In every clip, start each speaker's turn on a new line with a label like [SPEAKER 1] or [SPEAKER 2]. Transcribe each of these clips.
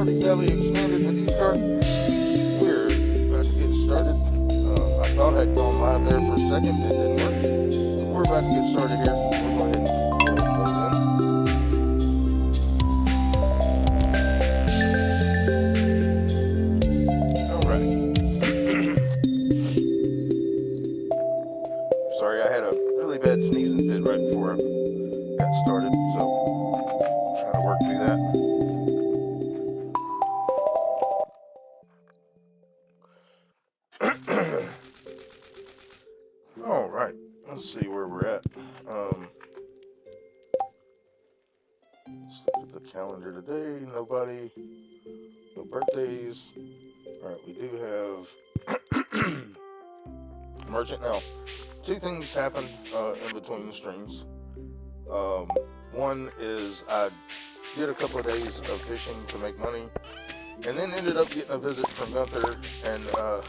[SPEAKER 1] Stardew Valley Expanded with Eastcarp. We're about to get started. I thought I'd gone live there for a second. It didn't work. But we're about to get started here. We'll go ahead and load in. Alright. Sorry, I had a really bad sneezing fit right before I got started, so I'm trying to work through that. Alright, let's see where we're at. Let's look at the calendar today. Nobody, no birthdays. Alright, we do have merchant now. Two things happened in between the streams. One is I did a couple of days of fishing to make money, and then ended up getting a visit from Gunther and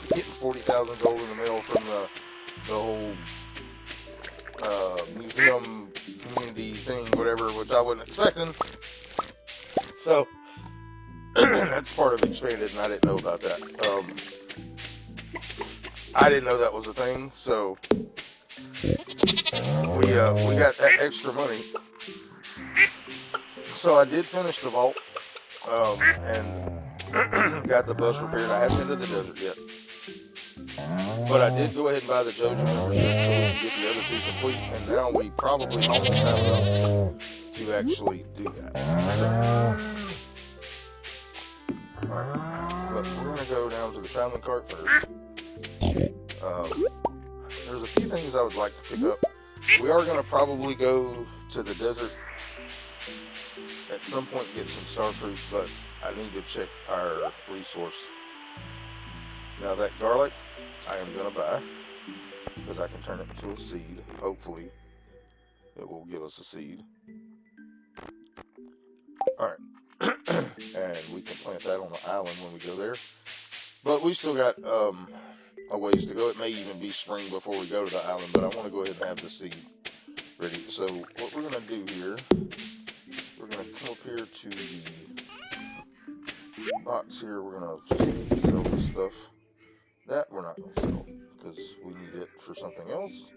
[SPEAKER 1] getting 40,000 gold in the mail from the whole museum community thing, whatever, which I wasn't expecting. So that's part of Expanded, and I didn't know about that. I didn't know that was a thing, so we got that extra money. So I did finish the vault, and got the bus repaired. I haven't been to the desert yet, but I did go ahead and buy the JoJo membership so we can get the other two complete, and now we probably almost have enough to actually do that. So, alright, but we're going to go down to the traveling cart first. There's a few things I would like to pick up. We are going to probably go to the desert at some point and get some star fruit, but I need to check our resource. Now that garlic I am going to buy, because I can turn it into a seed. Hopefully it will give us a seed. Alright. And we can plant that on the island when we go there. But we still got a ways to go. It may even be spring before we go to the island, but I want to go ahead and have the seed ready. So what we're going to do here, we're going to come up here to the box here. We're going to just fill this stuff. That we're not going to fill because we need it for something else.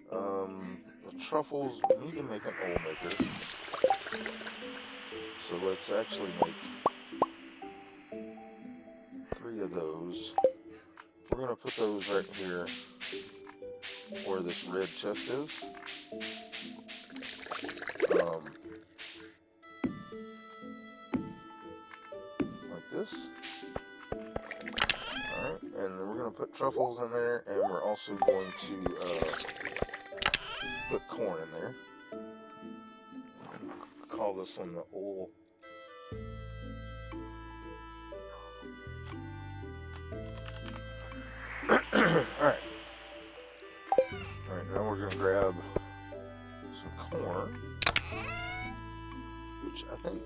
[SPEAKER 1] The truffles, we need to make an oil maker. So let's actually make 3 of those. We're going to put those right here where this red chest is. Like this. Alright, and we're going to put truffles in there, and we're also going to put corn in there. Call this one the oil. Alright. Alright, now we're going to grab some corn, which I think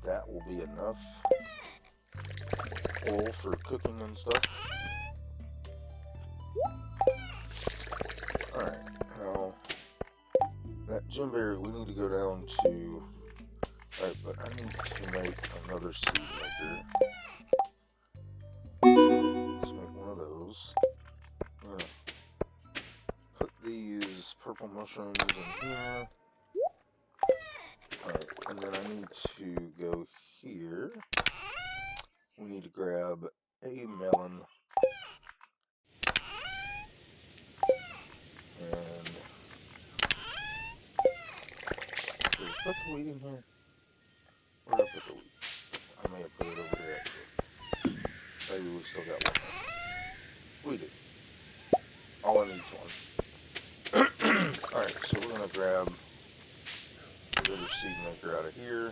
[SPEAKER 1] that will be enough oil for cooking and stuff. Alright, now that gemberry we need to go down to. Alright, but I need to make another seed maker. Let's make one of those. I'm gonna put these purple mushrooms in here. Alright, and then I need to go here. We need to grab a melon. And did I put the wheat in here? Where did I put the wheat? I may have put it over here actually. Maybe we still got one. We do. All I need is one. Alright, so we're going to grab the other seed maker out of here.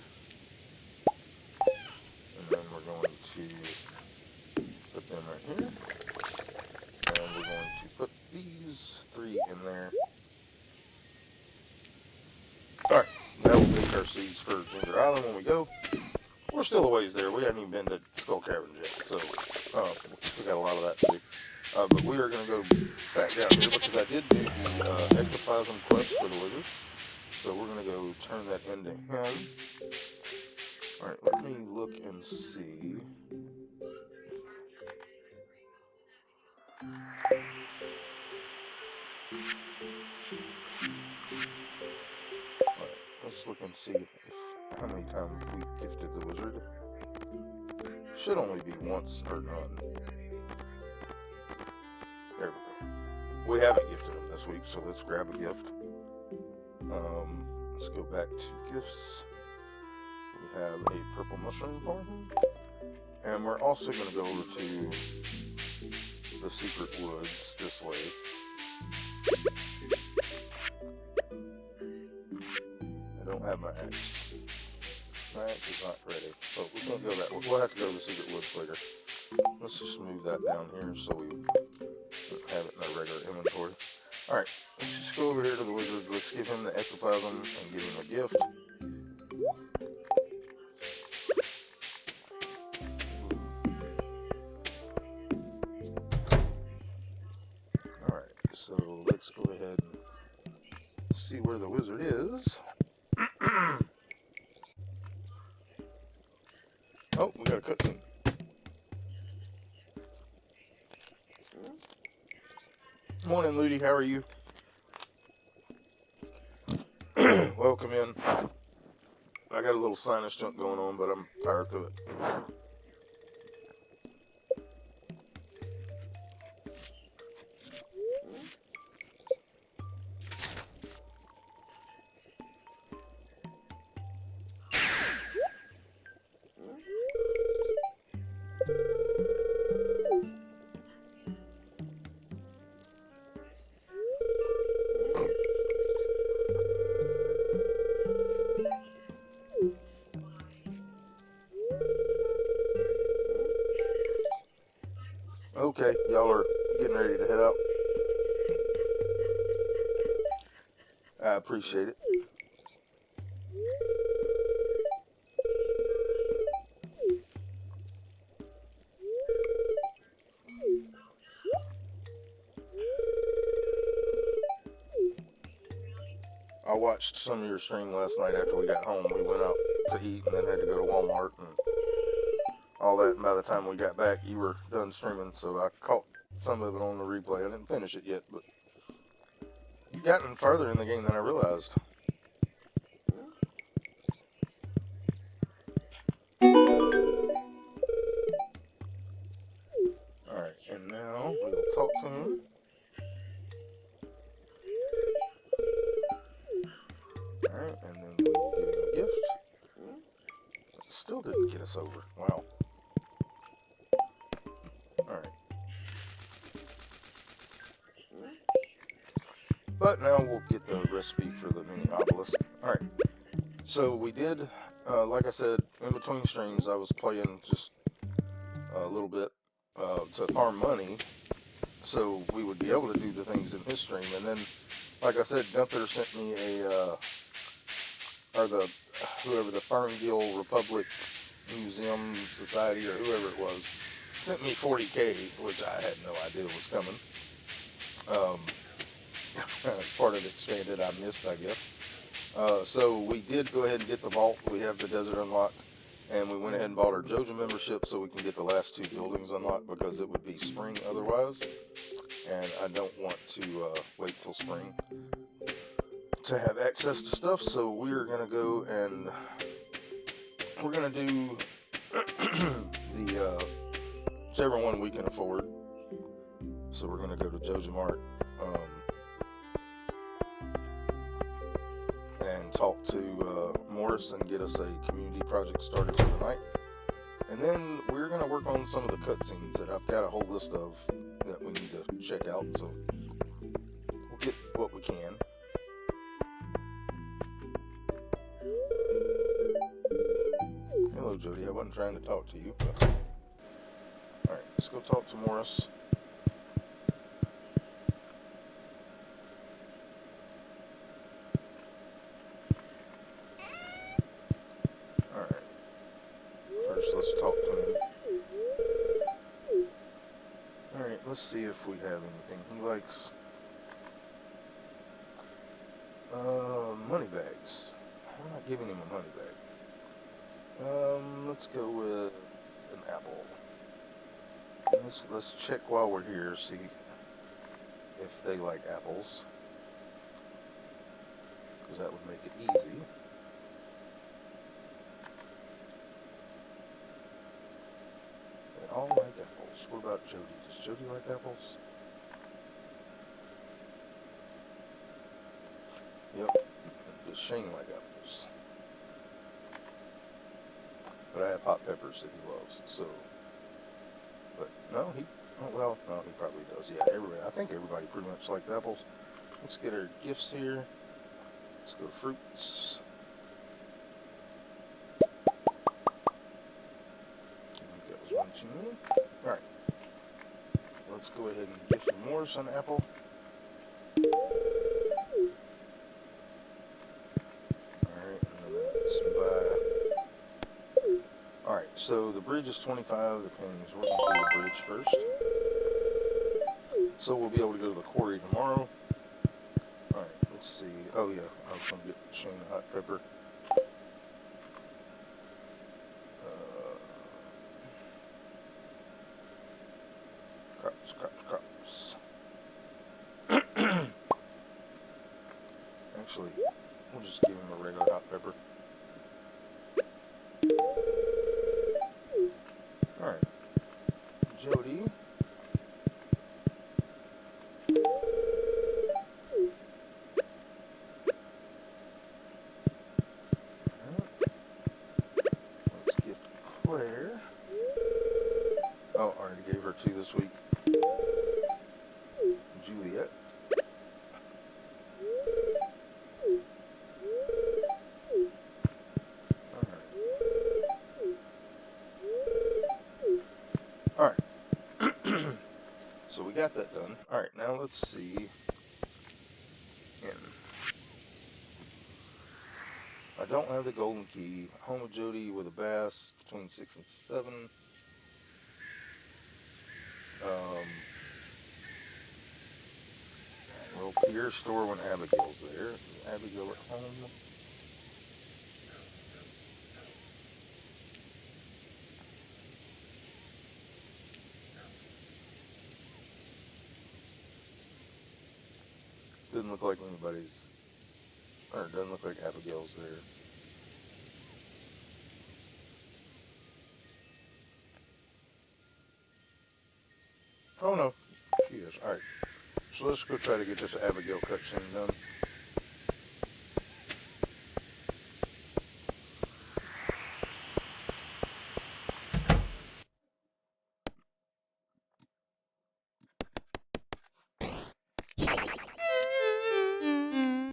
[SPEAKER 1] And then we're going to put them right here. And we're going to put these 3 in there. Alright, that will pick our seeds for Ginger Island when we go. We're still a ways there. We haven't even been to Skull Caverns yet, so we got a lot of that to do. But we are going to go back down here because I did do the ectoplasm quest for the lizard. So we're going to go turn that into him. Alright, let me look and see. Alright, let's look and see how many times we've gifted the wizard. Should only be once or none. There we go. We haven't gifted him this week, so let's grab a gift. Let's go back to gifts. We have a purple mushroom for him. And we're also going to go over to the secret woods this way. I don't have my axe. My axe is not ready, so we can't go that way. We'll have to go to the secret woods later. Let's just move that down here so we have it in our regular inventory. Alright, let's just go over here to the wizard. Let's give him the ectoplasm and give him a gift. Alright, so let's go ahead and see where the wizard is. Oh, we got a cutscene. Morning, Ludi. How are you? Welcome in. I got a little sinus junk going on, but I'm powered through it. Okay, y'all are getting ready to head out. I appreciate it. I watched some of your stream last night after we got home. We went out to eat and then had to go to Walmart and all that. And by the time we got back, you were done streaming, so I caught some of it on the replay. I didn't finish it yet, but you've gotten further in the game than I realized. Alright, and now we'll talk to him. Alright, and then we will give him a gift. Still didn't get us over. Wow. Alright. But now we'll get the recipe for the mini obelisk. Alright. So we did, like I said, in between streams, I was playing just a little bit to farm money, so we would be able to do the things in his stream. And then, like I said, Gunther sent me a, whoever the Ferngil Republic Museum Society or whoever it was, sent me 40K, which I had no idea was coming. It's part of Expanded I missed, I guess. So we did go ahead and get the vault. We have the desert unlocked. And we went ahead and bought our Joja membership so we can get the last 2 buildings unlocked because it would be spring otherwise. And I don't want to wait till spring to have access to stuff. So we're going to go and we're going to do the whichever one we can afford. So we're going to go to Joja Mart and talk to Morris and get us a community project started for the night. And then we're going to work on some of the cutscenes that I've got a whole list of that we need to check out. So we'll get what we can. Hello, Jody. I wasn't trying to talk to you. But... Alright, let's go talk to Morris. Alright. First, let's talk to him. Alright, let's see if we have anything he likes. Money bags. I'm not giving him a money bag. Let's go with an apple. Let's check while we're here, see if they like apples, because that would make it easy. They all like apples. What about Jody? Does Jody like apples? Yep. Does Shane like apples? But I have hot peppers that he loves, so. But no, well, no, he probably does. Yeah, everybody. I think everybody pretty much likes apples. Let's get our gifts here. Let's go fruits. I think that was one too many. All right. Let's go ahead and gift Morris an apple. Alright, and then let's buy. Alright, so the bridge is 25, the pennies. We're going to do the bridge first. So we'll be able to go to the quarry tomorrow. Alright, let's see. Oh yeah, I was going to get Shane the hot pepper. Crops. Actually, we'll just give him a regular hot pepper. Alright. Jody. Let's gift Claire. Oh, I already gave her 2 this week. Juliet. Alright. So we got that done. Alright, now let's see. I don't have the golden key. Home of Jody with a bass between 6 and 7. Well, Pierre's store when Abigail's there. Is Abigail at home? Doesn't look like anybody's, or doesn't look like Abigail's there. Oh no, she is. Alright, so let's go try to get this Abigail cutscene done.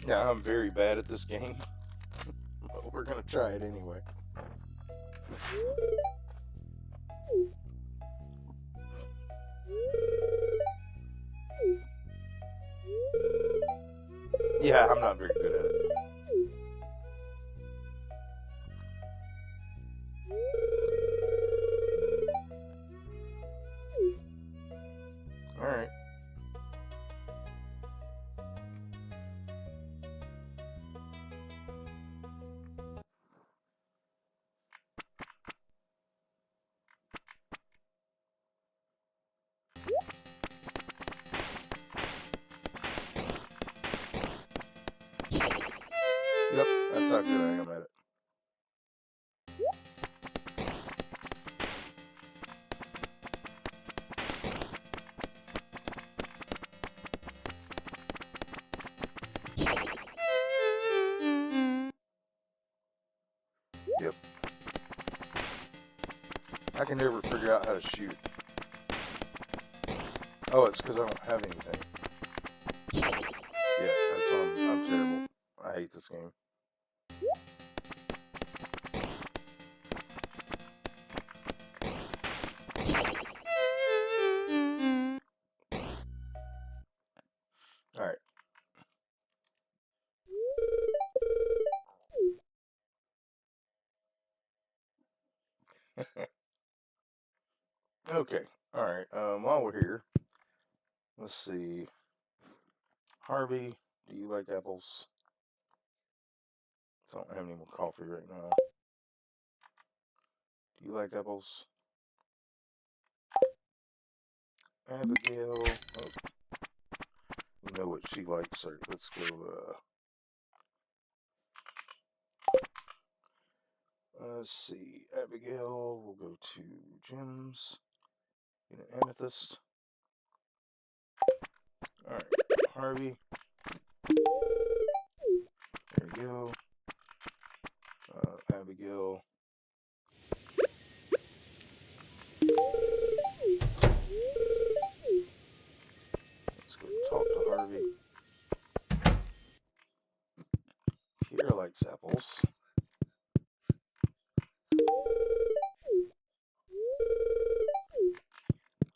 [SPEAKER 1] Yeah, I'm very bad at this game, but we're gonna try it anyway. Yeah, I'm not very good at it. Alright. Yep, that's how good I am at it. Yep. I can never figure out how to shoot. Oh, it's because I don't have anything. Yeah, that's why I'm terrible. I hate this game. Alright. Okay. Alright. While we're here, let's see. Harvey, do you like apples? So I don't have any more coffee right now. Do you like apples? Abigail. Oh, we know what she likes. Alright, let's go. Let's see. Abigail. We'll go to gems. Get an amethyst. Alright, Harvey. There we go. Abigail. Let's go talk to Harvey. Pierre likes apples.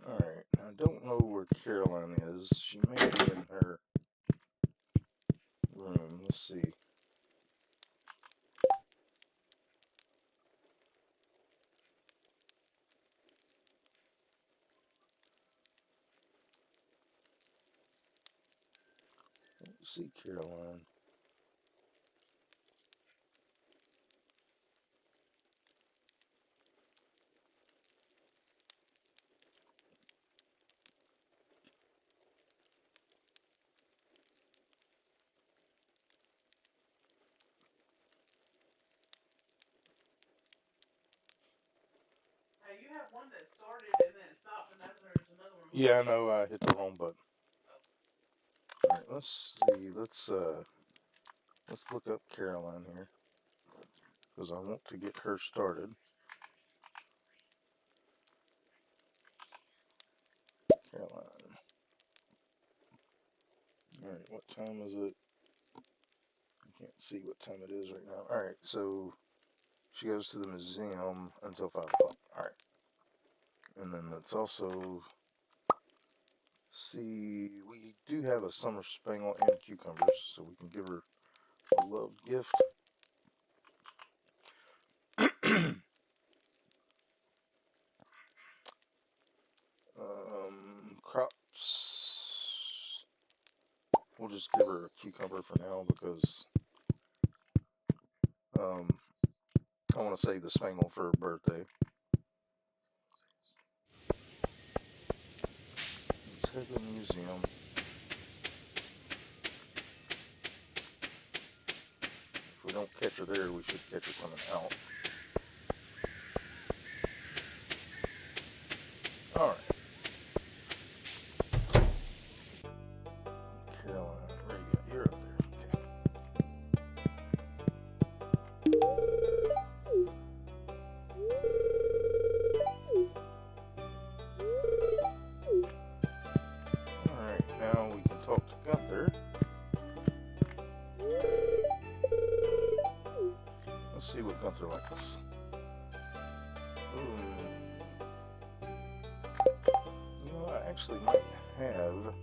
[SPEAKER 1] Alright, I don't know where Caroline is. She may be in her room. Let's see. Let's see Caroline.
[SPEAKER 2] You have one that started and then stopped, and now there's another one.
[SPEAKER 1] Yeah, I know. I hit the wrong button. Alright, let's see. Let's look up Caroline here. Because I want to get her started. Caroline. Alright, what time is it? I can't see what time it is right now. Alright, so she goes to the museum until 5 o'clock. Alright. And then let's also see, we do have a summer spangle and cucumbers, so we can give her a love gift. Crops. We'll just give her a cucumber for now because I want to save the spangle for her birthday. Let's head to the museum. If we don't catch her there, we should catch her coming out. Alright. Caroline, where you at? You're up there. Okay. Alright, now we can talk to Gunther. Let's see what Gunther likes. You know, I actually might have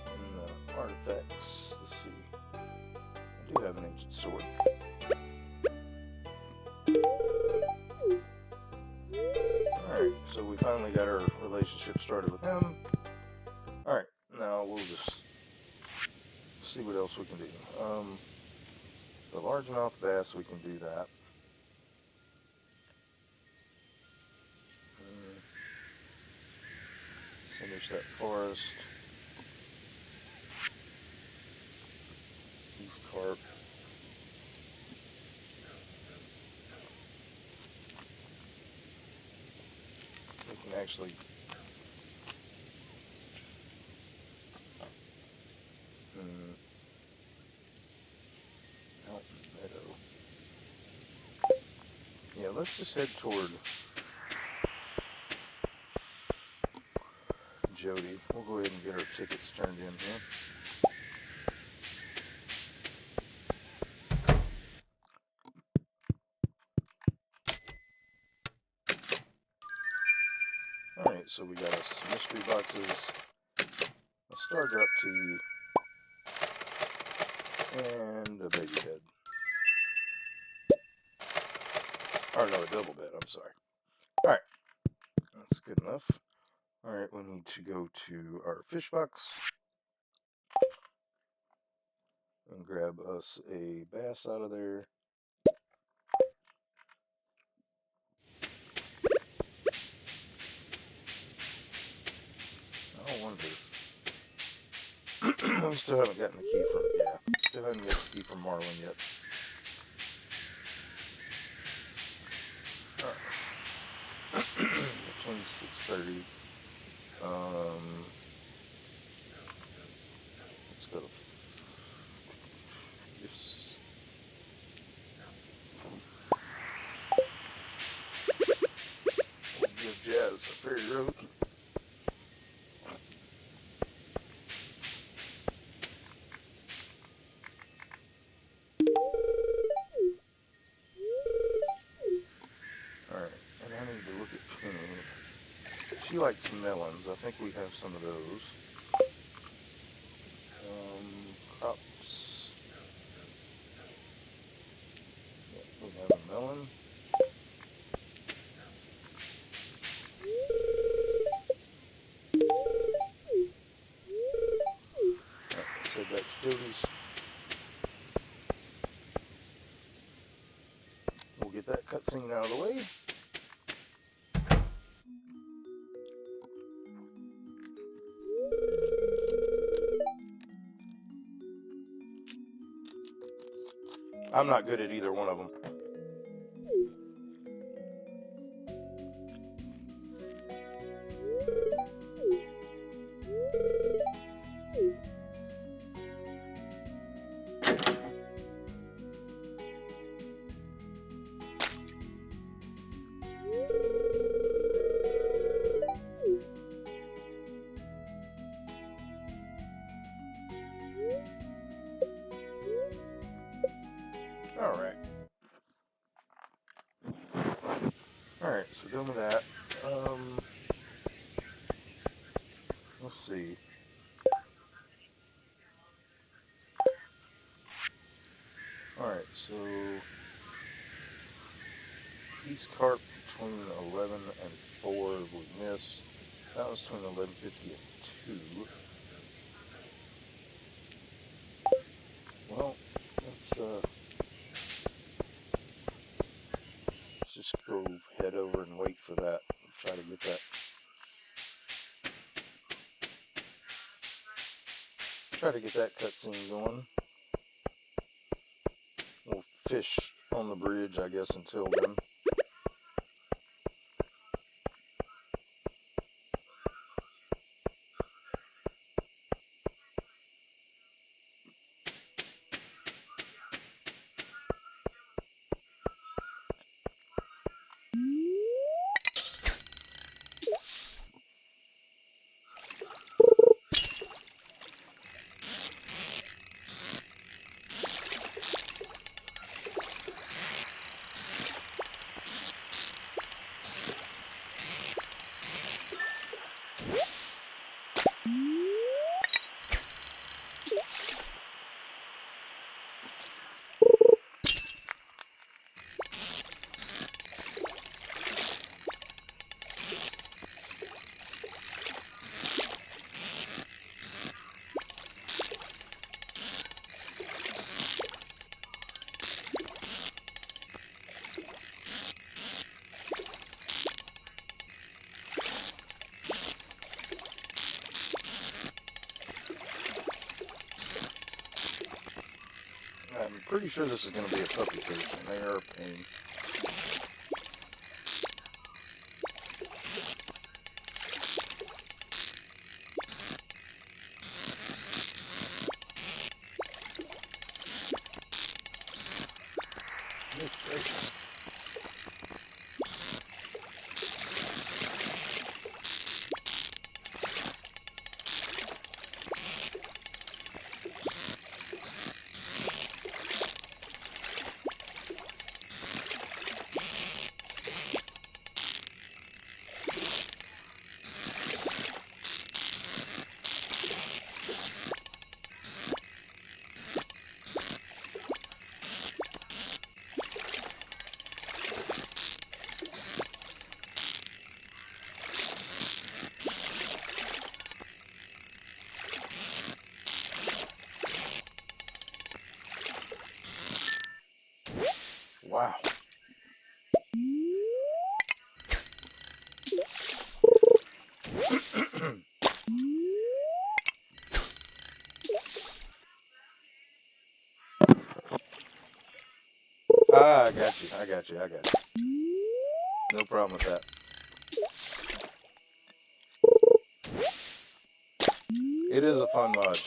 [SPEAKER 1] in the artifacts. Let's see. I do have an ancient sword. Alright, so we finally got our relationship started with him. Alright, now we'll just see what else we can do. The largemouth bass, we can do that. Finish that forest. Eastcarp. We can actually Mountain Meadow. Yeah, let's just head toward Jody. We'll go ahead and get our tickets turned in here. Alright, so we got us mystery boxes, a Stardrop tea, and a baby bed. Or no, a double bed, I'm sorry. Alright, that's good enough. Alright, we need to go to our fish box. And grab us a bass out of there. I wonder. We still haven't gotten the key from, yeah. Still haven't got the key from Marlin yet. Alright. It's only 6:30. Let's go to gifts. We'll give Jazz a ferry road. Alright, and I need to look at Penny. She likes melons. I think we have some of those. Crops. Yeah, we have a melon. Alright, let's head back to Jody's. We'll get that cutscene out of the way. I'm not good at either one of them. Alright. Alright, so done with that. Let's see. Alright, so Eastcarp between 11 and 4 we missed. That was between 11:50 and 2. Well, let's just go head over and wait for that. Try to get that. Try to get that cutscene going. We'll fish on the bridge, I guess, until then. I'm pretty sure this is going to be a puppy fish, and they are a pain. Good gracious. wow. I got you. I got you. I got you. No problem with that. It is a fun mod.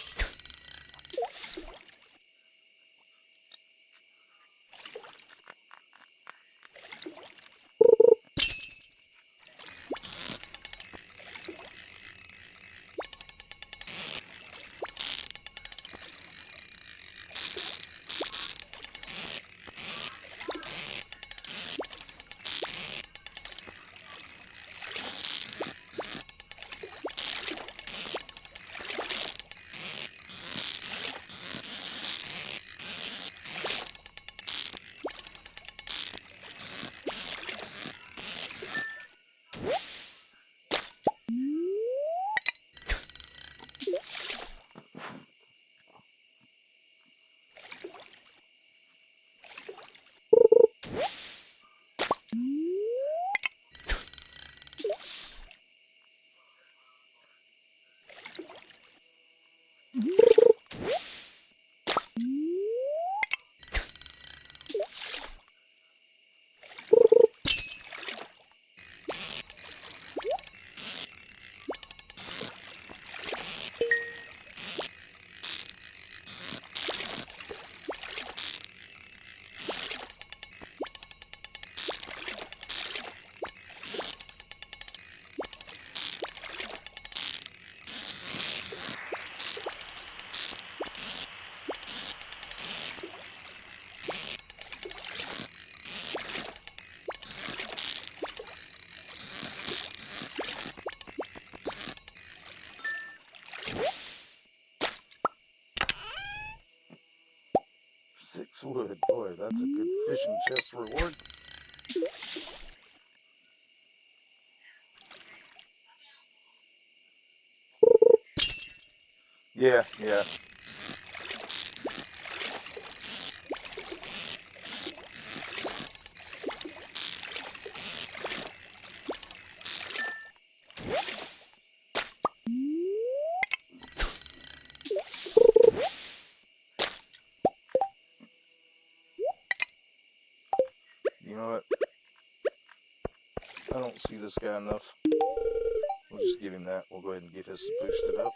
[SPEAKER 1] Six wood. Boy, that's a good fishing chest reward. Yeah, yeah. You know what? I don't see this guy enough. We'll just give him that. We'll go ahead and get his boosted up.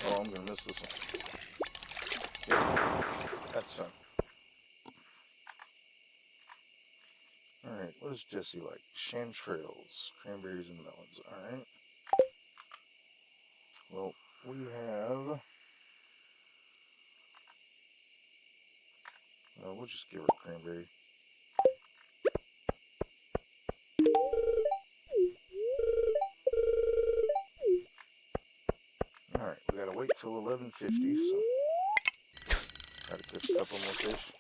[SPEAKER 1] Oh, I'm going to miss this one. Yep, that's fine. Alright, what does Jesse like? Chanterelles, cranberries, and melons. Alright. Well, we have... we'll just give her cranberry. Alright, we gotta wait till 11:50, so... Try to catch a couple more fish.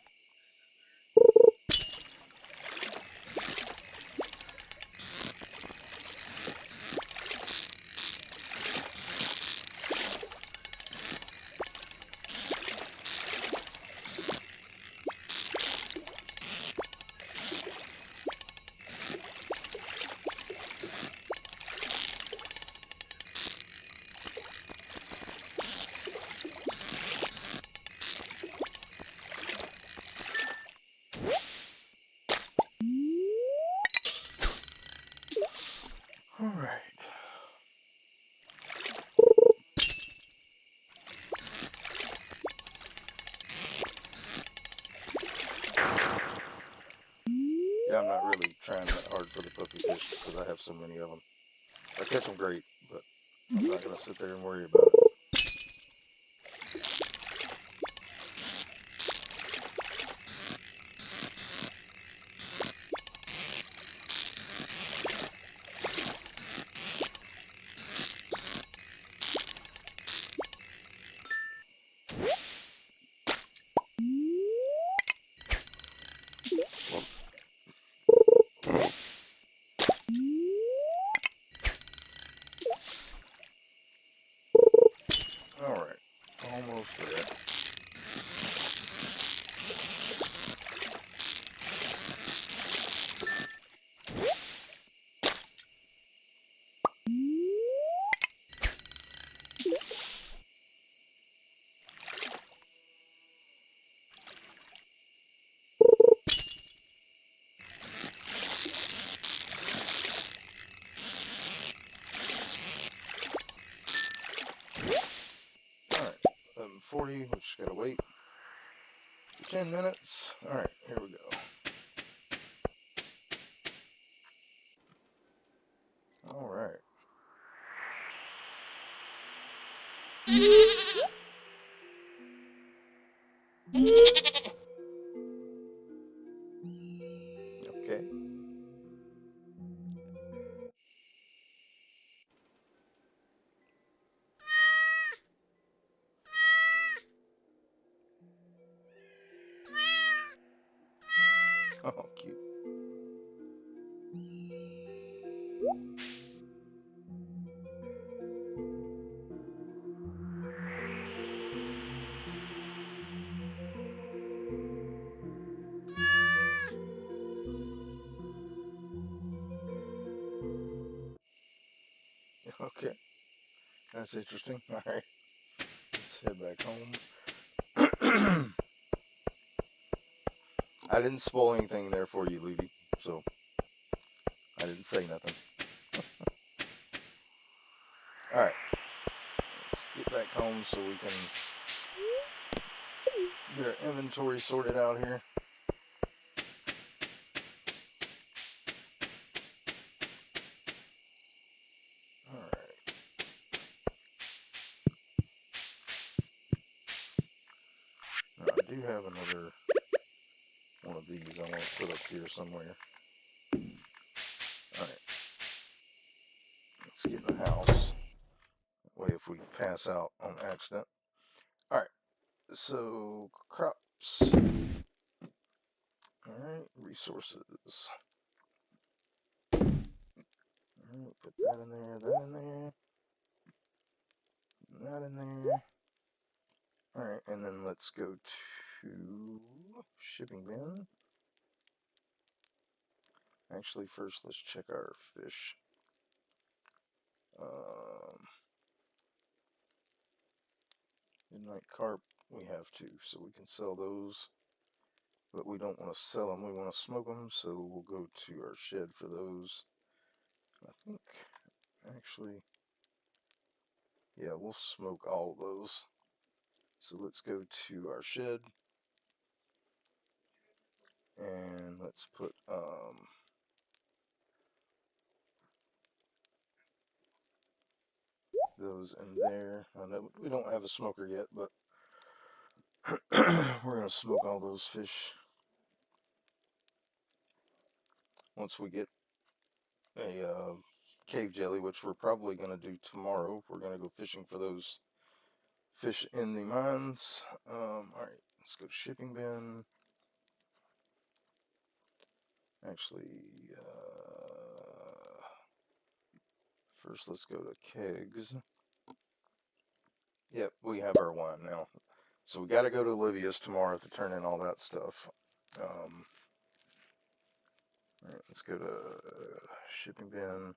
[SPEAKER 1] Alright. Yeah, I'm not really trying that hard for the puppy fish because I have so many of them. I catch them great, but I'm not going to sit there and worry about it. Alright, almost there. Alright, 11:40, we just gotta wait for 10 minutes. Alright, here we go. Alright. Okay. Oh, cute. Okay, that's interesting. Alright, let's head back home. I didn't spoil anything there for you, Levy, so I didn't say nothing. Alright, let's get back home so we can get our inventory sorted out here. Alright. Now, I do have another one of these I want to put up here somewhere. Alright. Let's get in the house. That way if we pass out on accident. Alright. So, crops. Alright. Resources. Alright. Put that in there. That in there. That in there. Alright. And then let's go to shipping bin. Actually, first let's check our fish. Midnight carp, we have to, so we can sell those. But we don't want to sell them, we want to smoke them, so we'll go to our shed for those. I think, actually, yeah, we'll smoke all of those. So let's go to our shed. And let's put, those in there. I know we don't have a smoker yet, but we're going to smoke all those fish. Once we get a cave jelly, which we're probably going to do tomorrow. We're going to go fishing for those fish in the mines. Alright, let's go to shipping bin. Actually, first let's go to kegs. Yep, we have our wine now. So we got to go to Olivia's tomorrow to turn in all that stuff. Alright, let's go to shipping bin.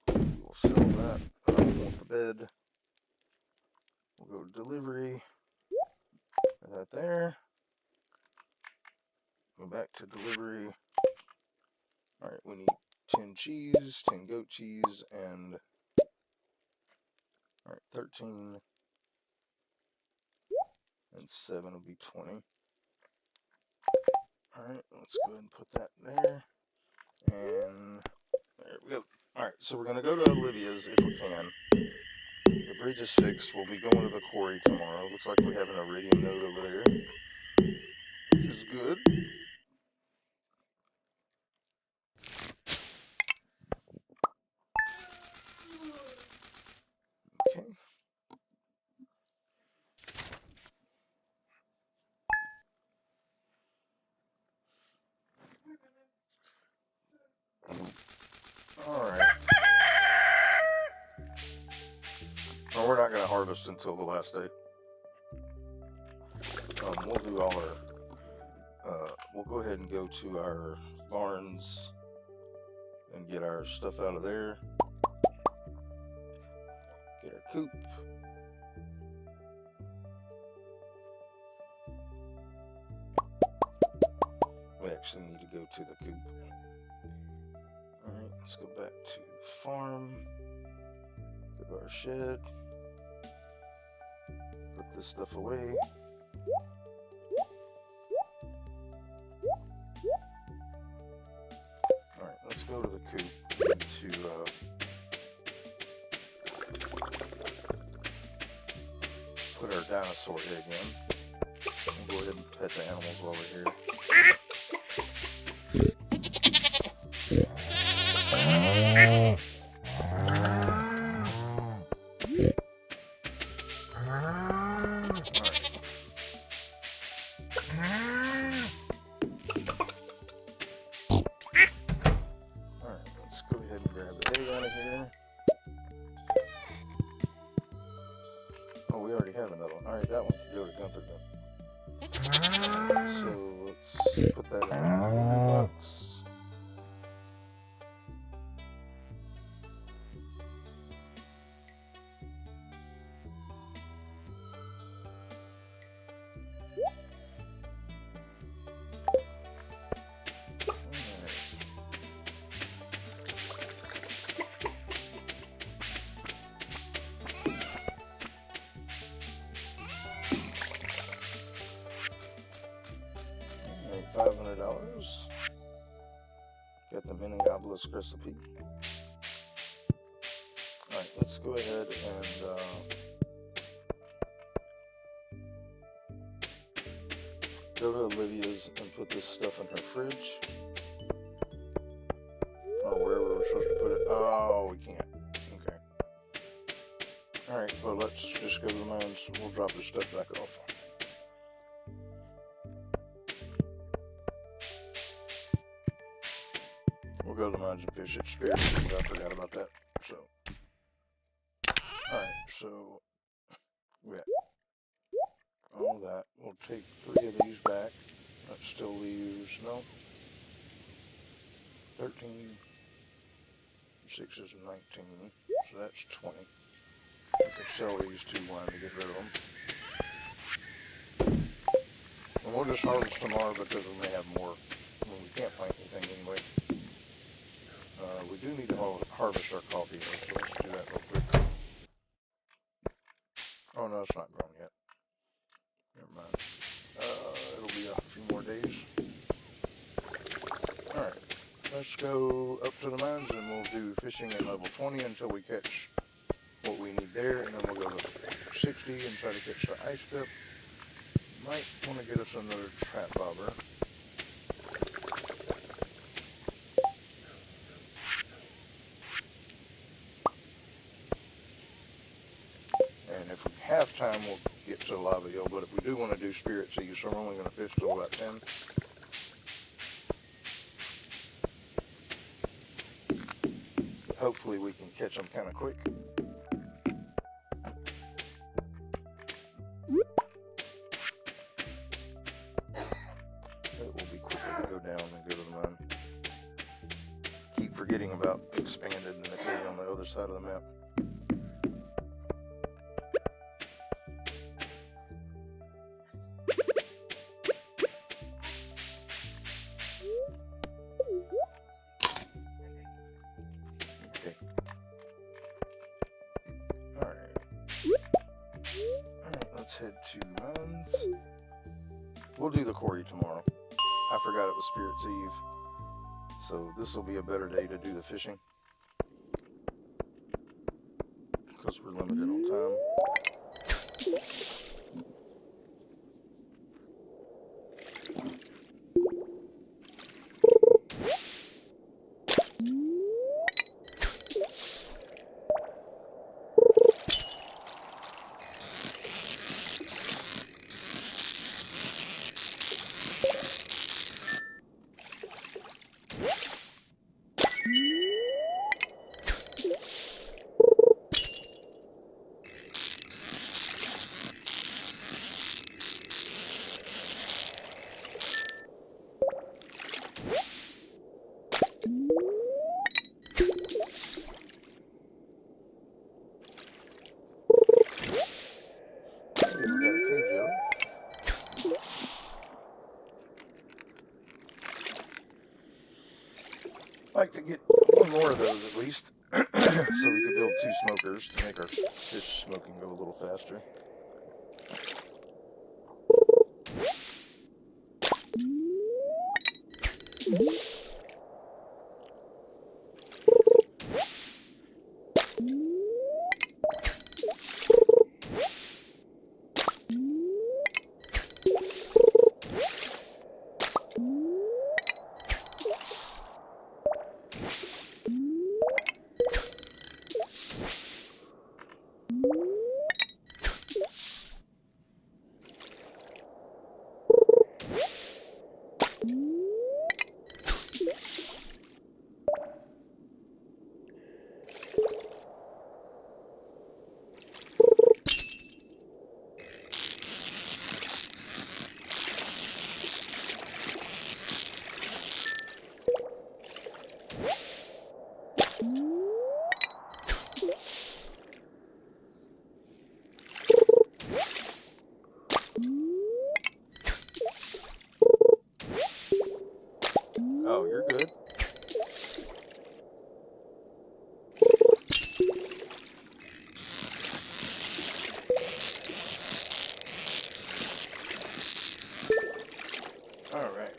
[SPEAKER 1] We'll sell that. I don't want the bed. We'll go to delivery. Put that there. Go back to delivery. Alright, we need 10 cheese, 10 goat cheese, and... Alright, 13. And 7 will be 20. Alright, let's go ahead and put that there. And there we go. Alright, so we're going to go to Olivia's if we can. The bridge is fixed. We'll be going to the quarry tomorrow. Looks like we have an iridium node over there, which is good. Okay. Alright. Well, we're not going to harvest until the last day. We'll do all our. We'll go ahead and go to our barns and get our stuff out of there. Get our coop. We actually need to go to the coop. Alright, let's go back to the farm. Go to our shed. Put this stuff away. Alright, let's go to the coop to put our dinosaur egg in. We'll go ahead and pet the animals while we're here. So let's put that in the box. $500. Got the mini obelisk recipe. Alright, let's go ahead and go to Olivia's and put this stuff in her fridge. Or wherever we're supposed to put it. Oh, we can't. Okay. Alright, well, let's just go to the mines. We'll drop this stuff back off. We'll go to the mines and fish at Spirit. I forgot about that. So, alright, so we got all that. We'll take 3 of these back. That still leaves, no, 13, 6 is 19, so that's 20. We can sell these to one to get rid of them. And we'll just harvest tomorrow because we may have more. I mean, we can't plant anything anyway. We do need to harvest our coffee, so let's do that real quick. Oh no, it's not grown yet. Never mind. It'll be a few more days. Alright, let's go up to the mines and we'll do fishing at level 20 until we catch what we need there, and then we'll go to 60 and try to catch the ice cup. Might want to get us another trap bobber. If we have time, we'll get to Lava Hill, but if we do want to do Spirit Seas, so we're only going to fish till about 10. Hopefully we can catch them kind of quick. It will be quicker to go down and go to the mine. Keep forgetting about Expanded and it being on the other side of the map. Let's head to mines. We'll do the quarry tomorrow. I forgot it was Spirit's Eve, so this will be a better day to do the fishing because we're limited on time. like to get one more of those at least, so we could build 2 smokers to make our fish smoking go a little faster. Oh, you're good. All right.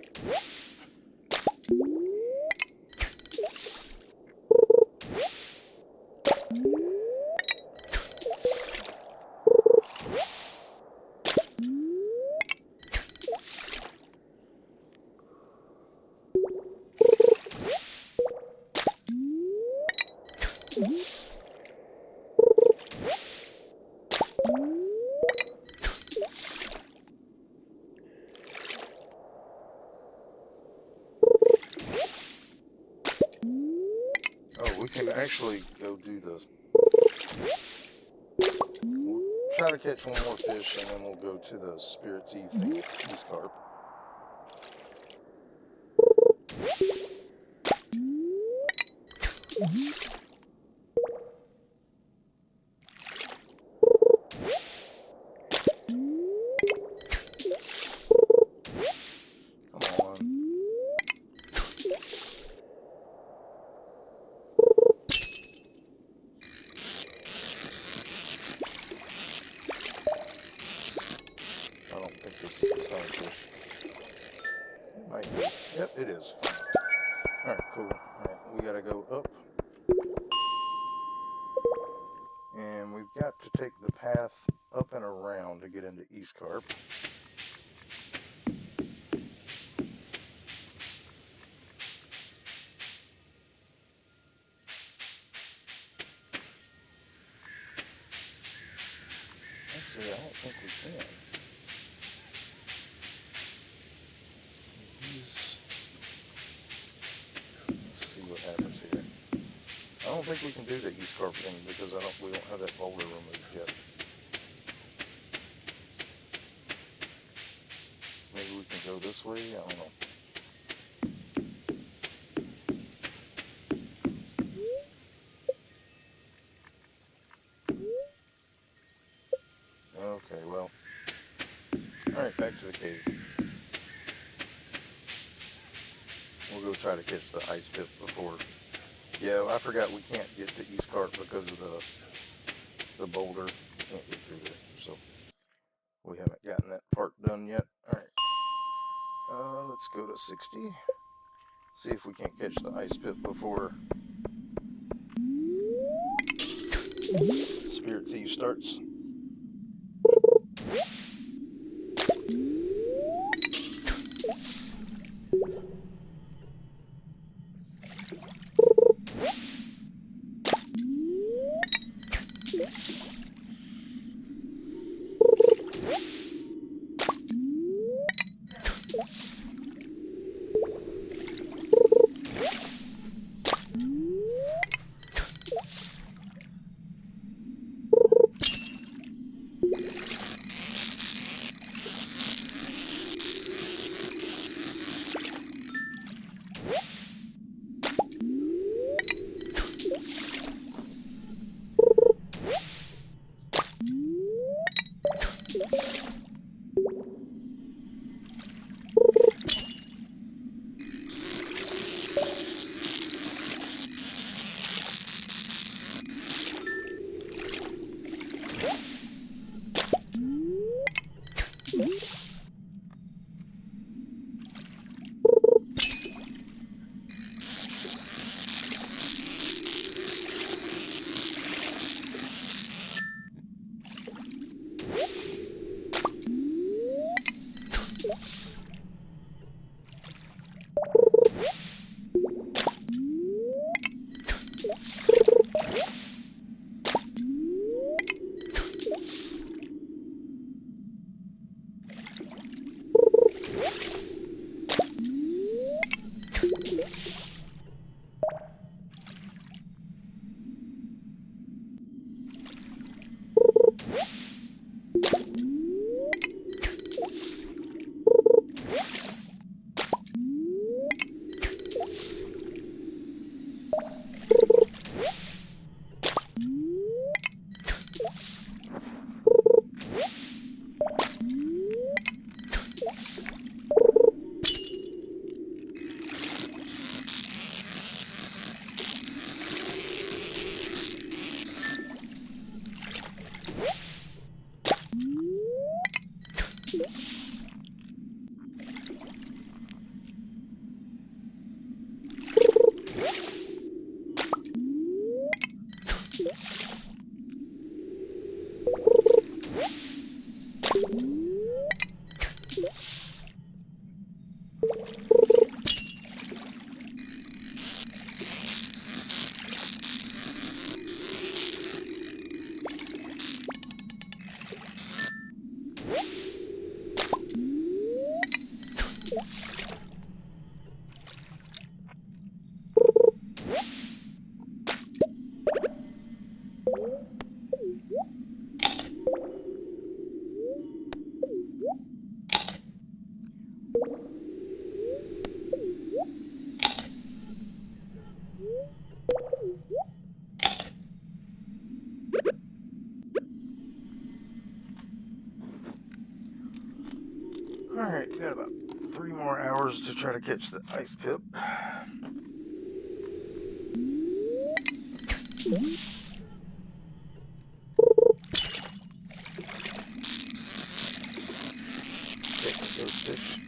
[SPEAKER 1] Oh, we can actually go do the... We'll try to catch one more fish, and then we'll go to the Spirit's Eve thing at Eastcarp. Come on. I don't think this is the sunfish. It might be. Yep, it is. Alright, cool. Alright, we gotta go up. And we've got to take the path up and around to get into Eastcarp. Actually, I don't think we can. Let's see what happens here. I don't think we can do the Eastcarp thing because we don't have that boulder removed yet. Maybe we can go this way? I don't know. Okay, well. Alright, back to the cave. We'll go try to catch the ice pip before. Yeah, I forgot we can't get to Eastcarp because of the boulder. We can't get through there, so we haven't gotten that part done yet. Alright. Let's go to 60. See if we can't catch the ice pip before Spirit's Eve starts. Alright, got about 3 more hours to try to catch the ice pip. Take the ghost fish.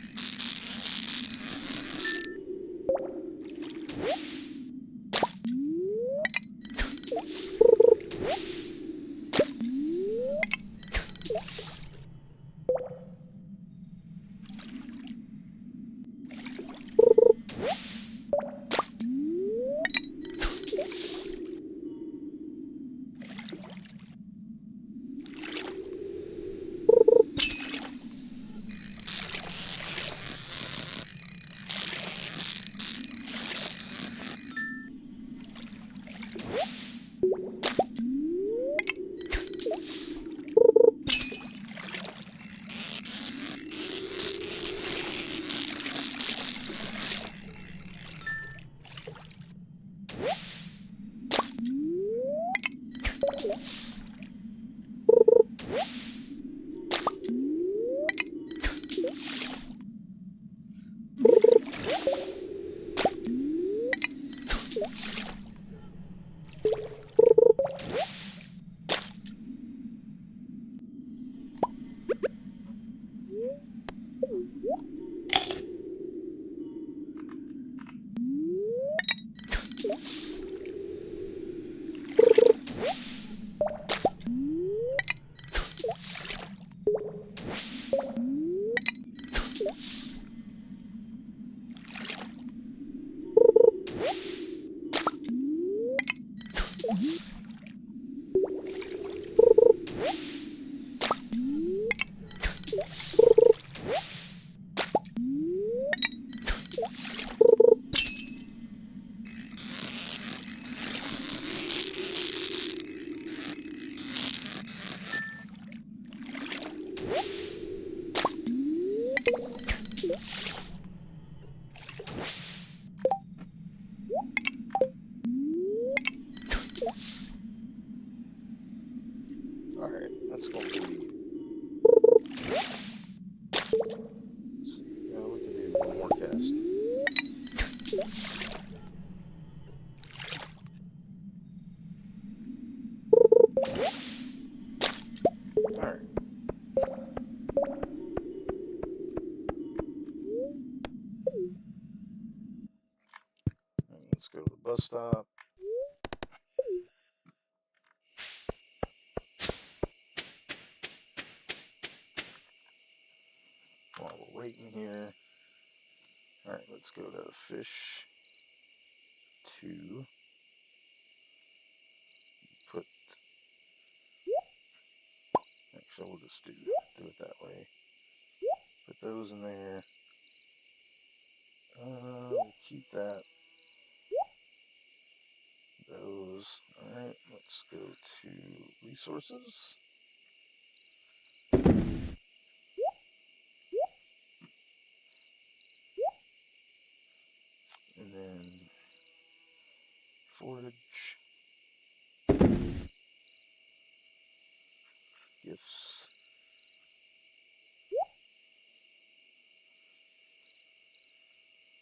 [SPEAKER 1] Alright, that's going to be... Let's see, yeah, we can do one more cast. Alright. Let's go to the bus stop. While we're waiting here. Alright, let's go to fish 2. Put... Actually, we'll just do it that way. Put those in there. We'll keep that. Those. Alright, let's go to resources. And then forage. Gifts.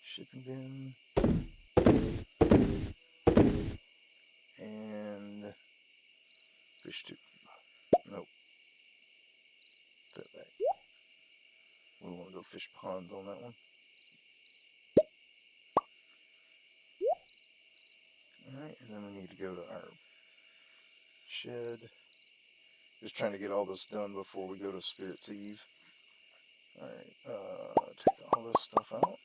[SPEAKER 1] Shipping bin. And fish 2. Nope. That back. We want to go fish ponds on that one. Alright, and then we need to go to our shed. Just trying to get all this done before we go to Spirit's Eve. Alright, take all this stuff out.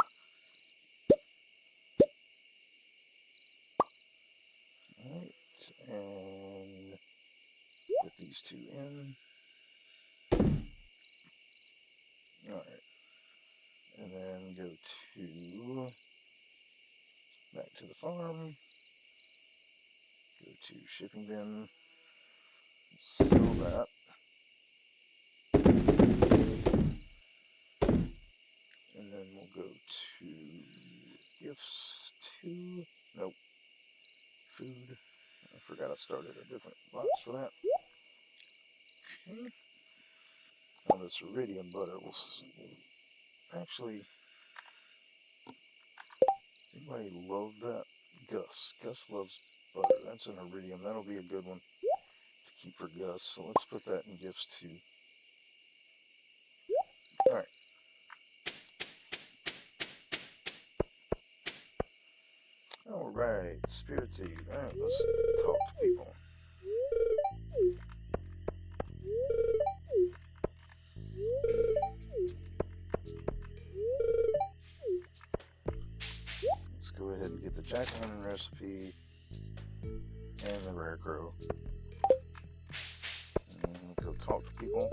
[SPEAKER 1] Alright, and put these 2 in. Alright, and then go to, back to the farm. Go to shipping bin. Sell that. And then we'll go to gifts 2. Nope. Food. I forgot I started a different box for that. Okay. Now this iridium butter will actually, anybody love that? Gus. Gus loves butter. That's an iridium. That'll be a good one to keep for Gus. So let's put that in gifts too. Alright. Alright, Spirit Seed. Alright, let's talk to people. Let's go ahead and get the jack-o'-lantern recipe and the rare crow. And go talk to people.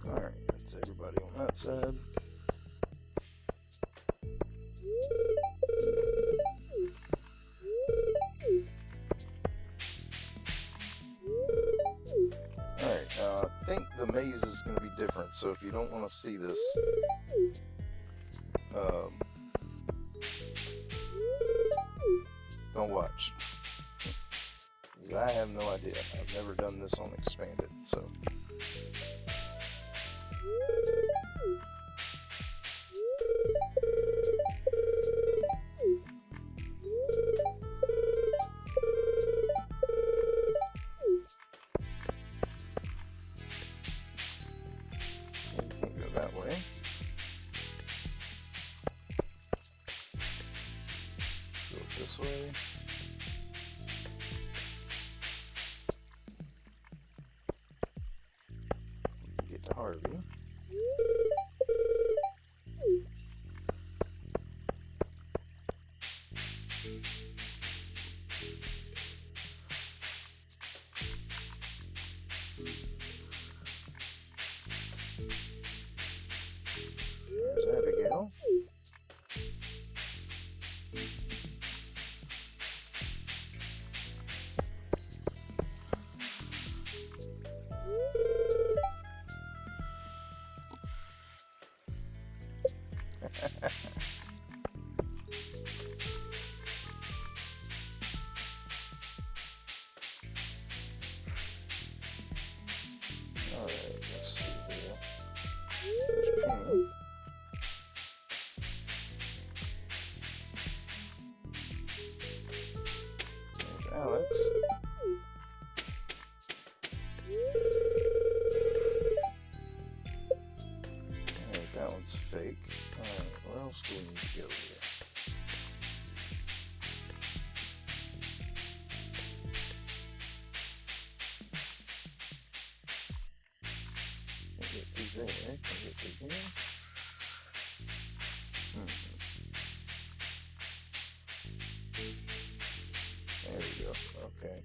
[SPEAKER 1] Alright, that's everybody on that side. Alright, I think the maze is going to be different, so if you don't want to see this, don't watch. Because I have no idea. I've never done this on Expanded, so... that way. Let's go this way. Get to Harvey. Abigail. Alright, let's see here. There's Penny. Alex. Alright, that one's fake. Alright, where else do we need to go here? Can't get through there. Can't get through here. There we go. Okay.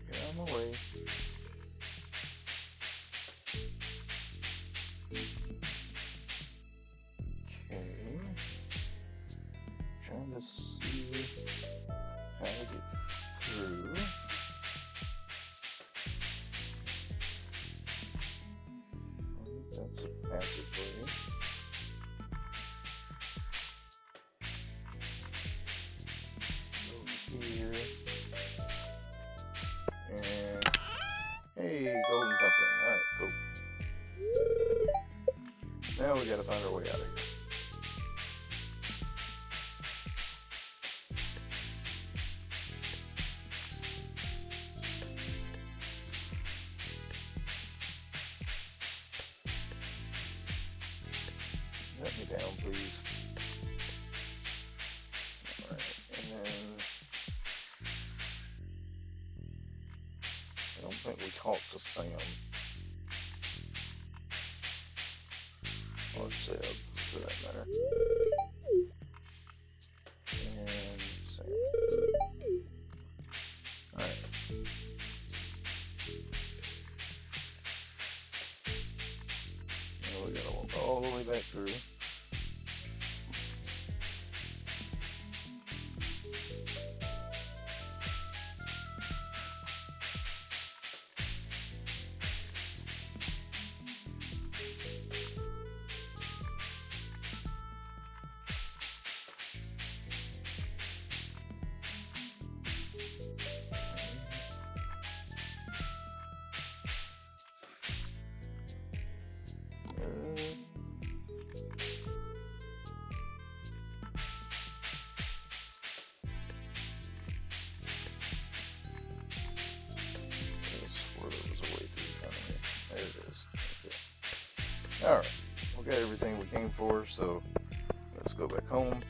[SPEAKER 1] Get out of my way. Okay. Trying to see how to get through. I think that's a passageway. Here and hey, golden pumpkin. Alright, cool. Now we gotta find our way out of here. sand, for that matter. And sand. Alright. Now we gotta walk all the way back through. Alright, we got everything we came for, so let's go back home.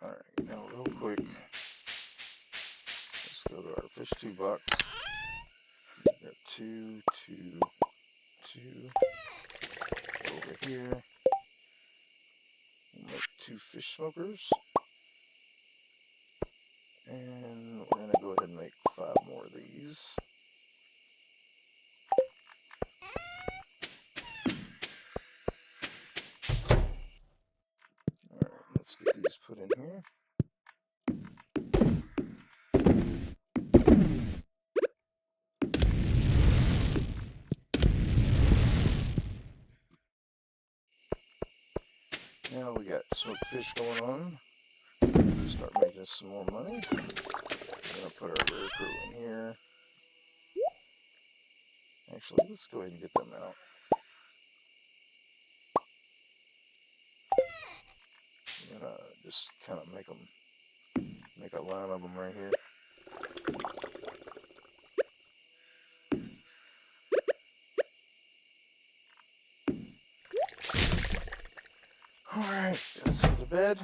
[SPEAKER 1] Alright, now real quick, let's go to our fish tube box. We got 2, 2, 2. Over here, we'll make 2 fish smokers. And we're going to go ahead and make 5 more of these. Alright, let's get these put in here. Now we got smoked fish going on. Start making some more money. We're going to put our rare crew in here. Actually, let's go ahead and get them out. I'm going to just kind of make a line of them right here. Alright, let's go to bed.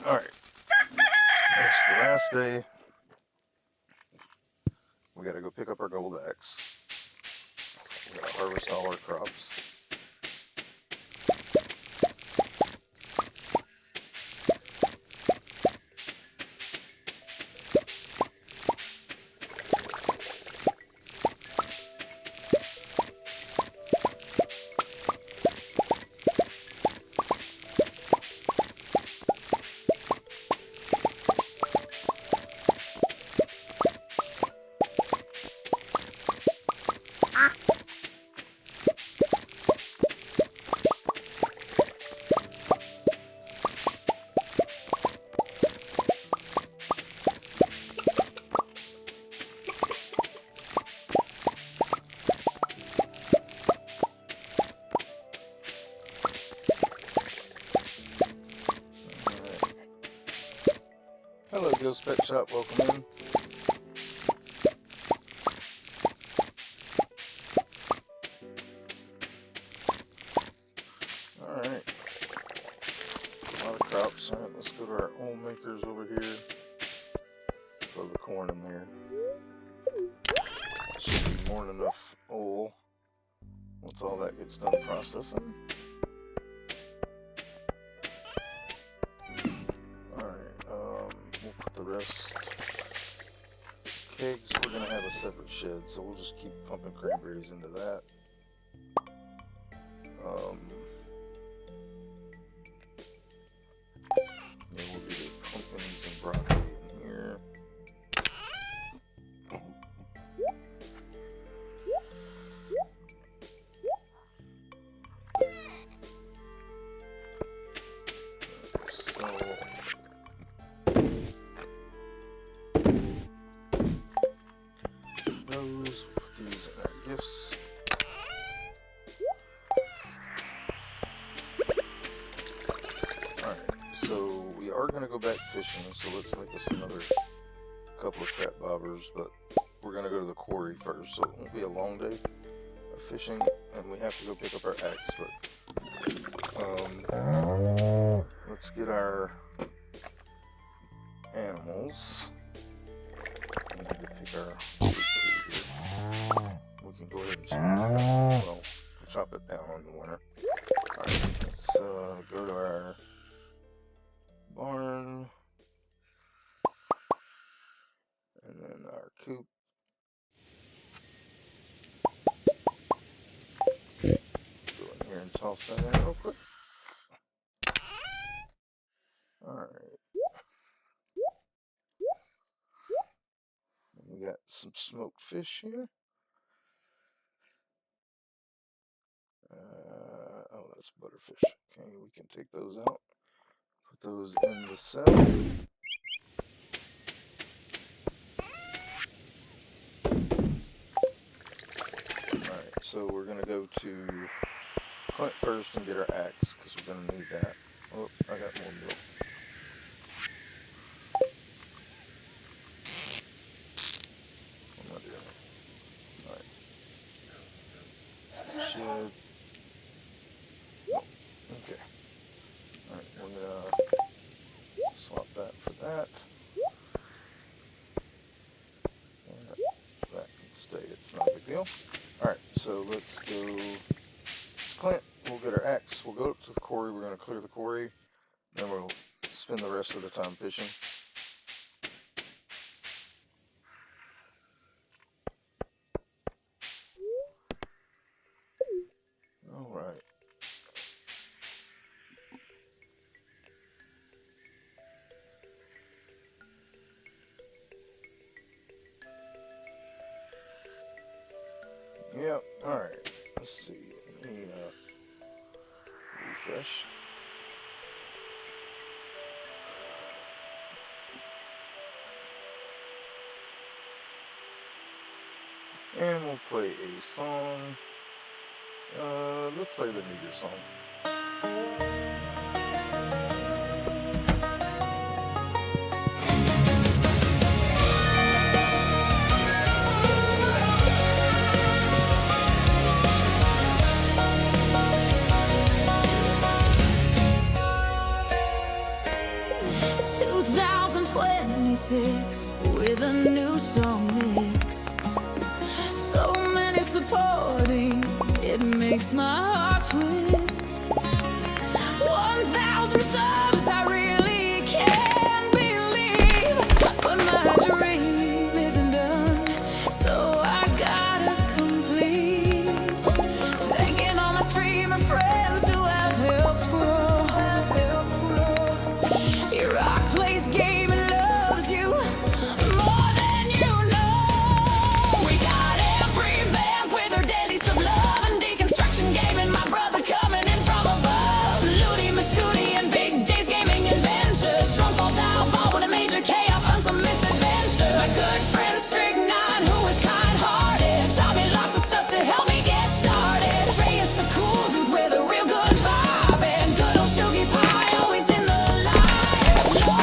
[SPEAKER 1] Alright, it's the last day. We gotta go pick up our gold axe. We gotta harvest all our crops. Hello, Ghost Pet Shop. Welcome in. Alright. A lot of crops. Alright, let's go to our oil makers over here. Throw the corn in there. Should be more than enough oil once all that gets done processing. We'll put the rest. Kegs, we're going to have a separate shed, so we'll just keep pumping cranberries into that. Yeah, we'll do the pumpkins and broccoli in here. Put these in our gifts. we are going to go back fishing, so let's make us another couple of trap bobbers, but we're going to go to the quarry first, so it won't be a long day of fishing, and we have to go pick up our axe, but let's get our animals. We need to pick our fruit tree here. We can go ahead and well, chop it down in the winter. Alright, let's go to our barn, and then our coop. Go in here and toss that in real quick. Alright. We got some smoked fish here. Oh, that's butterfish. Okay, we can take those out. Put those in the cell. Alright, so we're going to go to Clint first and get our axe, because we're going to need that. Oh, I got more milk. What am I doing? Alright. Should... Okay. Alright, we're gonna swap that for that. And that can stay, it's not a big deal. Alright, so let's go Clint, we'll get our axe, we'll go up to the quarry, we're gonna clear the quarry, then we'll spend the rest of the time fishing. Alright. Yep, alright. Let's see. Let me refresh. And we'll play a song. Let's play the New Year song.
[SPEAKER 3] 2026 with a new song mix. So many supporting, it makes my heart twist. 1,000 subs, I really can't believe, but my dream isn't done, so I gotta complete. Thanking all my streamer friends who have helped grow. Your rock plays game and loves you more than you know. We got every vamp with her daily sub love and deconstruction game, and my brother coming in from above. Looty, Mascooty, and Big Days Gaming Adventures. Strong fall down ball with a major chaos on some misadventure. My good friend Strignine, who is kind-hearted, taught me lots of stuff to help me get started. Trey is a cool dude with a real good vibe, and good old Shogi Pie always in the light.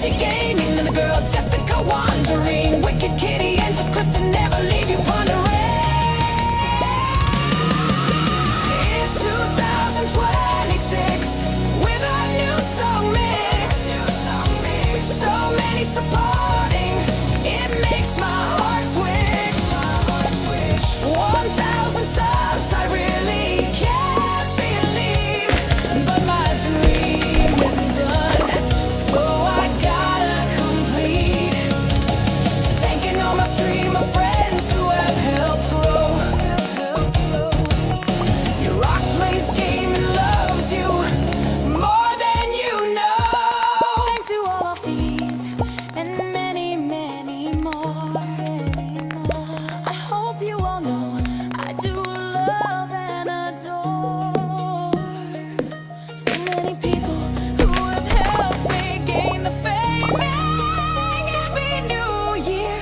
[SPEAKER 3] Flashy gaming and the girl Jessica wandering. Wicked Kitty and just Kristen never leave you pondering. It's 2026 with a new song mix. So many supporting, it makes my heart twitch. 1,000 subs, I really can't believe. But my dream isn't done, so I gotta complete. Thanking all my streamer friends who have helped grow. Your rock plays game and loves you more than you know. Thanks to all of these and many, many more. I hope you all know I do love and adore so many people who have helped me gain the fame. Happy New Year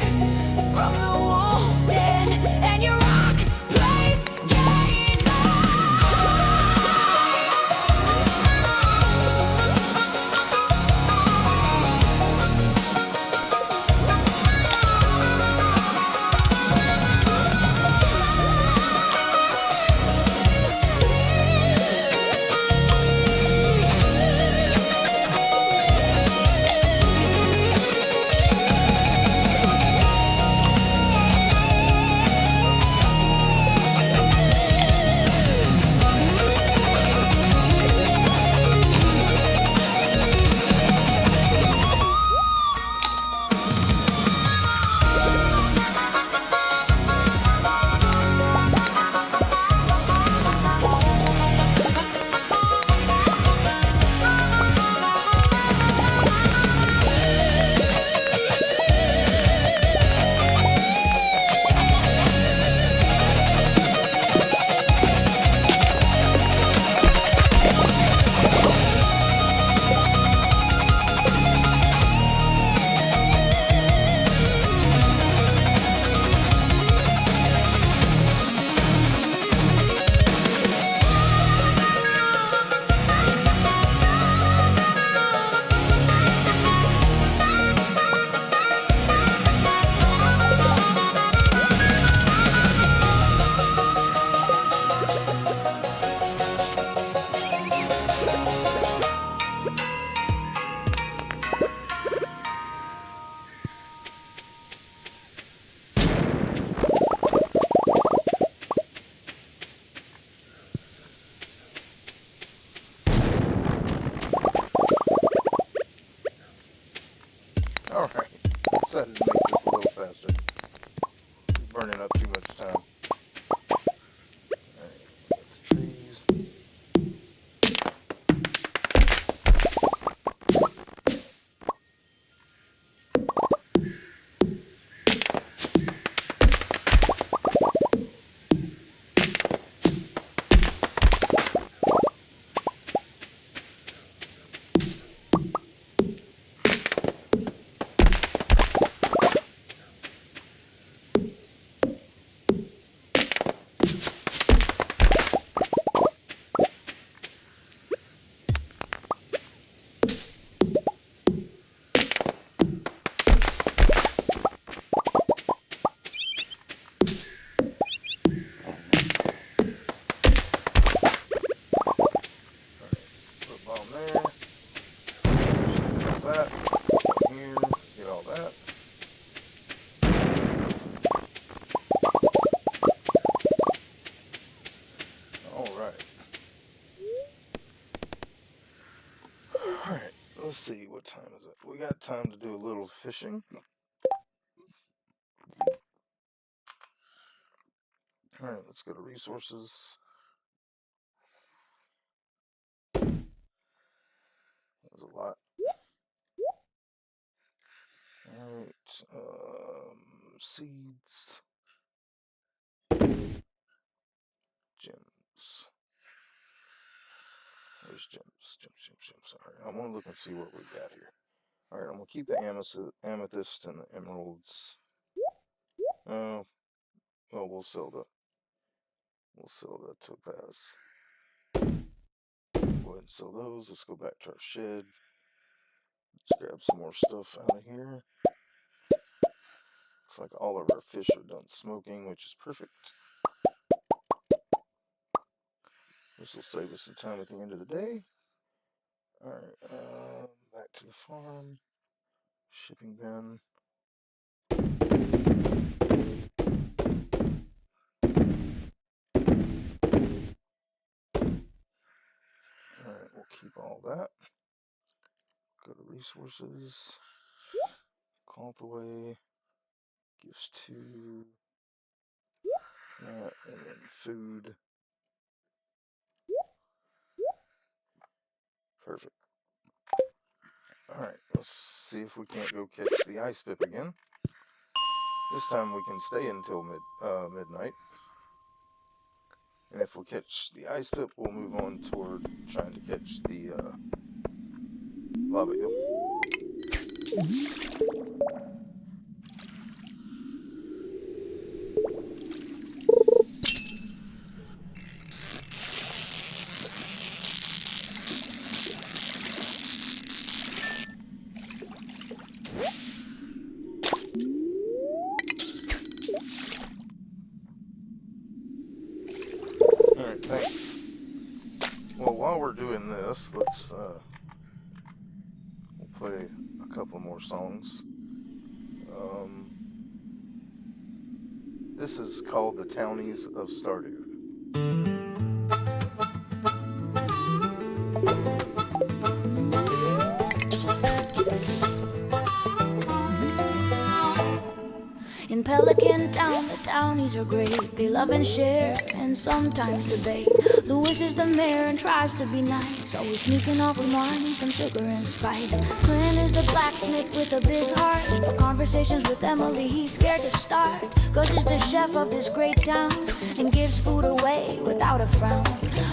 [SPEAKER 3] from the Wolf Den and your rock plays game
[SPEAKER 1] Alright, decided to make this a little faster. Burning up too much time. Alright, get the trees. Put a bomb there. Get all that. Here, get all that. Alright. Alright, let's see, what time is it? We got time to do a little fishing. Alright, let's go to resources. There's a lot. Alright, seeds. Gems. Where's gems? Gems. Alright, I'm gonna look and see what we got here. Alright, I'm gonna keep the amethyst and the emeralds. Oh, well, we'll sell the topaz. Go ahead and sell those. Let's go back to our shed. Let's grab some more stuff out of here. Looks like all of our fish are done smoking, which is perfect. This will save us some time at the end of the day. Alright, back to the farm. Shipping bin. Alright, we'll keep all that. Go to resources. Cloth away. Gifts to. That, and then food. Perfect. Alright, let's see if we can't go catch the ice pip again. This time we can stay until midnight. And if we catch the ice pip, we'll move on toward trying to catch the lava eel. Alright, thanks. Well, while we're doing this, let's we'll play a couple more songs. This is called The Townies of Stardew.
[SPEAKER 3] In Pelican Town, the townies are great. They love and share and sometimes debate. Louis is the mayor and tries to be nice, always sneaking off with wine, some sugar and spice. Clint is the blacksmith with a big heart, but conversations with Emily he's scared to start, 'cause he's the chef of this great town and gives food away without a frown.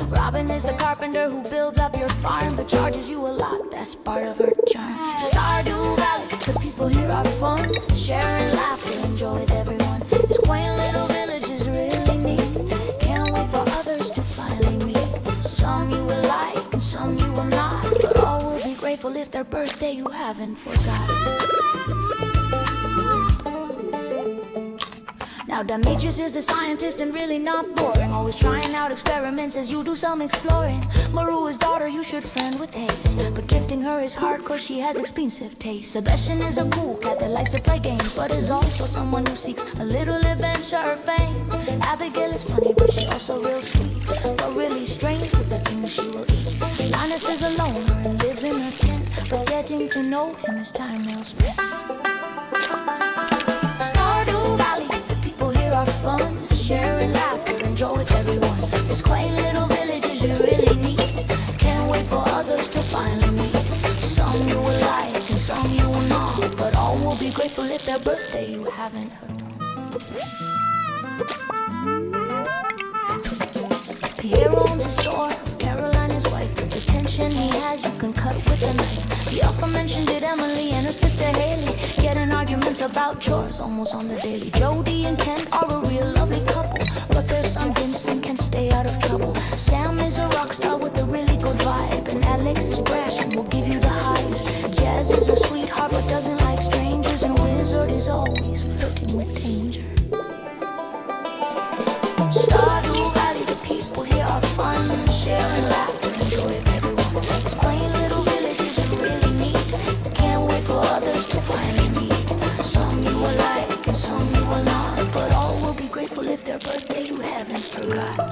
[SPEAKER 3] Robin is the carpenter who builds up your farm, but charges you a lot, that's part of her charm. Stardew Valley, the people here are fun, sharing laughter, enjoy with everyone. This quaint little village is really neat, can't wait for others to finally meet. Some you will like and some you will not, but all will be grateful if their birthday you haven't forgotten. Now Demetrius is the scientist and really not boring, always trying out experiments as you do some exploring. Marua's daughter you should friend with haste, but gifting her is hard 'cause she has expensive taste. Sebastian is a cool cat that likes to play games, but is also someone who seeks a little adventure or fame. Abigail is funny but she also real sweet, but really strange with the things she will eat. Linus is a loner and lives in a tent, but getting to know him is time well spent. Stardew Valley, are fun, sharing laughter, enjoy with everyone. This quaint little village is really neat, can't wait for others to finally meet. Some you will like and some you will not, but all will be grateful if their birthday you haven't heard of. Pierre owns a store, Caroline his wife, but the tension he has you can cut with a knife. The aforementioned did Emily and her sister Haley get in arguments about chores almost on the daily. Jody and Kent are a real lovely couple, but their son Vincent can stay out of trouble. Sam is a rock star with a really good vibe, and Alex is brash and will give you the highs. Jazz is a sweetheart but doesn't like strangers, and Wizard is always flirting with danger. Stardew Valley, the people here are fun, sharing laughter, enjoy with everyone. This quaint little village is really neat, can't wait for others to finally meet. Some you will like and some you will not, but all will be grateful if their birthday you haven't forgotten.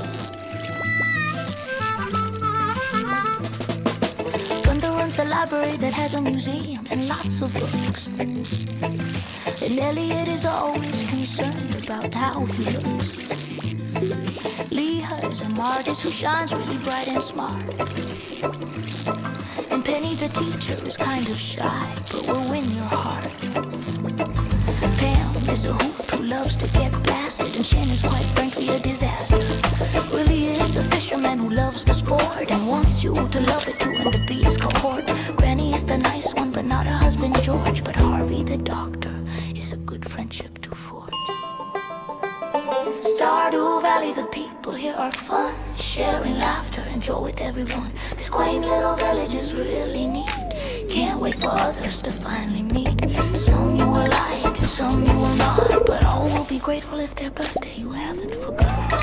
[SPEAKER 3] Gunther runs the library that has a museum and lots of books, and Elliot is always concerned about how he looks. Leah is an artist who shines really bright and smart, and Penny the teacher is kind of shy, but will win your heart. Pam is a hoot who loves to get blasted, and Shen is quite frankly a disaster. Willie is the fisherman who loves the sport and wants you to love it too and to be his cohort. Granny is the nice one but not her husband George, but Harvey the doctor is a good friendship to forge. Stardew Valley, the people here are fun, sharing laughter, enjoy with everyone. This quaint little village is really neat, can't wait for others to finally meet. Some you will like and some you will not, but all will be grateful if their birthday you haven't forgot.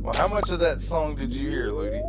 [SPEAKER 1] Well, how much of that song did you hear, Ludi?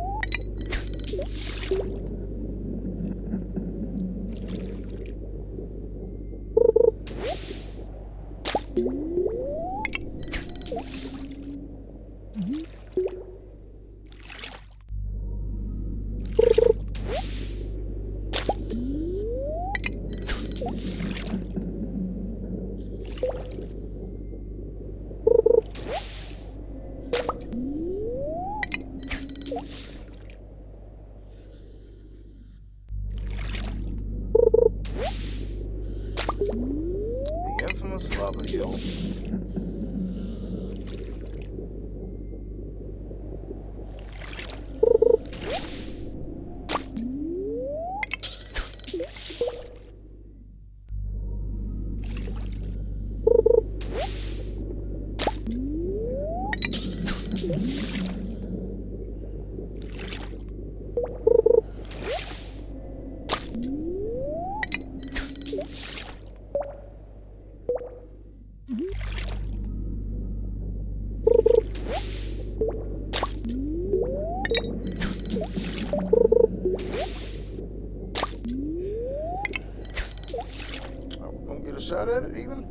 [SPEAKER 1] The infamous lava hill. Get a shot at it even?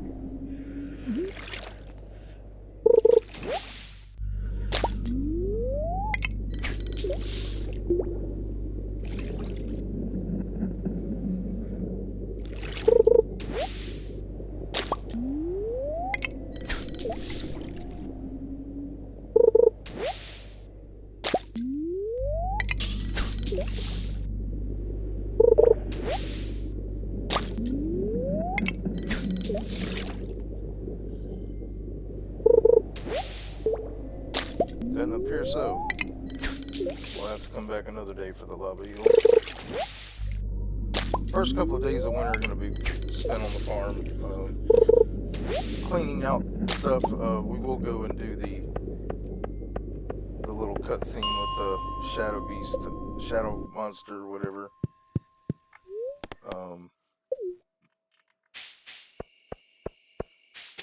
[SPEAKER 1] Doesn't appear so. We'll have to come back another day for the lava hill. First couple of days of winter are going to be spent on the farm, cleaning out stuff. We will go and do the little cutscene with the shadow beast, shadow monster, whatever.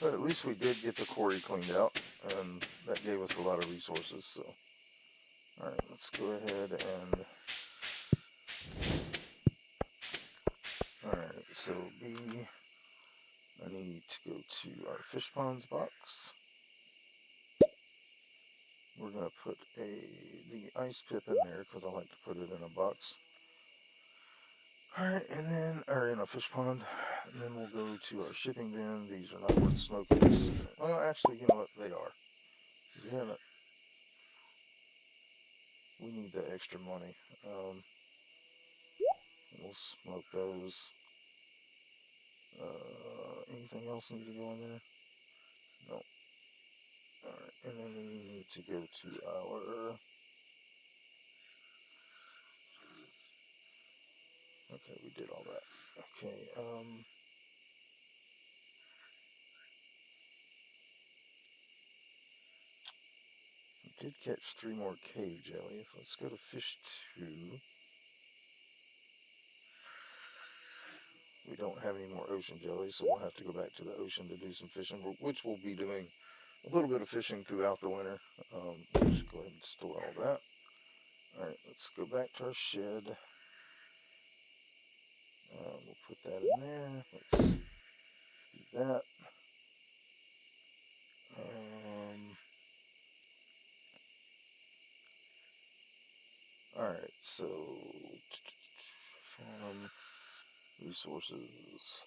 [SPEAKER 1] But at least we did get the quarry cleaned out, and that gave us a lot of resources. So, all right, let's go ahead and. All right, so I need to go to our fish ponds box. We're gonna put the ice pip in there because I like to put it in a box. Alright, and then, or in a fish pond, and then we'll go to our shipping bin. These are not worth smoking. Well, actually, you know what? They are. We need the extra money. We'll smoke those. Anything else need to go in there? No. Alright, and then we need to go to our... Okay, we did all that. Okay, we did catch 3 more cave jellies. Let's go to fish 2. We don't have any more ocean jellies, so we'll have to go back to the ocean to do some fishing, which we'll be doing a little bit of fishing throughout the winter. Let's go ahead and store all that. Alright, let's go back to our shed. We'll put that in there. Let's do that. Alright, so farm resources.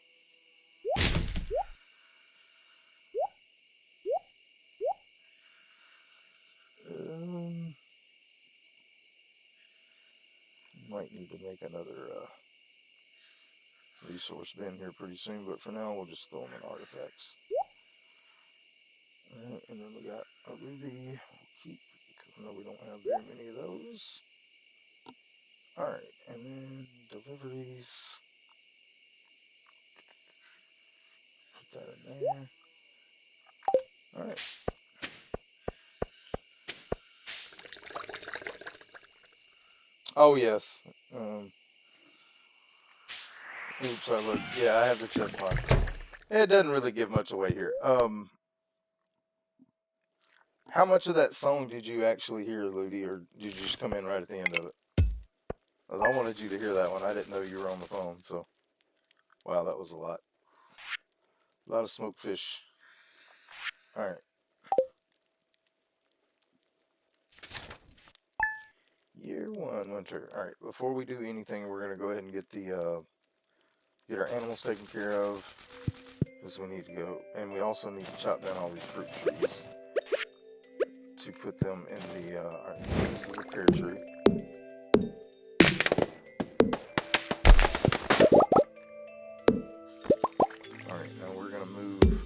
[SPEAKER 1] Might need to make another resource bin here pretty soon, but for now we'll just throw them in artifacts. Alright, and then we got a ruby. We'll keep, because I know we don't have very many of those. Alright, and then deliveries. Put that in there. Alright. Oh, yes. Oops, I looked. Yeah, I have the chest lock. It doesn't really give much away here. How much of that song did you actually hear, Ludi, or did you just come in right at the end of it? 'Cause I wanted you to hear that one. I didn't know you were on the phone, so. Wow, that was a lot. A lot of smoked fish. Alright. Year 1, winter. Alright, before we do anything, we're going to go ahead and get the, get our animals taken care of. Because we need to go. And we also need to chop down all these fruit trees. To put them in the, alright, this is a pear tree. Alright, now we're going to move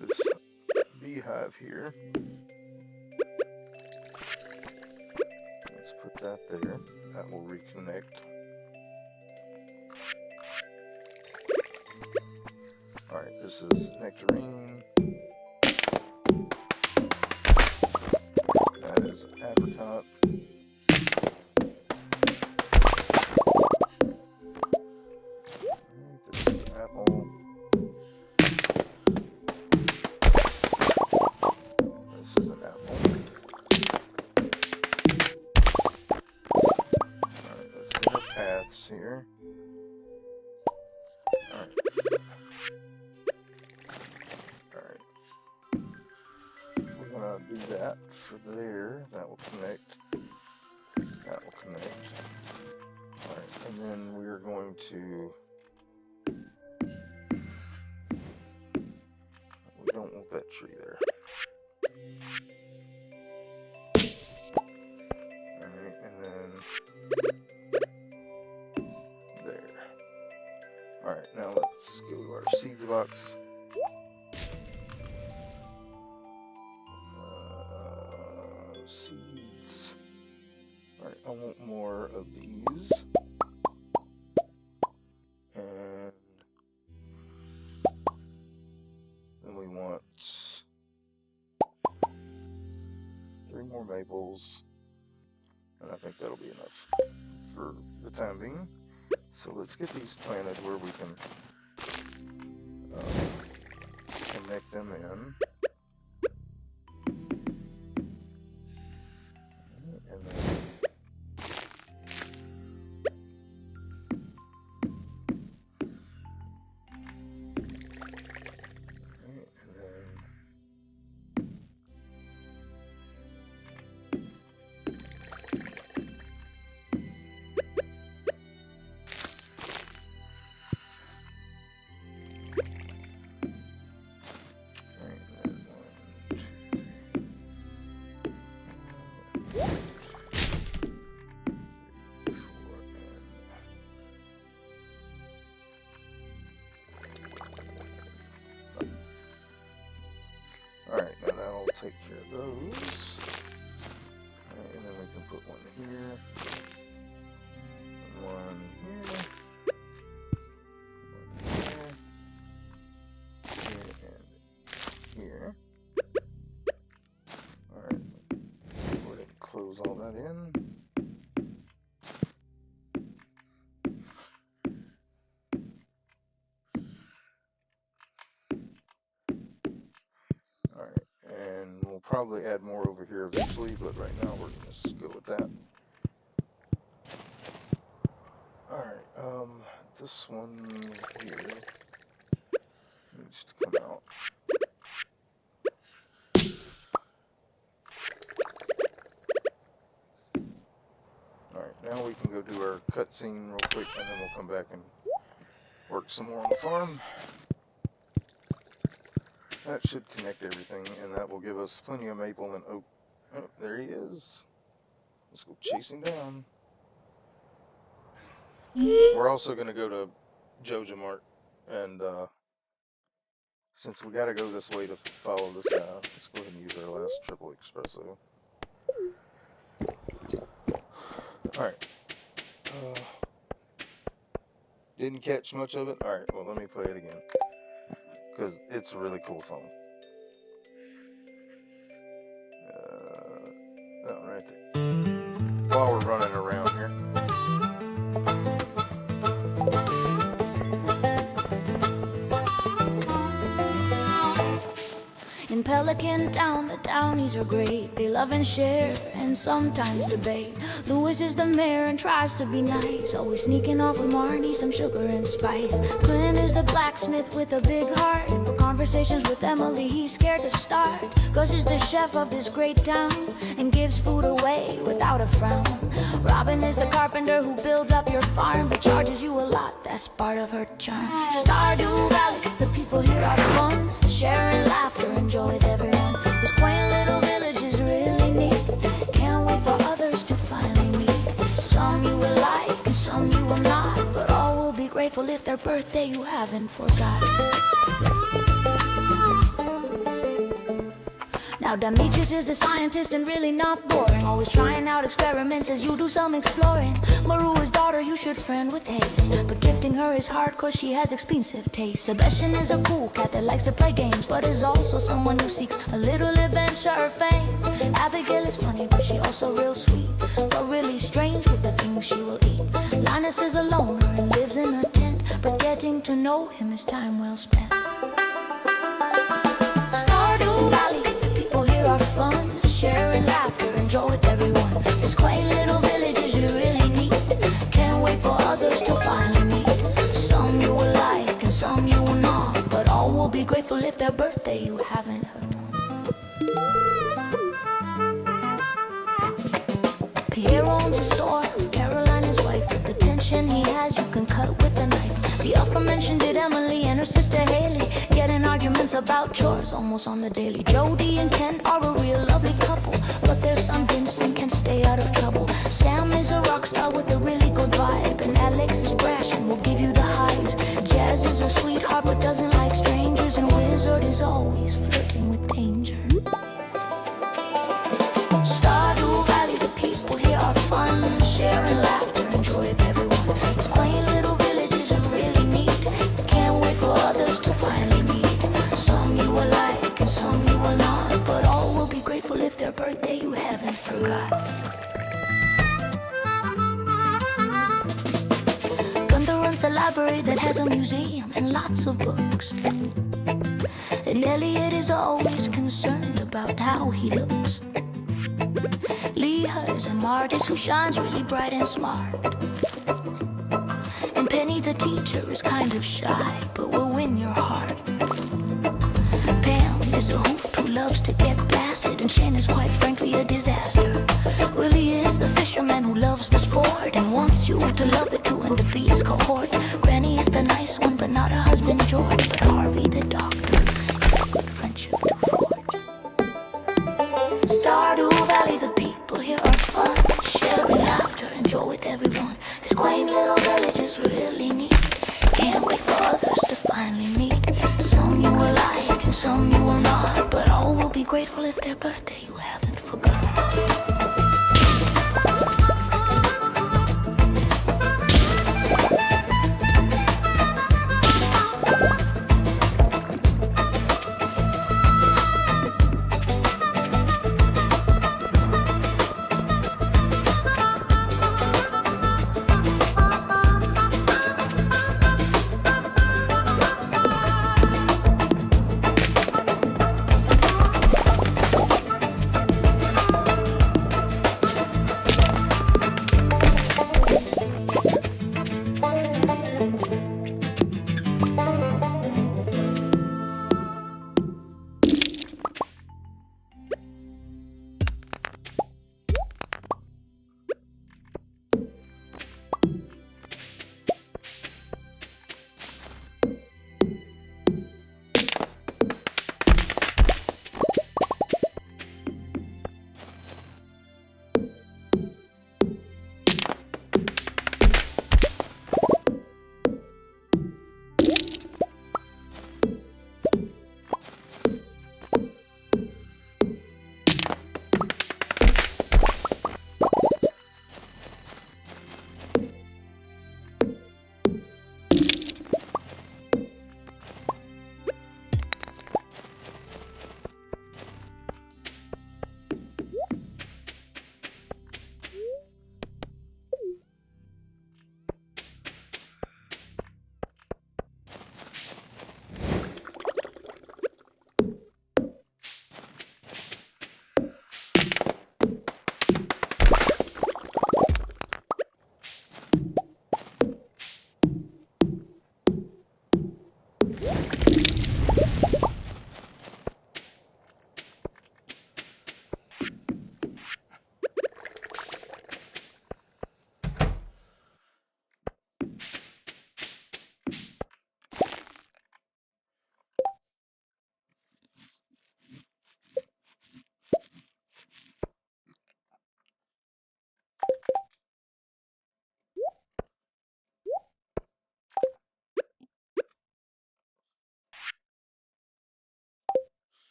[SPEAKER 1] this beehive here. Let's put that there. That will reconnect. Alright, this is nectarine. That is apricot. This is apple. This is an apple. Alright, let's get our paths here. Alright. Alright. We're gonna do that for there. That will connect. That will connect. Alright, and then we are going to. We don't want that tree there. Alright, and then there. Alright, now let's go to our seed box. Seeds. Alright, I want more of these. And then we want 3 more maples. And I think that'll be enough for the time being. So let's get these planted where we can connect them in. And then alright, now that'll take care of those. Alright, and then we can put one here. And one here. One here. Here and here. Alright. Go ahead and close all that in. Probably add more over here eventually, but right now we're gonna just go with that. Alright, this one here needs to come out. Alright, now we can go do our cutscene real quick and then we'll come back and work some more on the farm. That should connect everything, and that will give us plenty of maple and oak. Oh, there he is. Let's go chase him down. We're also gonna go to Joja Mart, and since we gotta go this way to follow this guy, let's go ahead and use our last triple espresso. Alright. Didn't catch much of it? Alright, well, let me play it again. Because it's a really cool song. That one right there. While we're running around here.
[SPEAKER 3] In Pelican Town, the Townies are great. They love and share and sometimes debate. Louis is the mayor and tries to be nice, always sneaking off with Marnie some sugar and spice. Clint is the blacksmith with a big heart. For conversations with Emily, he's scared to start. Cause he's the chef of this great town and gives food away without a frown. Robin is the carpenter who builds up your farm but charges you a lot, that's part of her charm. Stardew Valley, the people here are fun, sharing laughter and joy with everyone. This quaint little village is really neat. Can't wait for others to finally meet. Some you will like and some you will not, but all will be grateful if their birthday you haven't forgot. Now Demetrius is the scientist and really not boring, always trying out experiments as you do some exploring. Marua's daughter you should friend with Hayes, but gifting her is hard cause she has expensive taste. Sebastian is a cool cat that likes to play games, but is also someone who seeks a little adventure or fame. Abigail is funny but she also real sweet, but really strange with the things she will eat. Linus is a loner and lives in a tent, but getting to know him is time well spent. Stardew Valley, are fun, sharing laughter and joy with everyone. This quaint little village is really neat. Can't wait for others to finally meet. Some you will like and some you will not, but all will be grateful if their birthday you haven't heard of. Pierre owns a store with Caroline his wife, but the tension he has you can cut with a knife. The aforementioned did Emily and her sister Haley get in arguments about chores almost on the daily. Jody and Ken are a real lovely couple, but their son Vincent can stay out of trouble. Sam is a rock star with a really good vibe, and Alex is brash and will give you the highs. Jazz is a sweetheart but doesn't like strangers, and Wizard is always flirting with danger. Stardew Valley, the people here are fun, sharing laughter and joy with everyone. This quaint little village is really neat. Can't wait for others to finally meet. Some you will like and some you will not, but all will be grateful if their birthday you haven't forgot. Gunther runs the library that has a museum and lots of books, and Elliot is always concerned about how he looks. Leah is an artist who shines really bright and smart, and Penny the teacher is kind of shy but will win your heart. Pam is a hoot who loves to get blasted, and Shane is quite frankly a disaster. Willie is the fisherman who loves the sport and wants you to love it too and to be his cohort. Granny is the nice one but not her husband George, but Harvey the doctor is a good friendship to forge. Stardew Valley, the people here are fun, sharing laughter and joy with everyone. This quaint little village is really neat. Can't wait for others to finally meet. Some you will like and some you will not, but all will be grateful if their birthday you haven't forgotten.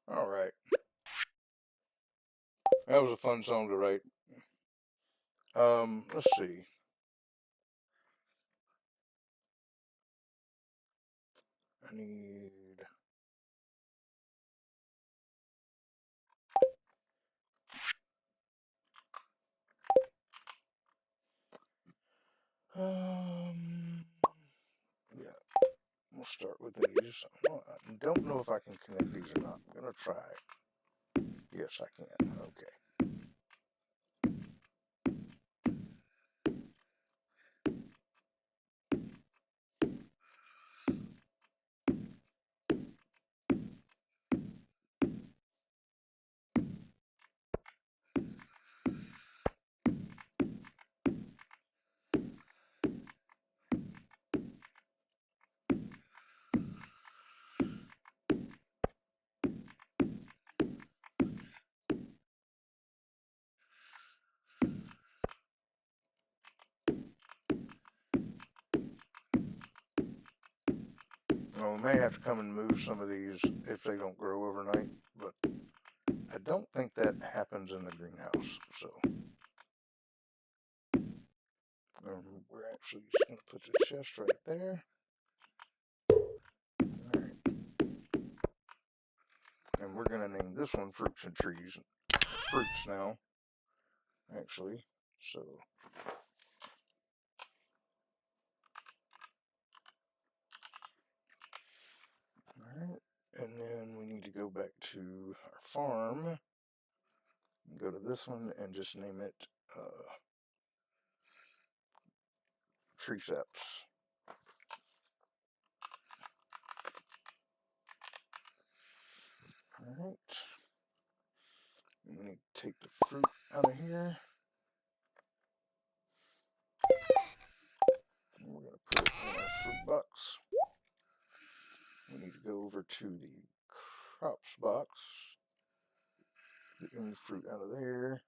[SPEAKER 1] All right. That was a fun song to write. Let's see. I need. Yeah, we'll start with these. Well, I don't know if I can connect these or not. I'm gonna try. Yes, I can. Okay. Well, we may have to come and move some of these if they don't grow overnight, but I don't think that happens in the greenhouse. So we're actually just going to put the chest right there. All right. And we're going to name this one Fruits and Trees. Fruits now, actually. So. Alright, and then we need to go back to our farm, go to this one, and just name it Tree Saps. Alright, we need to take the fruit out of here. And we're going to put it in our fruit box. We need to go over to the crops box, get any fruit out of there.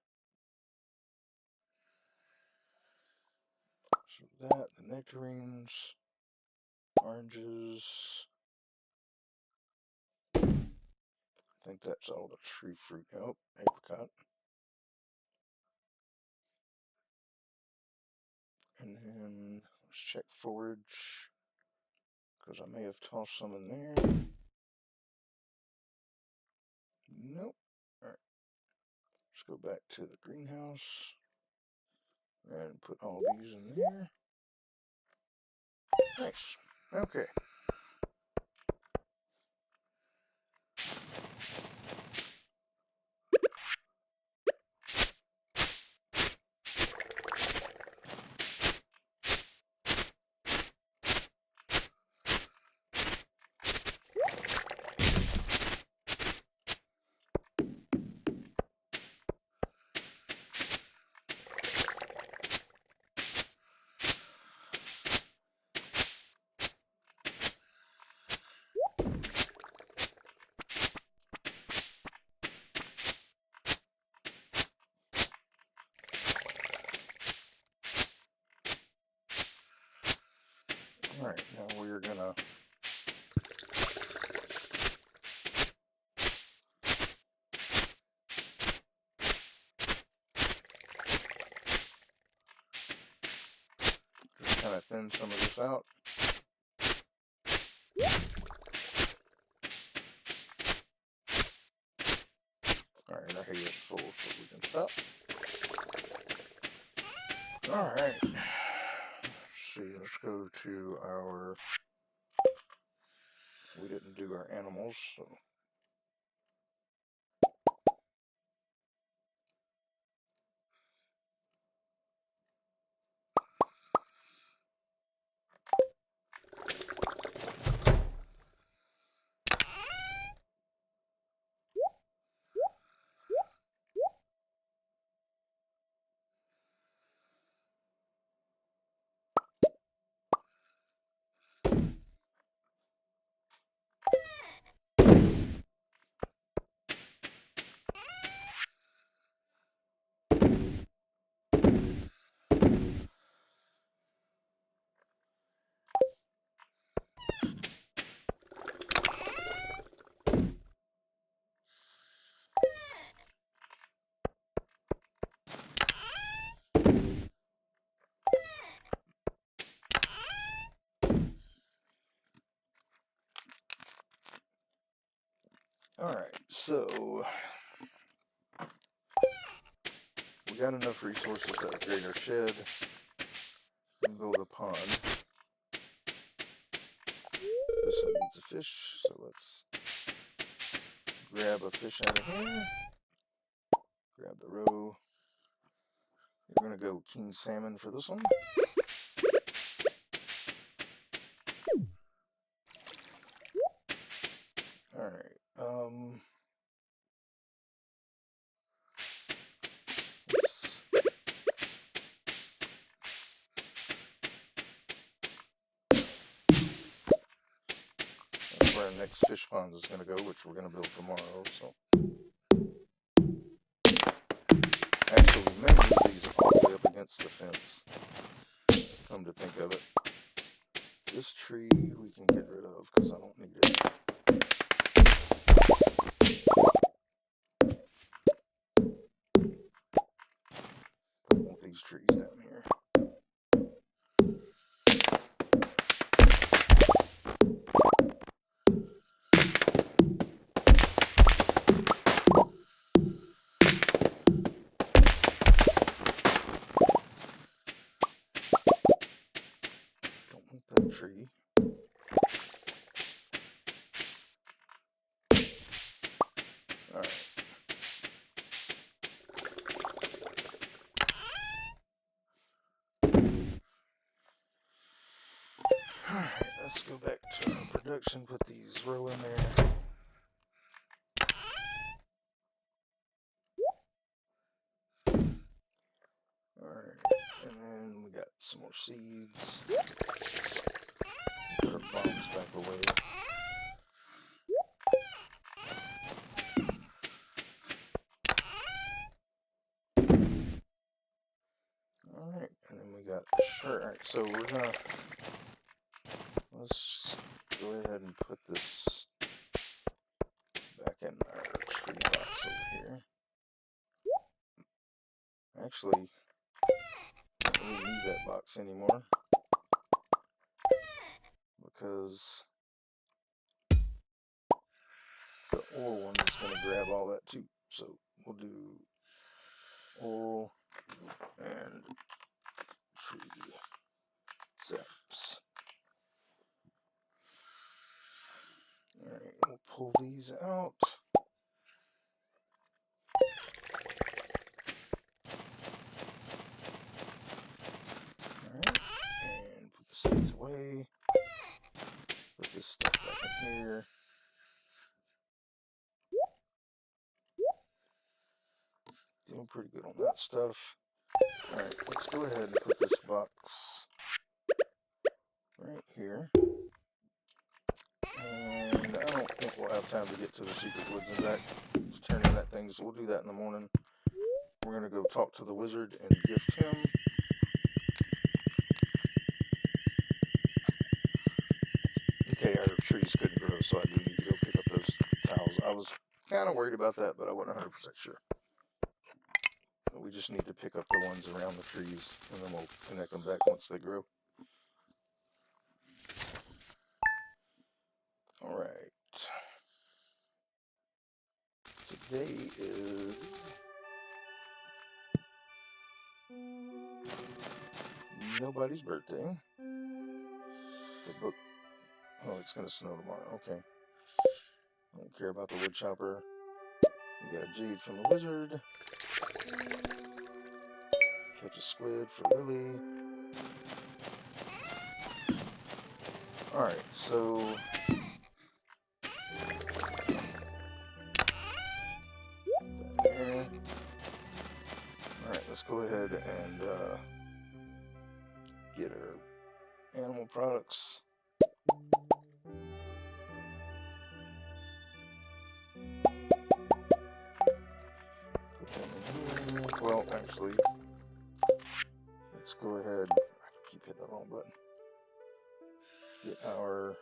[SPEAKER 1] So that, the nectarines, oranges. I think that's all the tree fruit. Oh, apricot. And then let's check forage, because I may have tossed some in there. Nope. Alright. Let's go back to the greenhouse and put all these in there. Nice. Okay. Alright, now we're gonna just kind of thin some of this out. Alright, our hay is full, so we can stop. Alright. Let's see, let's go to our. We didn't do our animals, so. So we got enough resources to upgrade our shed and build a pond. This one needs a fish, so let's grab a fish out of here. Grab the roe. We're gonna go king salmon for this one. Alright, that's where our next fish pond is gonna go, which we're gonna build tomorrow, so. Actually, we may move these all the way up against the fence, come to think of it. This tree we can get rid of, because I don't need it. Don't want these trees down here. Don't want that tree. Alright. Alright, let's go back to our production, put these row in there. Alright, and then we got some more seeds. Put our bombs back away. Alright, and then we got sure. Alright, so we're gonna let's go ahead and put this back in our tree box over here. Actually, I don't really need that box anymore because the oil one is going to grab all that too. So we'll do oil and tree zaps. Alright, we'll pull these out. Alright, and put the seeds away. Put this stuff back in here. Doing pretty good on that stuff. Alright, let's go ahead and put this box right here. And I don't think we'll have time to get to the secret woods and back to turn in that thing, so we'll do that in the morning. We're going to go talk to the wizard and gift him. Okay, our trees couldn't grow, so I do need to go pick up those tiles. I was kind of worried about that, but I wasn't 100% sure. We just need to pick up the ones around the trees, and then we'll connect them back once they grow. Alright. Today is nobody's birthday. The book. Oh, it's going to snow tomorrow. Okay. I don't care about the wood chopper. We got a jade from the wizard. Catch a squid for Lily. Alright, so there. Alright, let's go ahead and get our animal products. Put them in here. Well, actually, let's go ahead. I keep hitting the wrong button. Get our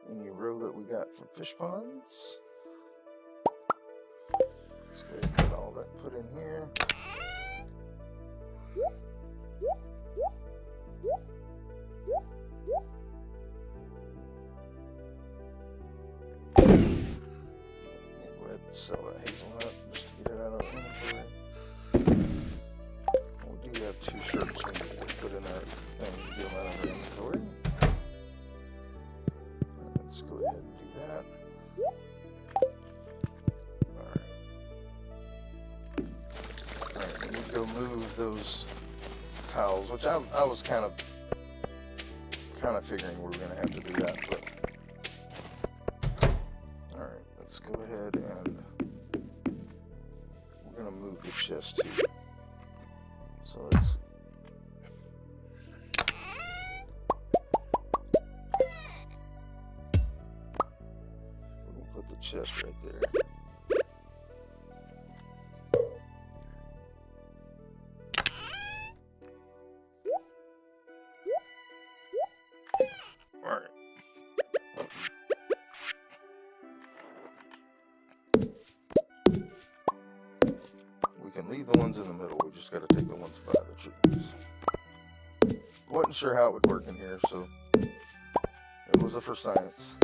[SPEAKER 1] any row that we got from fish ponds. Let's go ahead and get all that put in here. Go ahead and Let's sell that hazelnut just to get it out of our inventory. We do have 2 shirts we need to put in our thing to get them out of our inventory. Let's go ahead and do that. Alright, we need to go move those towels, which I was kind of figuring we were going to have to do that, but alright, let's go ahead and we're going to move the chest too. So it's we're going to put the chest right there. Alright. We can leave the ones in the middle, we just gotta take the ones by the trees. Wasn't sure how it would work in here, so it was a for science.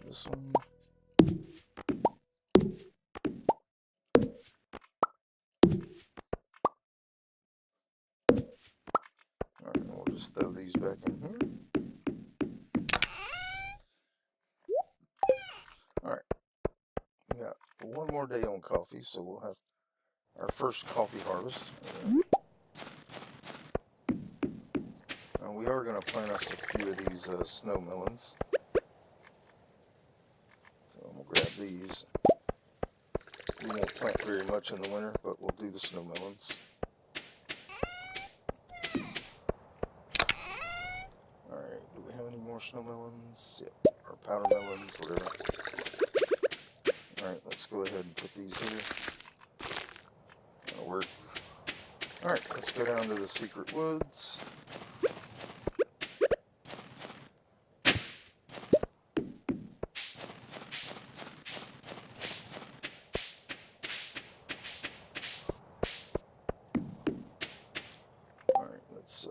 [SPEAKER 1] This one. Alright, we'll just throw these back in here. Alright, we got one more day on coffee, so we'll have our first coffee harvest. We are going to plant us a few of these snow melons. So I'm going to grab these. We won't plant very much in the winter, but we'll do the snow melons. Alright, do we have any more snow melons? Yep, or powder melons, whatever. Alright, let's go ahead and put these here. That'll work. Alright, let's go down to the secret woods. Let's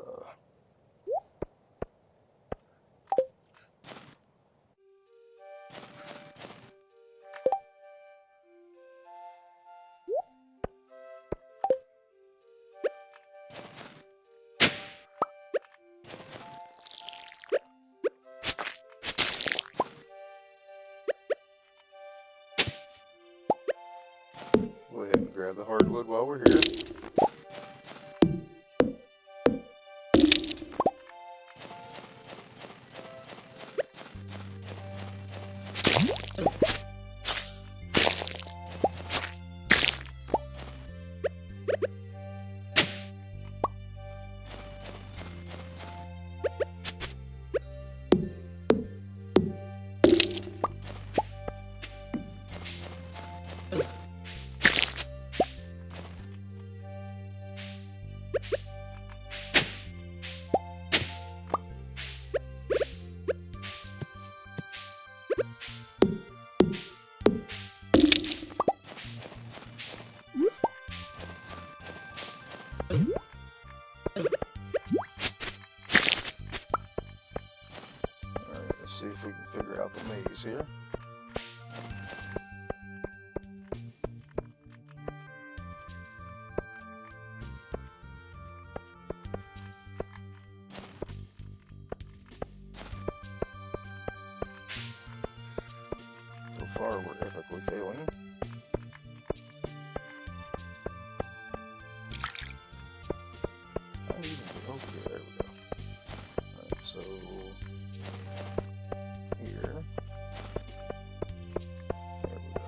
[SPEAKER 1] go ahead and grab the hardwood while we're here. Alright, let's see if we can figure out the maze here. So far, we're epically failing. Okay, there we go. Alright, so here. There we go.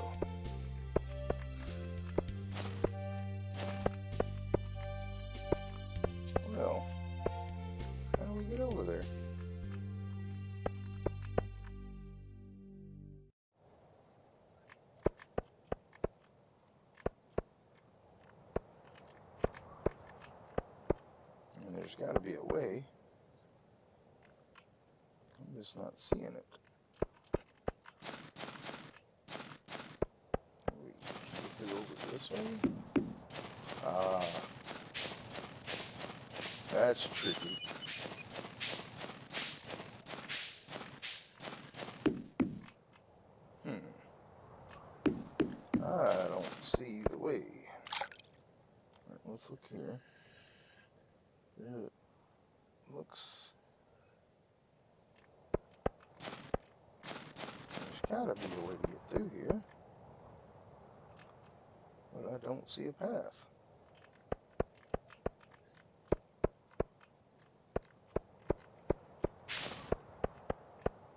[SPEAKER 1] Well, how do we get over there? There's got to be a way. I'm just not seeing it. Wait, can we go over this way? Ah, that's tricky. I don't see the way. Alright, let's look here. It looks... There's gotta be a way to get through here. But I don't see a path.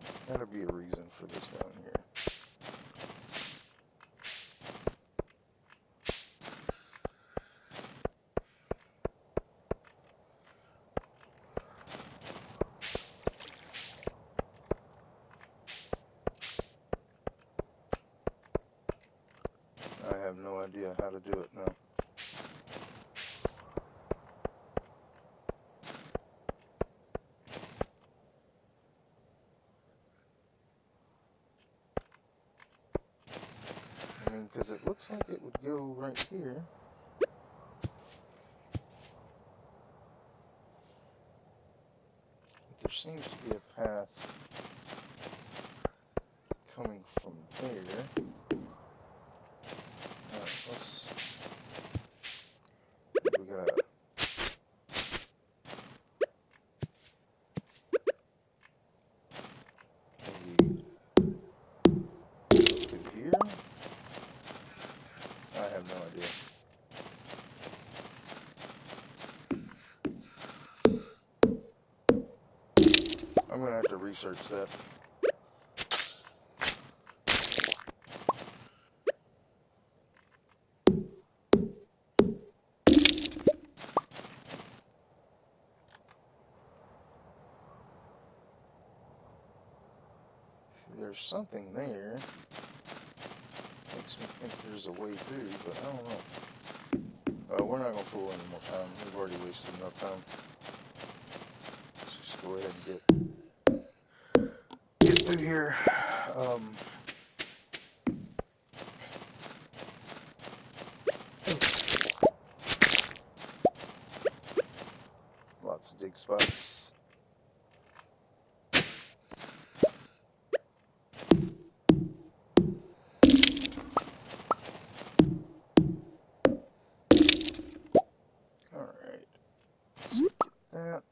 [SPEAKER 1] There's gotta be a reason for this down here. I have no idea how to do it now. I mean, because it looks like it would go right here. But there seems to be a path coming from there. Alright, let's... We got... Maybe... through here? I have no idea. I'm gonna have to research that. See, there's something there. Makes me think there's a way through, but I don't know. We're not gonna fool any more time. We've already wasted enough time. Let's just go ahead and get through here. Lots of dig spots. That.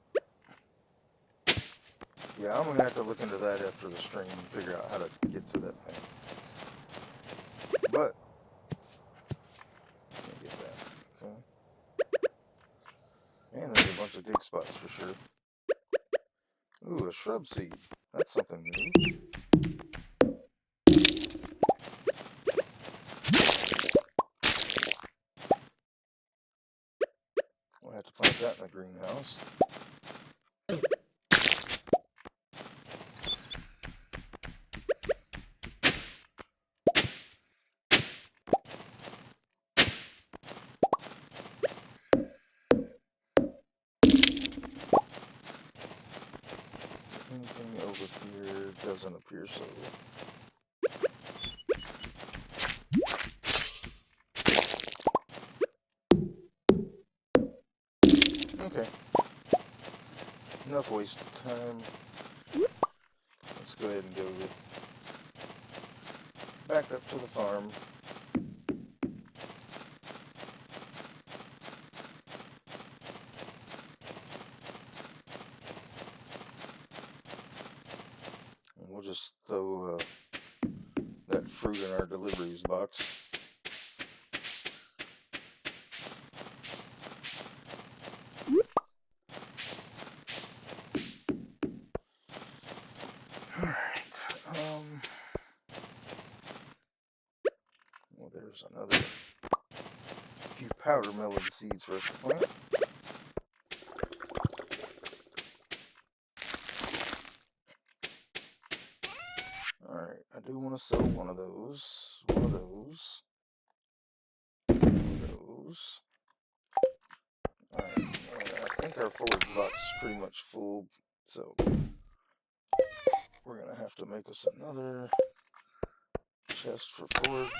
[SPEAKER 1] Yeah, I'm gonna have to look into that after the stream and figure out how to get to that thing. But can't get that. Okay. And there's a bunch of dig spots for sure. Ooh, a shrub seed. That's something new. We'll have to plant that in the greenhouse. Anything over here doesn't appear so. Okay. Enough wasted time. Let's go ahead and go back up to the farm. And we'll just throw that fruit in our deliveries box. Well, there's another few powder melon seeds for us to plant. Alright, I do want to sell one of those. One of those. Alright, I think our forage box is pretty much full, so we're gonna have to make us another chest for forge.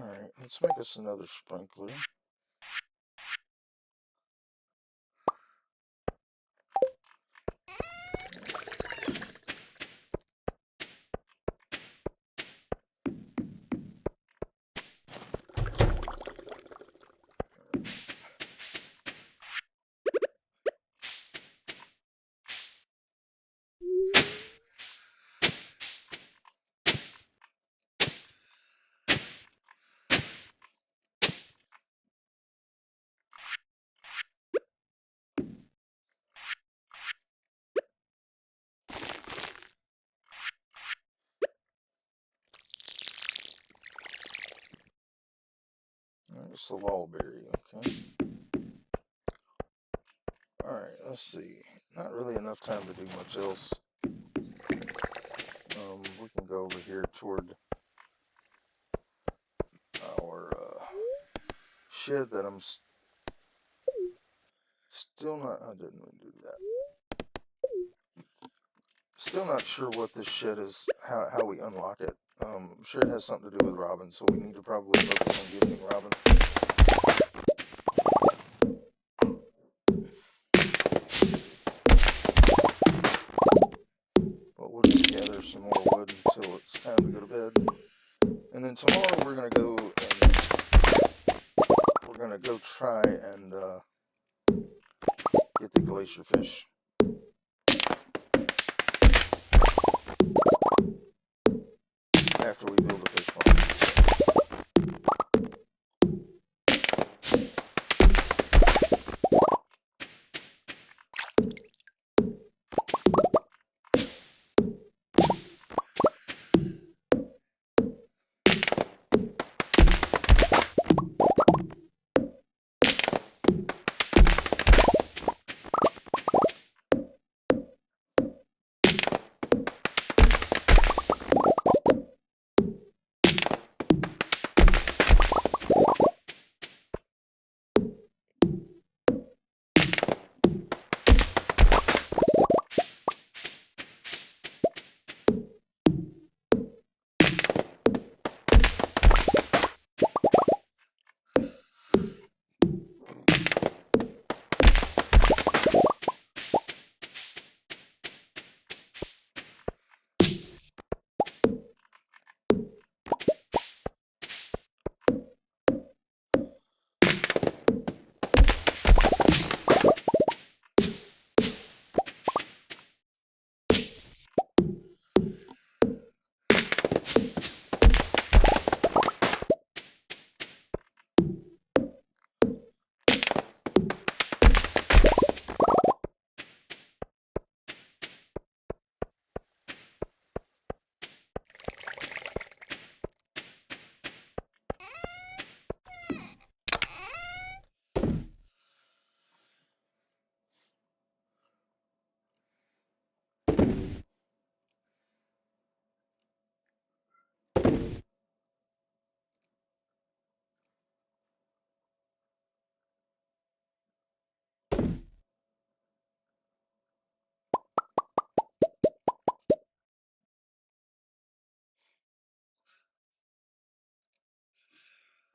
[SPEAKER 1] Alright, let's make us another sprinkler. It's the wallberry, okay. Alright, let's see. Not really enough time to do much else. We can go over here toward our shed that I'm still not. I didn't mean to do that. Still not sure what this shed is, how we unlock it. I'm sure it has something to do with Robin, so we need to probably focus on gifting Robin. But we'll just gather some more wood until it's time to go to bed. And then tomorrow we're gonna go try and get the glacier fish. After we build a fish farm.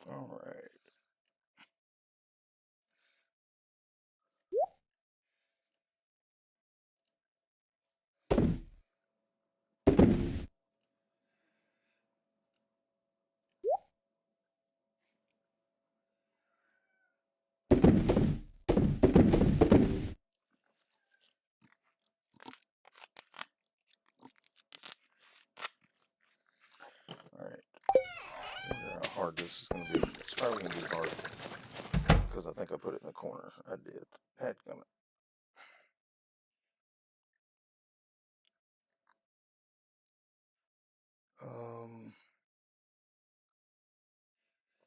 [SPEAKER 1] Alright. Alright. I wonder how hard this is going to be. It's probably going to be hard. Because I think I put it in the corner. I did. Headgummit.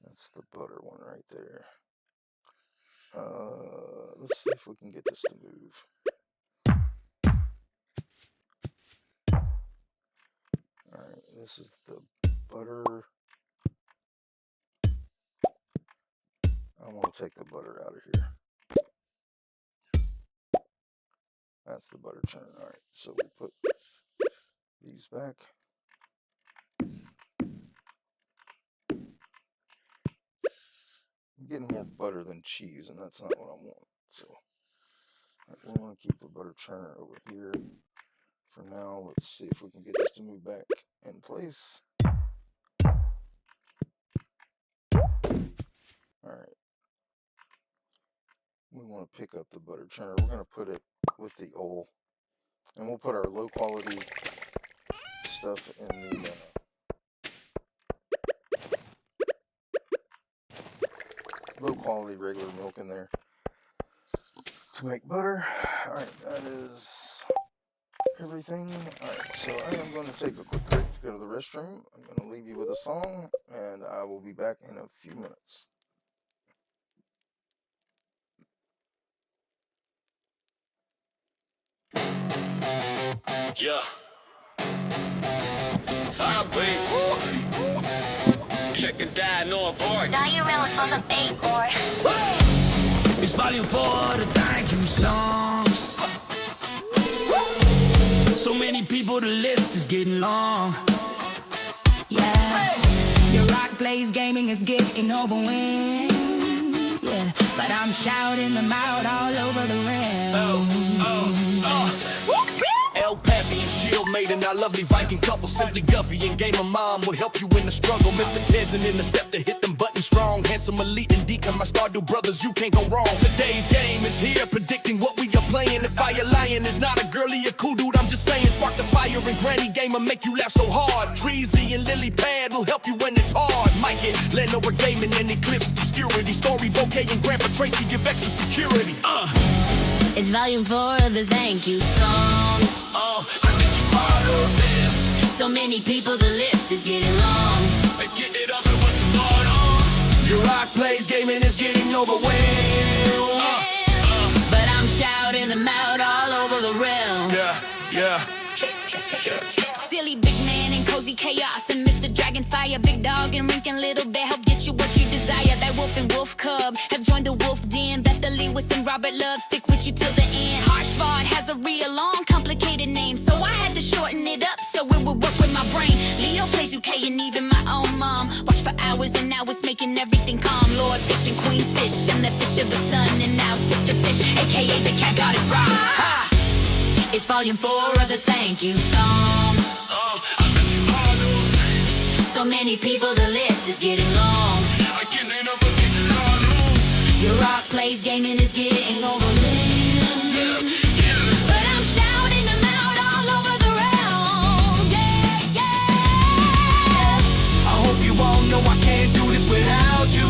[SPEAKER 1] That's the butter one right there. Let's see if we can get this to move. Alright, this is the butter. I want to take the butter out of here. That's the butter churn. Alright, so we'll put these back. I'm getting more butter than cheese, and that's not what I want. So we want to keep the butter churner over here for now. Let's see if we can get this to move back in place. Alright. We want to pick up the butter churner. We're going to put it with the oil. And we'll put our low quality stuff in the low quality regular milk in there to make butter. Alright, that is everything. Alright, so I am going to take a quick break to go to the restroom. I'm going to leave you with a song, and I will be back in a few minutes.
[SPEAKER 4] Yeah. Heartbreak. Check this out, no board.
[SPEAKER 5] Now you really for the big boy.
[SPEAKER 3] It's volume 4, the thank you songs. So many people, the list is getting long. Yeah, your rock plays gaming is getting overwhelmed. Yeah, but I'm shouting them out all over the realm.
[SPEAKER 6] El Pappy and Shield Maiden, our lovely Viking couple. Simply Guffy and Gamer Mom will help you in the struggle. Mr. Ted's an interceptor, hit them buttons strong. Handsome Elite and Deacon, my Stardew brothers, you can't go wrong. Today's game is here, predicting what we are playing. If Fire Lion is not a girly, a cool dude, I'm just saying. Spark the fire and Granny Gamer make you laugh so hard. Treasy and Lily Pad will help you when it's hard. Mike it, Lenovo Gaming and Eclipse Obscurity. Story Bouquet and Grandpa Tracy give extra security.
[SPEAKER 5] It's volume 4 of the thank you songs.
[SPEAKER 6] I think you part of them.
[SPEAKER 5] So many people, the list is getting long.
[SPEAKER 6] Hey, get it up and what's going on? Your rock plays gaming is getting overwhelmed.
[SPEAKER 5] But I'm shouting them out all over the realm.
[SPEAKER 6] Yeah.
[SPEAKER 5] Silly big man and cozy chaos and Mr. Dragonfire, big dog and Rinkin' Little Bear help get you what you desire. That wolf and wolf cub have joined the wolf den. Bethel Lewis and Robert Love stick with you till the end. Harshbard has a real long, complicated name, so I had to shorten it up so it would work with my brain. Leo plays UK and even my own mom. Watch for hours and hours making everything calm. Lord Fish and Queen Fish and the fish of the sun, and now Sister Fish, aka the cat goddess Ra. Ha! It's volume 4 of the thank you songs.
[SPEAKER 6] I bet you part of them.
[SPEAKER 5] So many people, the list is getting long.
[SPEAKER 6] I can't end up with the lot.
[SPEAKER 5] Your rock plays gaming is getting overwhelmed. But I'm shouting them out all over the realm. Yeah.
[SPEAKER 6] I hope you all know I can't do this without you.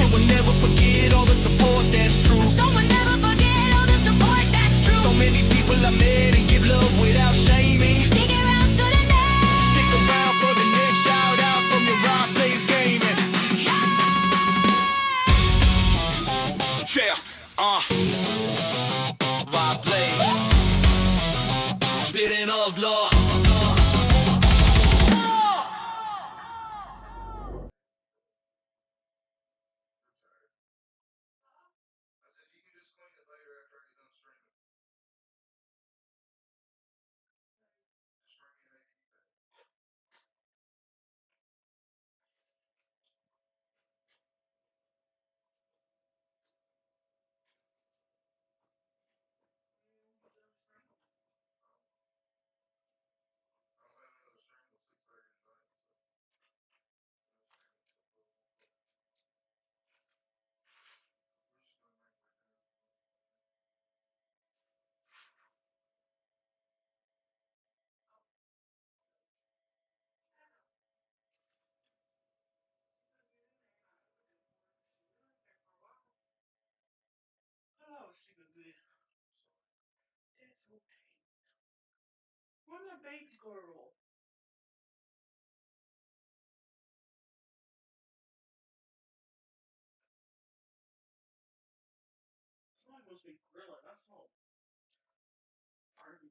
[SPEAKER 6] And we'll never forget all the support that's true.
[SPEAKER 5] So we'll never forget all the support that's true.
[SPEAKER 6] So many people I met and give love without shaming.
[SPEAKER 5] Stick around so the next.
[SPEAKER 6] Stick around for the next shout out from your rock plays gaming. Yeah, rock play. Spitting of love.
[SPEAKER 2] Oh, she was good. That's okay. Where's my baby girl? supposed to be grilling. I smell barbecue.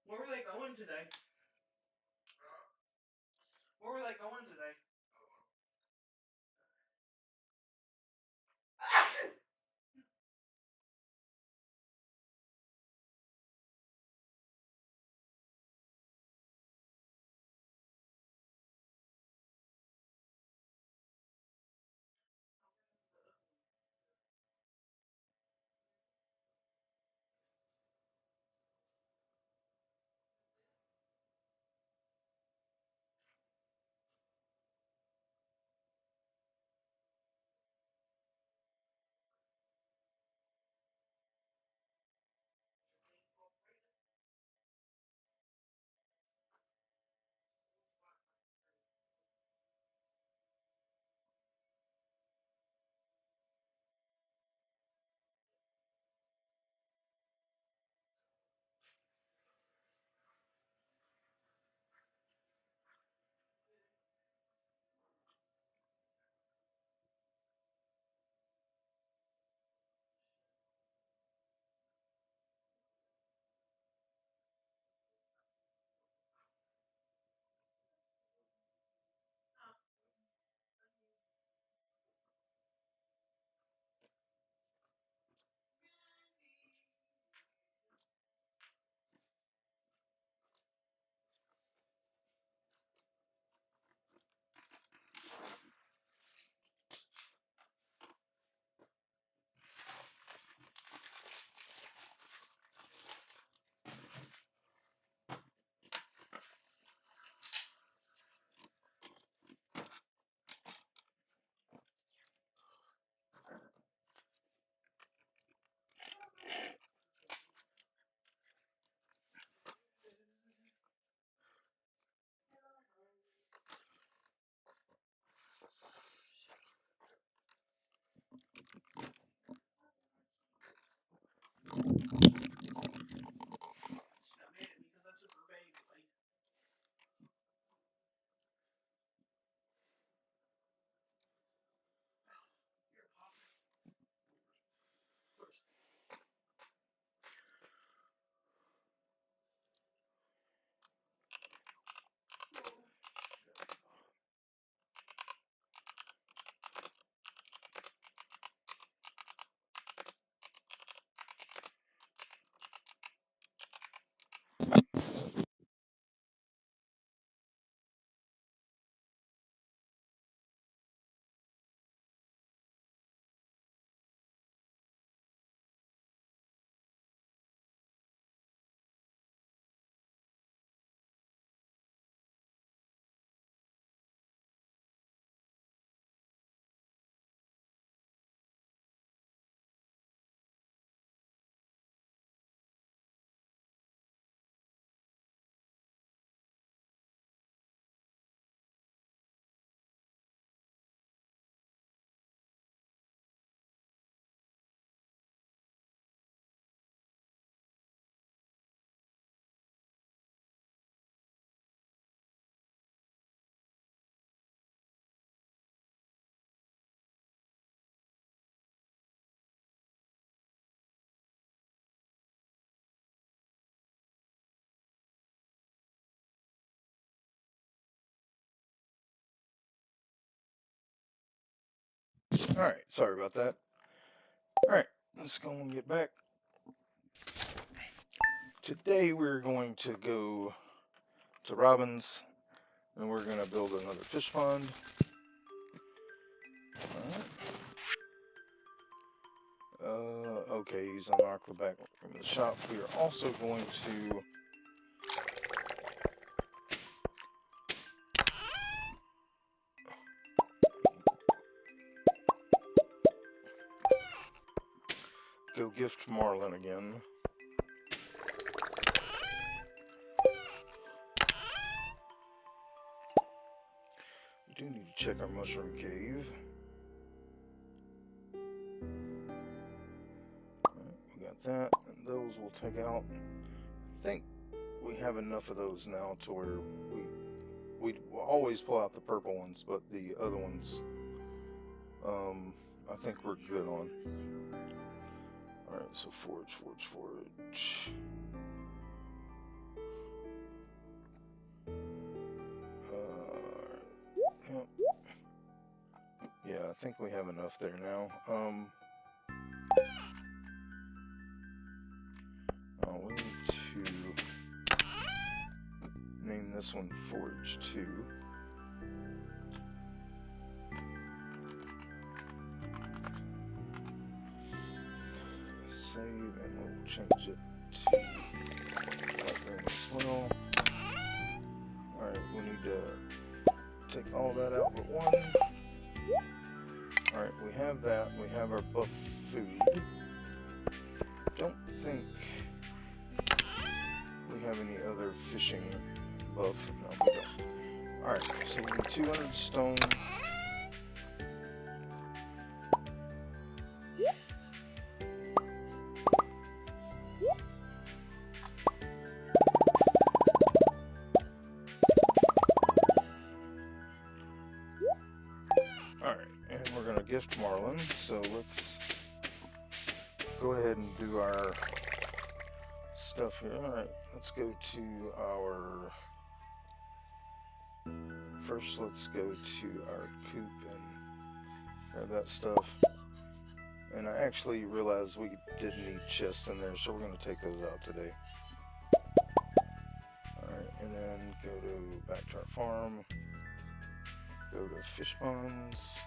[SPEAKER 2] Where were they going today? Where were they going today? She's not mad at me because I took her bag away. You're a pop. First.
[SPEAKER 1] Alright, sorry about that. Alright, let's go and get back Today we're going to go to Robin's and we're going to build another fish pond. Okay, he's unlocked the back from the shop. We are also going to go gift Marlin again. We do need to check our mushroom cave. We got that, and those we'll take out. I think we have enough of those now to where we always pull out the purple ones, but the other ones, I think we're good on. Alright, so forage. Yep. Yeah, I think we have enough there now. We need to name this one Forage 2. Save, and we'll change it to Blackberry as well. Alright, we need to take all that out but one. Alright, we have that. We have our buff food. Don't think we have any other fishing buff. No, we don't. Alright, so we need 200 stone. Alright, and we're going to gift Marlin, so let's go ahead and do our stuff here. Alright, let's go to our... First, let's go to our coop and grab that stuff. And I actually realized we didn't need chests in there, so we're going to take those out today. Alright, and then go to back to our farm. Go to fish ponds.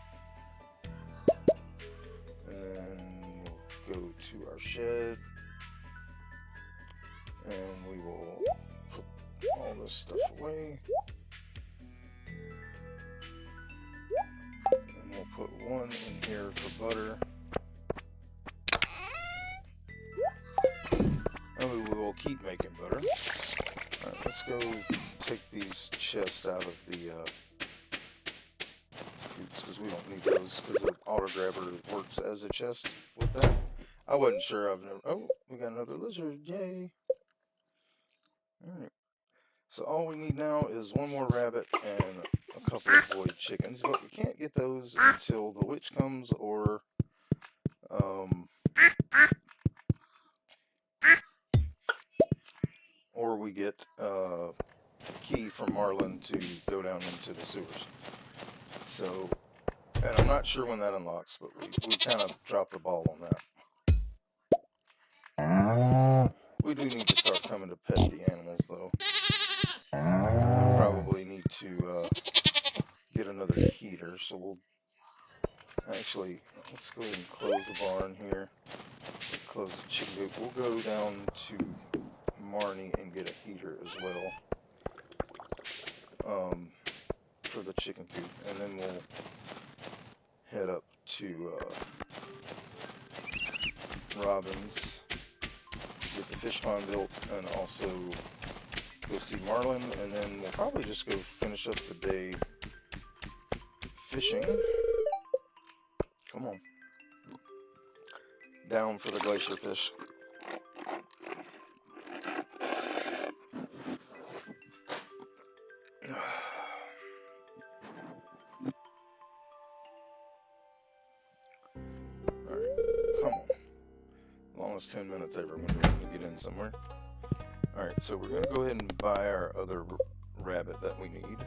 [SPEAKER 1] And then we'll go to our shed. And we will put all this stuff away. And we'll put one in here for butter. And we will keep making butter. Alright, let's go take these chests out of the coops because we don't need those because the auto grabber works as a chest with that. I wasn't sure. Oh, we got another lizard. Yay. Alright. So all we need now is one more rabbit and a couple of void chickens, but we can't get those until the witch comes or we get a key from Marlin to go down into the sewers. So, and I'm not sure when that unlocks, but we kind of dropped the ball on that. We do need to start coming to pet the animals, though. I probably need to get another heater, so we'll actually, let's go ahead and close the barn here. Close the chicken coop. We'll go down to Marnie and get a heater as well for the chicken coop, and then we'll head up to Robin's, get the fish pond built, and also go see Marlin, and then we'll probably just go finish up the day fishing. Come on. Down for the glacier fish. Alright, come on. Longest 10 minutes ever when we're going to get in somewhere. Alright, so we're going to go ahead and buy our other rabbit that we need.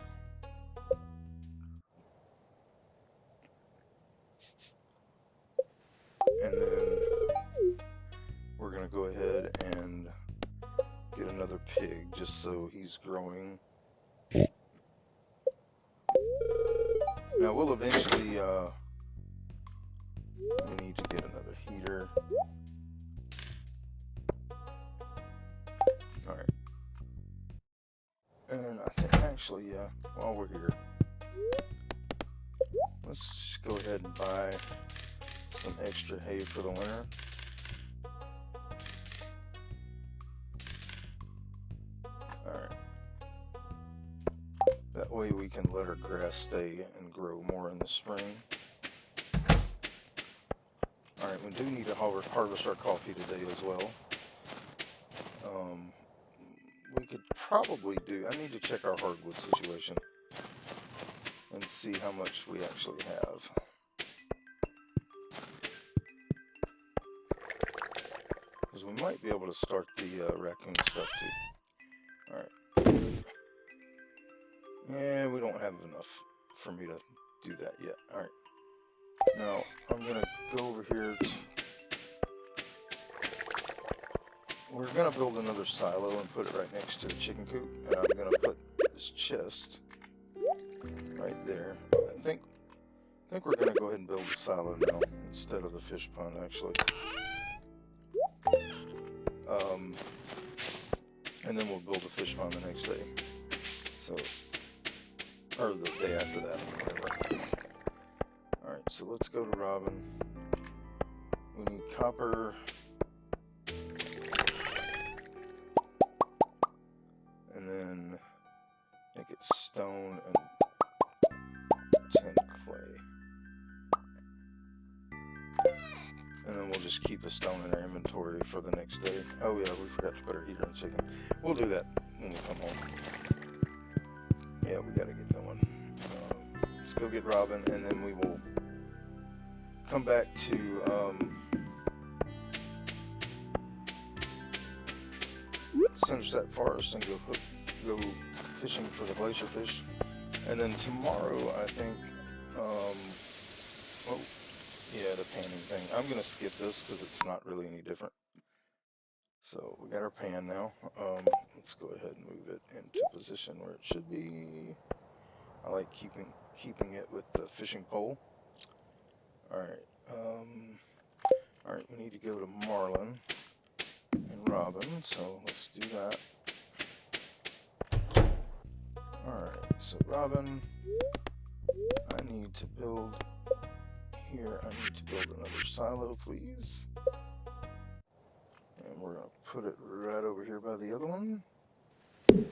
[SPEAKER 1] And then we're going to go ahead and pig just so he's growing. Now we'll eventually we need to get another heater. Alright. And I think actually, while we're here, let's just go ahead and buy some extra hay for the winter. Alright. That way we can let our grass stay and grow more in the spring. Alright, we do need to harvest our coffee today as well. We could probably do, I need to check our hardwood situation and see how much we actually have. Because we might be able to start the raccoon stuff too. Alright. Yeah, we don't have enough for me to do that yet. Alright. Now, I'm going to go over here to... We're going to build another silo and put it right next to the chicken coop. And I'm going to put this chest right there. I think we're going to go ahead and build the silo now instead of the fish pond, actually. And then we'll build a fish pond the next day. So, or the day after that, whatever. Alright, so let's go to Robin. We need copper. And then I think it's stone and tin clay. And then we'll just keep a stone in our inventory for the next day. Oh yeah, we forgot to put our heater in the chicken. We'll do that when we come home. Yeah, we gotta get going. Let's go get Robin, and then we will come back to finish that forest and go fishing for the glacier fish. And then tomorrow, I think, oh, yeah, the panning thing. I'm gonna skip this because it's not really any different. So we got our pan now. Let's go ahead and move it into position where it should be. I like keeping it with the fishing pole. Alright, alright, we need to go to Marlin and Robin, so let's do that. Alright, so Robin, I need to build here, I need to build another silo, please. And we're going to put it right over here by the other one. And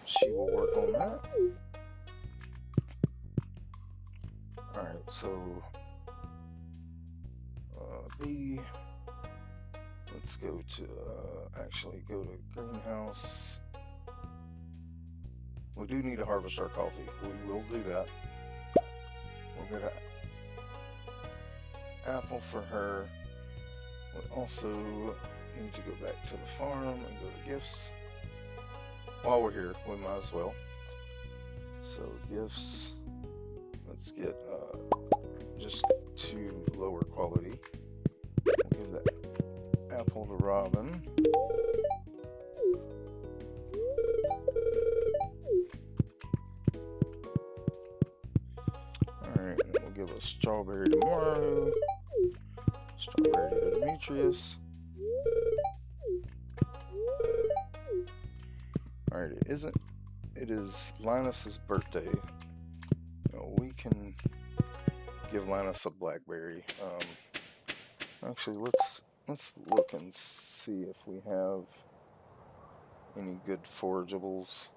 [SPEAKER 1] she will work on that. Alright, so B, let's go to, actually go to greenhouse. We do need to harvest our coffee. We will do that. We're going to apple for her. We also need to go back to the farm and go to gifts. While we're here, we might as well. So gifts, let's get just 2 lower quality. We'll give that apple to Robin. Alright, and we'll give a strawberry to Maru. Strawberry to Demetrius. Alright, it is Linus's birthday. We can give Linus a blackberry. Actually, let's look and see if we have any good forageables.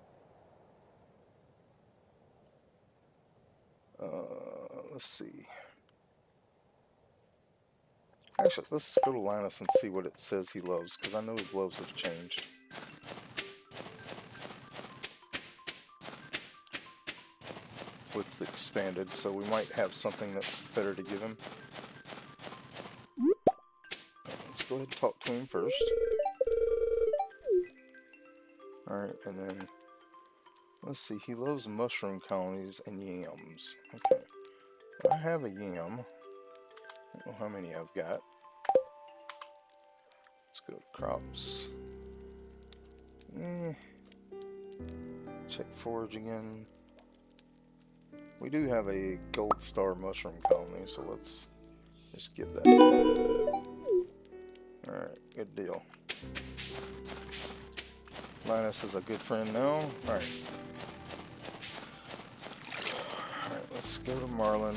[SPEAKER 1] Let's see. Actually, let's go to Linus and see what it says he loves, because I know his loves have changed. With expanded, so we might have something that's better to give him. Let's go ahead and talk to him first. Alright, and then let's see, he loves mushroom colonies and yams. Okay. I have a yam. I don't know how many I've got. Let's go to crops. Check forage again. We do have a gold star mushroom colony, so let's just get that. Alright, good deal. Linus is a good friend now. Alright. Alright, let's go to Marlin.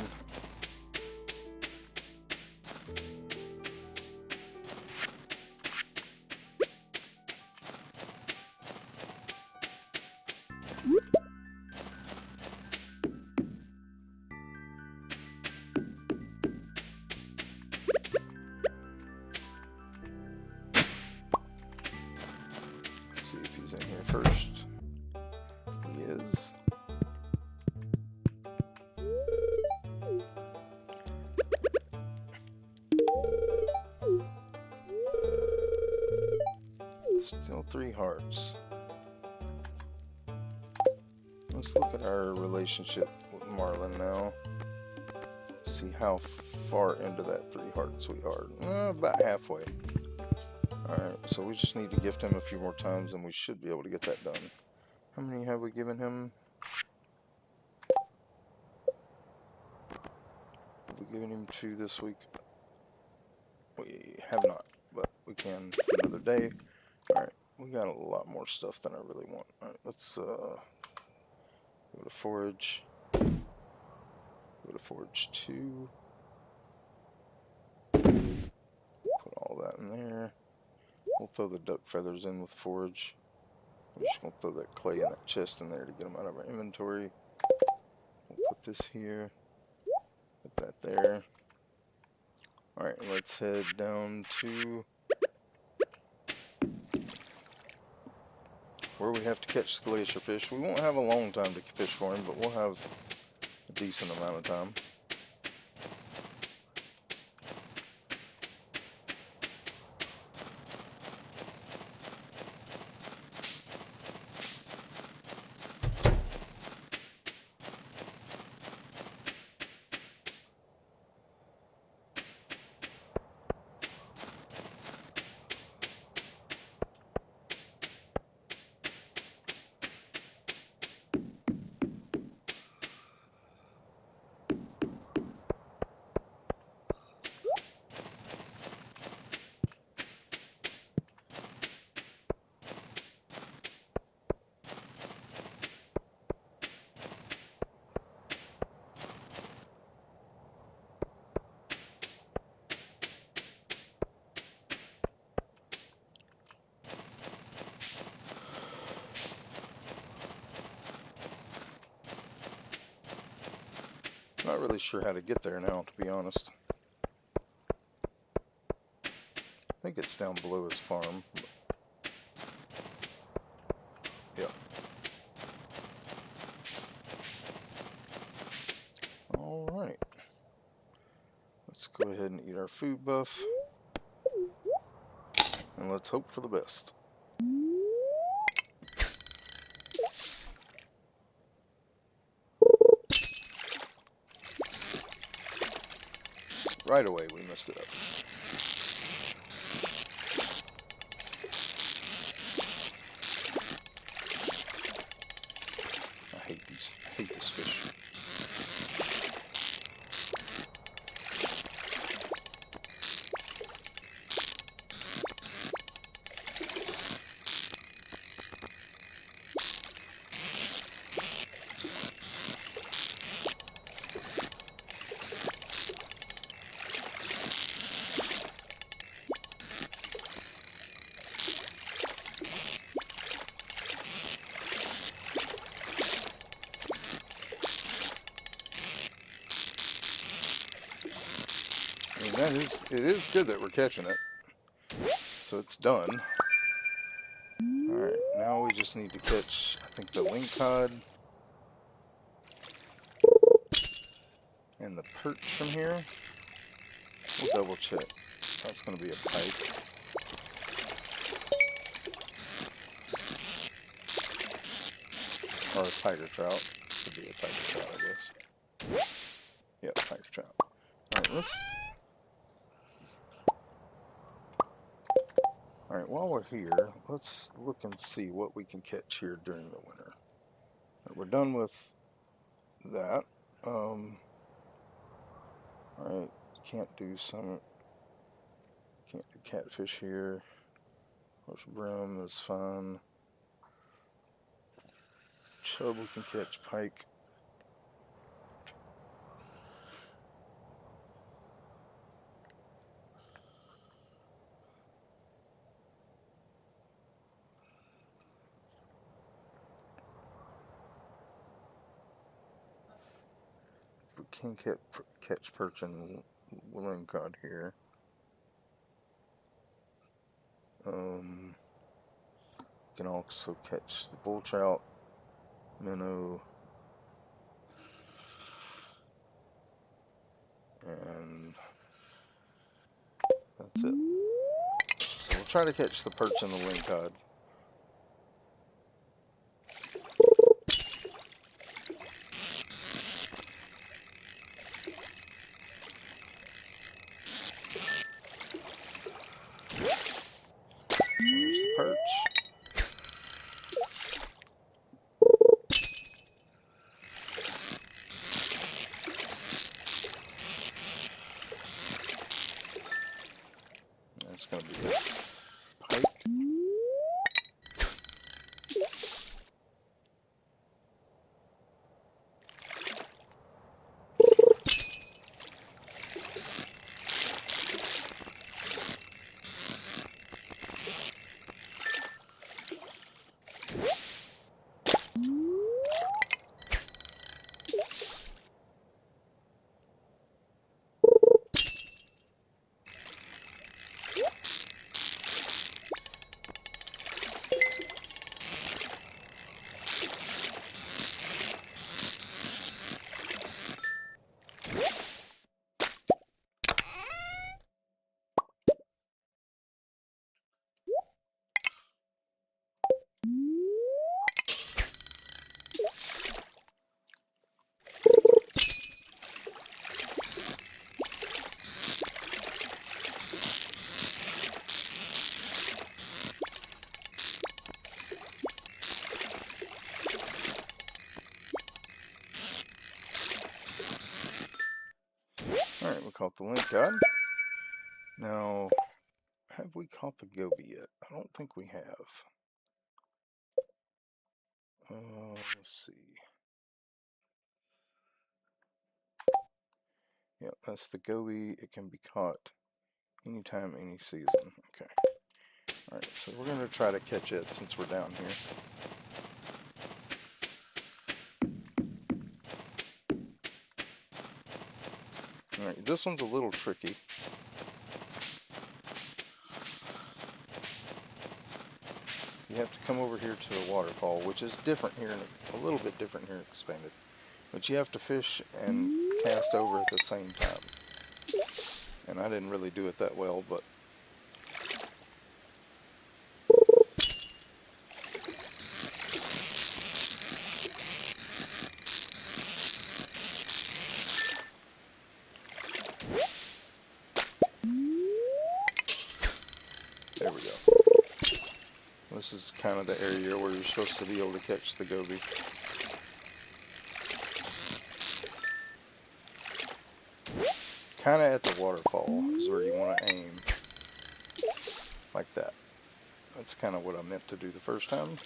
[SPEAKER 1] See if he's in here first. He is. Still 3 hearts. Let's look at our relationship with Marlin now. See how far into that 3 hearts we are. About halfway. Alright, so we just need to gift him a few more times and we should be able to get that done. How many have we given him? Have we given him 2 this week? We have not, but we can another day. Alright, we got a lot more stuff than I really want. Alright, let's go to forage. Go to forage 2. Put all that in there. We'll throw the duck feathers in with forage. We're just going to throw that clay in that chest in there to get them out of our inventory. We'll put this here. Put that there. Alright, let's head down to where we have to catch the glacier fish. We won't have a long time to fish for him, but we'll have a decent amount of time. Not really sure how to get there now, to be honest. I think it's down below his farm. Yep. Alright. Let's go ahead and eat our food buff. And let's hope for the best. Right away, we messed it up. I hate this fish. It is good that we're catching it. So it's done. Alright, now we just need to catch, I think, the wing cod. And the perch from here. We'll double check. That's going to be a pike. Or a tiger trout. Could be a tiger trout, I guess. Yep, tiger trout. Alright, let's... Alright, while we're here, let's look and see what we can catch here during the winter. We're done with that. Alright, can't do catfish here. Horse brim is fine. Chub we can catch, pike. We can catch perch and lingcod here. We can also catch the bull trout, minnow, and that's it. So we'll try to catch the perch and the lingcod. There's the perch. That's going to be it. Pike. Alright, we caught the lingcod. Now, have we caught the goby yet? I don't think we have. Let's see. Yep, that's the goby. It can be caught anytime, any season. Okay. Alright, so we're going to try to catch it since we're down here. Alright, this one's a little tricky. You have to come over here to the waterfall, which is different here, a little bit different here in Expanded. But you have to fish and cast over at the same time. And I didn't really do it that well, but... There we go. This is kind of the area where you're supposed to be able to catch the goby. Kind of at the waterfall is where you want to aim. Like that. That's kind of what I meant to do the first time.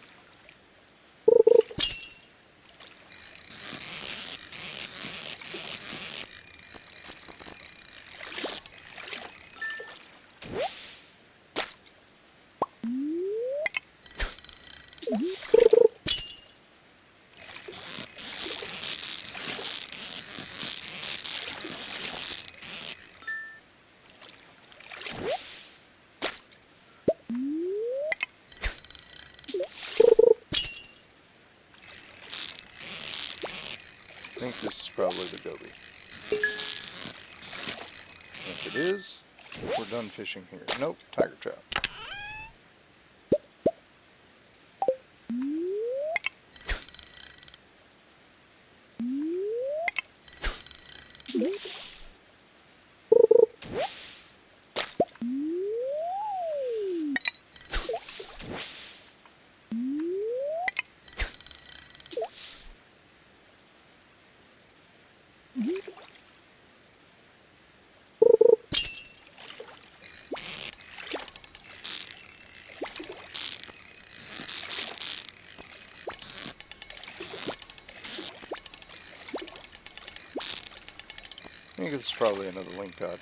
[SPEAKER 1] I think this is probably the goby. If it is, we're done fishing here. Nope, tiger trout. think it's probably another link cod.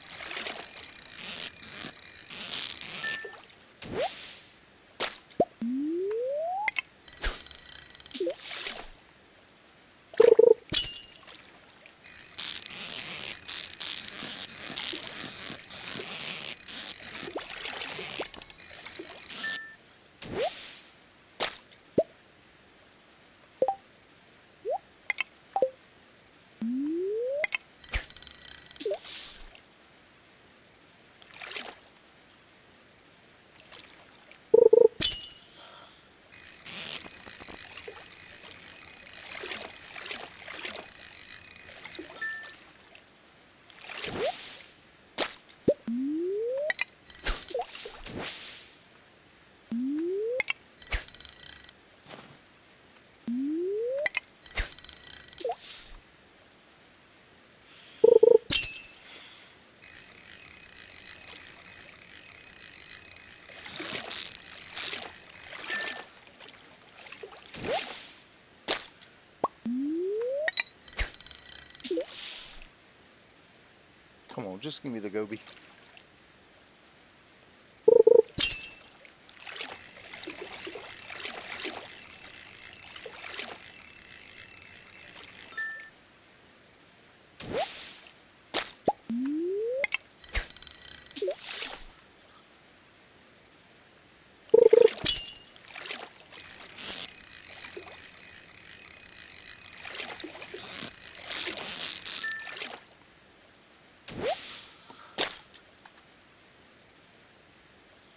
[SPEAKER 1] Come on, just give me the goby.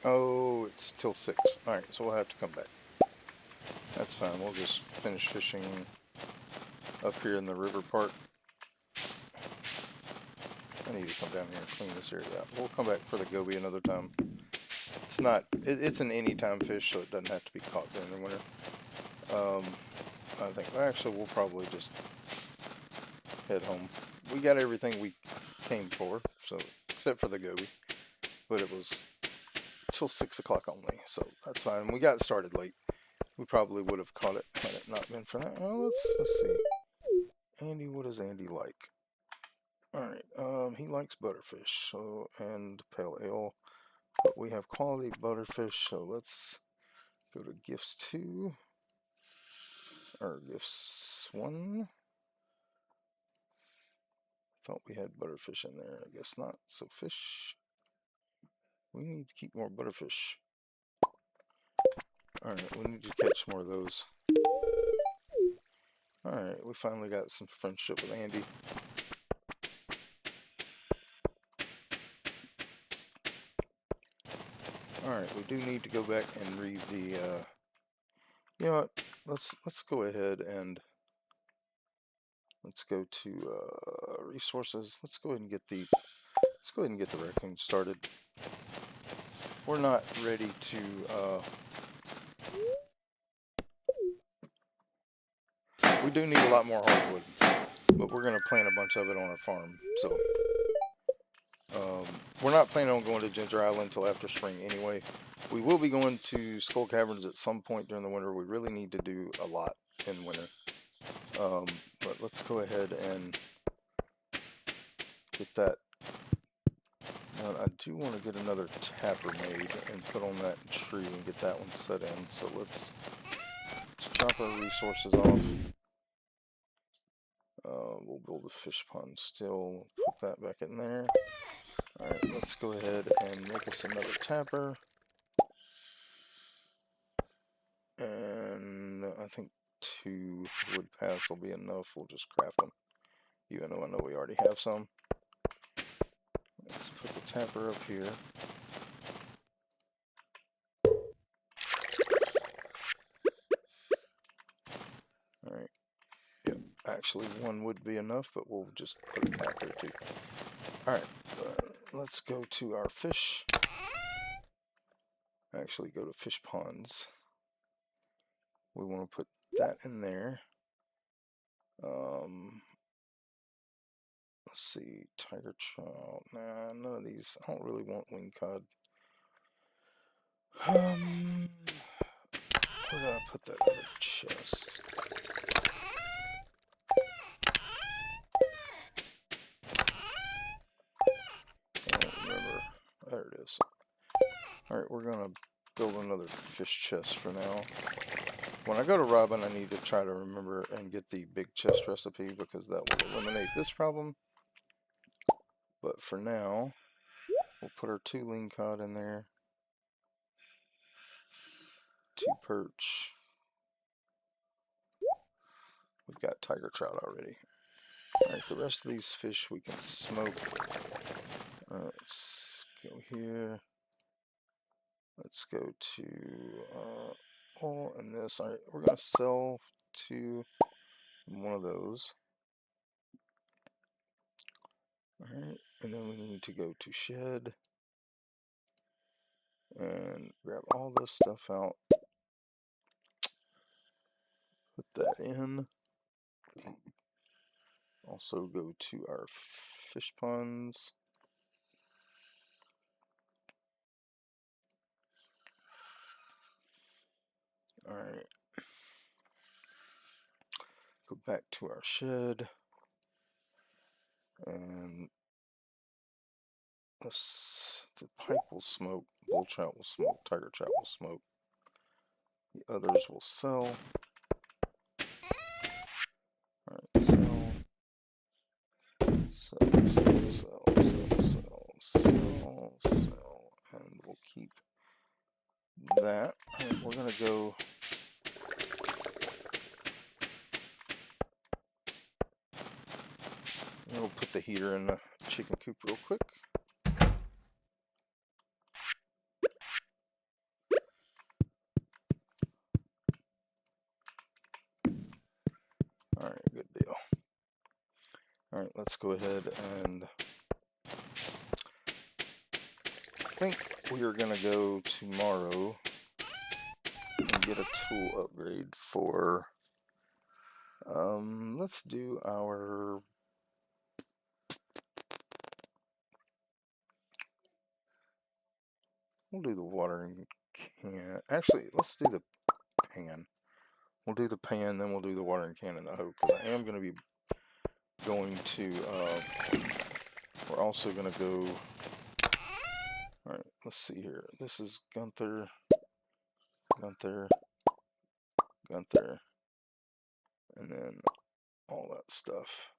[SPEAKER 1] Oh, it's till 6. Alright, so we'll have to come back. That's fine, we'll just finish fishing up here in the river part. I need to come down here and clean this area out. We'll come back for the goby another time. It's not, it's an anytime fish, so it doesn't have to be caught during the winter. I think, actually, we'll probably just head home. We got everything we came for, so, except for the goby. But it was till 6 o'clock only, so that's fine. We got started late. We probably would have caught it had it not been for that. Well, let's see. Andy, what does Andy like? Alright, he likes butterfish, so, and pale ale. But we have quality butterfish, so let's go to gifts 2. Or gifts 1. Thought we had butterfish in there, I guess not. So fish. We need to keep more butterfish. Alright, we need to catch more of those. Alright, we finally got some friendship with Andy. Alright, we do need to go back and read the, you know what, let's go ahead and, let's go to, resources. Let's go ahead and get the raccoon started. We're not ready to, we do need a lot more hardwood, but we're going to plant a bunch of it on our farm, so, we're not planning on going to Ginger Island until after spring anyway. We will be going to Skull Caverns at some point during the winter. We really need to do a lot in winter. But let's go ahead and get that. Now, I do want to get another tapper made and put on that tree and get that one set in. So let's drop our resources off. We'll build a fish pond still. Put that back in there. Alright, let's go ahead and make us another tapper. And I think 2 wood paths will be enough. We'll just craft them. Even though I know we already have some. Let's put the tapper up here. Alright. Yep, actually 1 would be enough, but we'll just put a path there too. Alright, let's go to our fish. Actually go to fish ponds. We want to put that in there. Let's see, tiger trout. Nah, none of these. I don't really want wing cod. Where did I put that other chest? Alright, we're gonna build another fish chest for now. When I go to Robin, I need to try to remember and get the big chest recipe because that will eliminate this problem. But for now, we'll put our 2 lean cod in there. 2 perch. We've got tiger trout already. Alright, the rest of these fish we can smoke. Let's go here. Let's go to all and this. Alright, we're going to sell to one of those. Alright, and then we need to go to shed and grab all this stuff out. Put that in. Also go to our fish ponds. Alright. Go back to our shed. And the pike will smoke, bull trout will smoke, tiger trout will smoke. The others will sell. Alright, sell. Sell. And we'll keep that. And we're gonna go and we'll put the heater in the chicken coop real quick. Alright, good deal. Alright, let's go ahead and I think we are gonna go tomorrow and get a tool upgrade for let's do our we'll do the watering can. Actually, let's do the pan. We'll do the pan, then we'll do the watering can and the hoe, because I am going to be going to, we're also going to go, alright, let's see here. This is Gunther, and then all that stuff.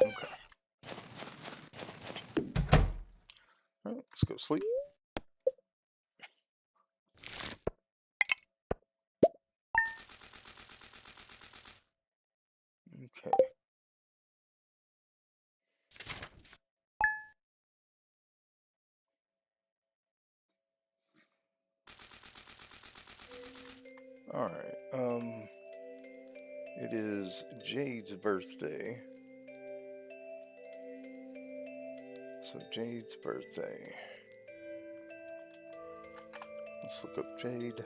[SPEAKER 1] Okay. Alright, let's go sleep. Okay. Alright, it is Jade's birthday. So Jade's birthday. Let's look up Jade.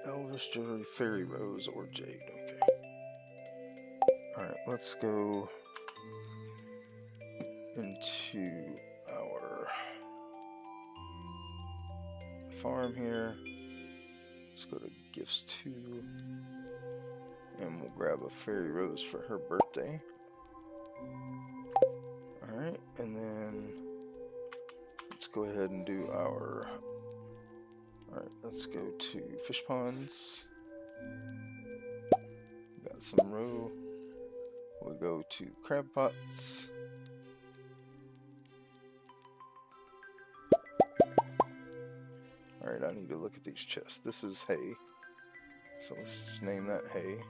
[SPEAKER 1] Elvis, Jerry, Fairy Rose, or Jade. Okay. Alright, let's go into our farm here. Let's go to Gifts 2. And we'll grab a Fairy Rose for her birthday. Alright, and then let's go ahead and do our... Alright, let's go to fish ponds. Got some roe. We'll go to crab pots. Alright, I need to look at these chests. This is hay. So let's just name that hay.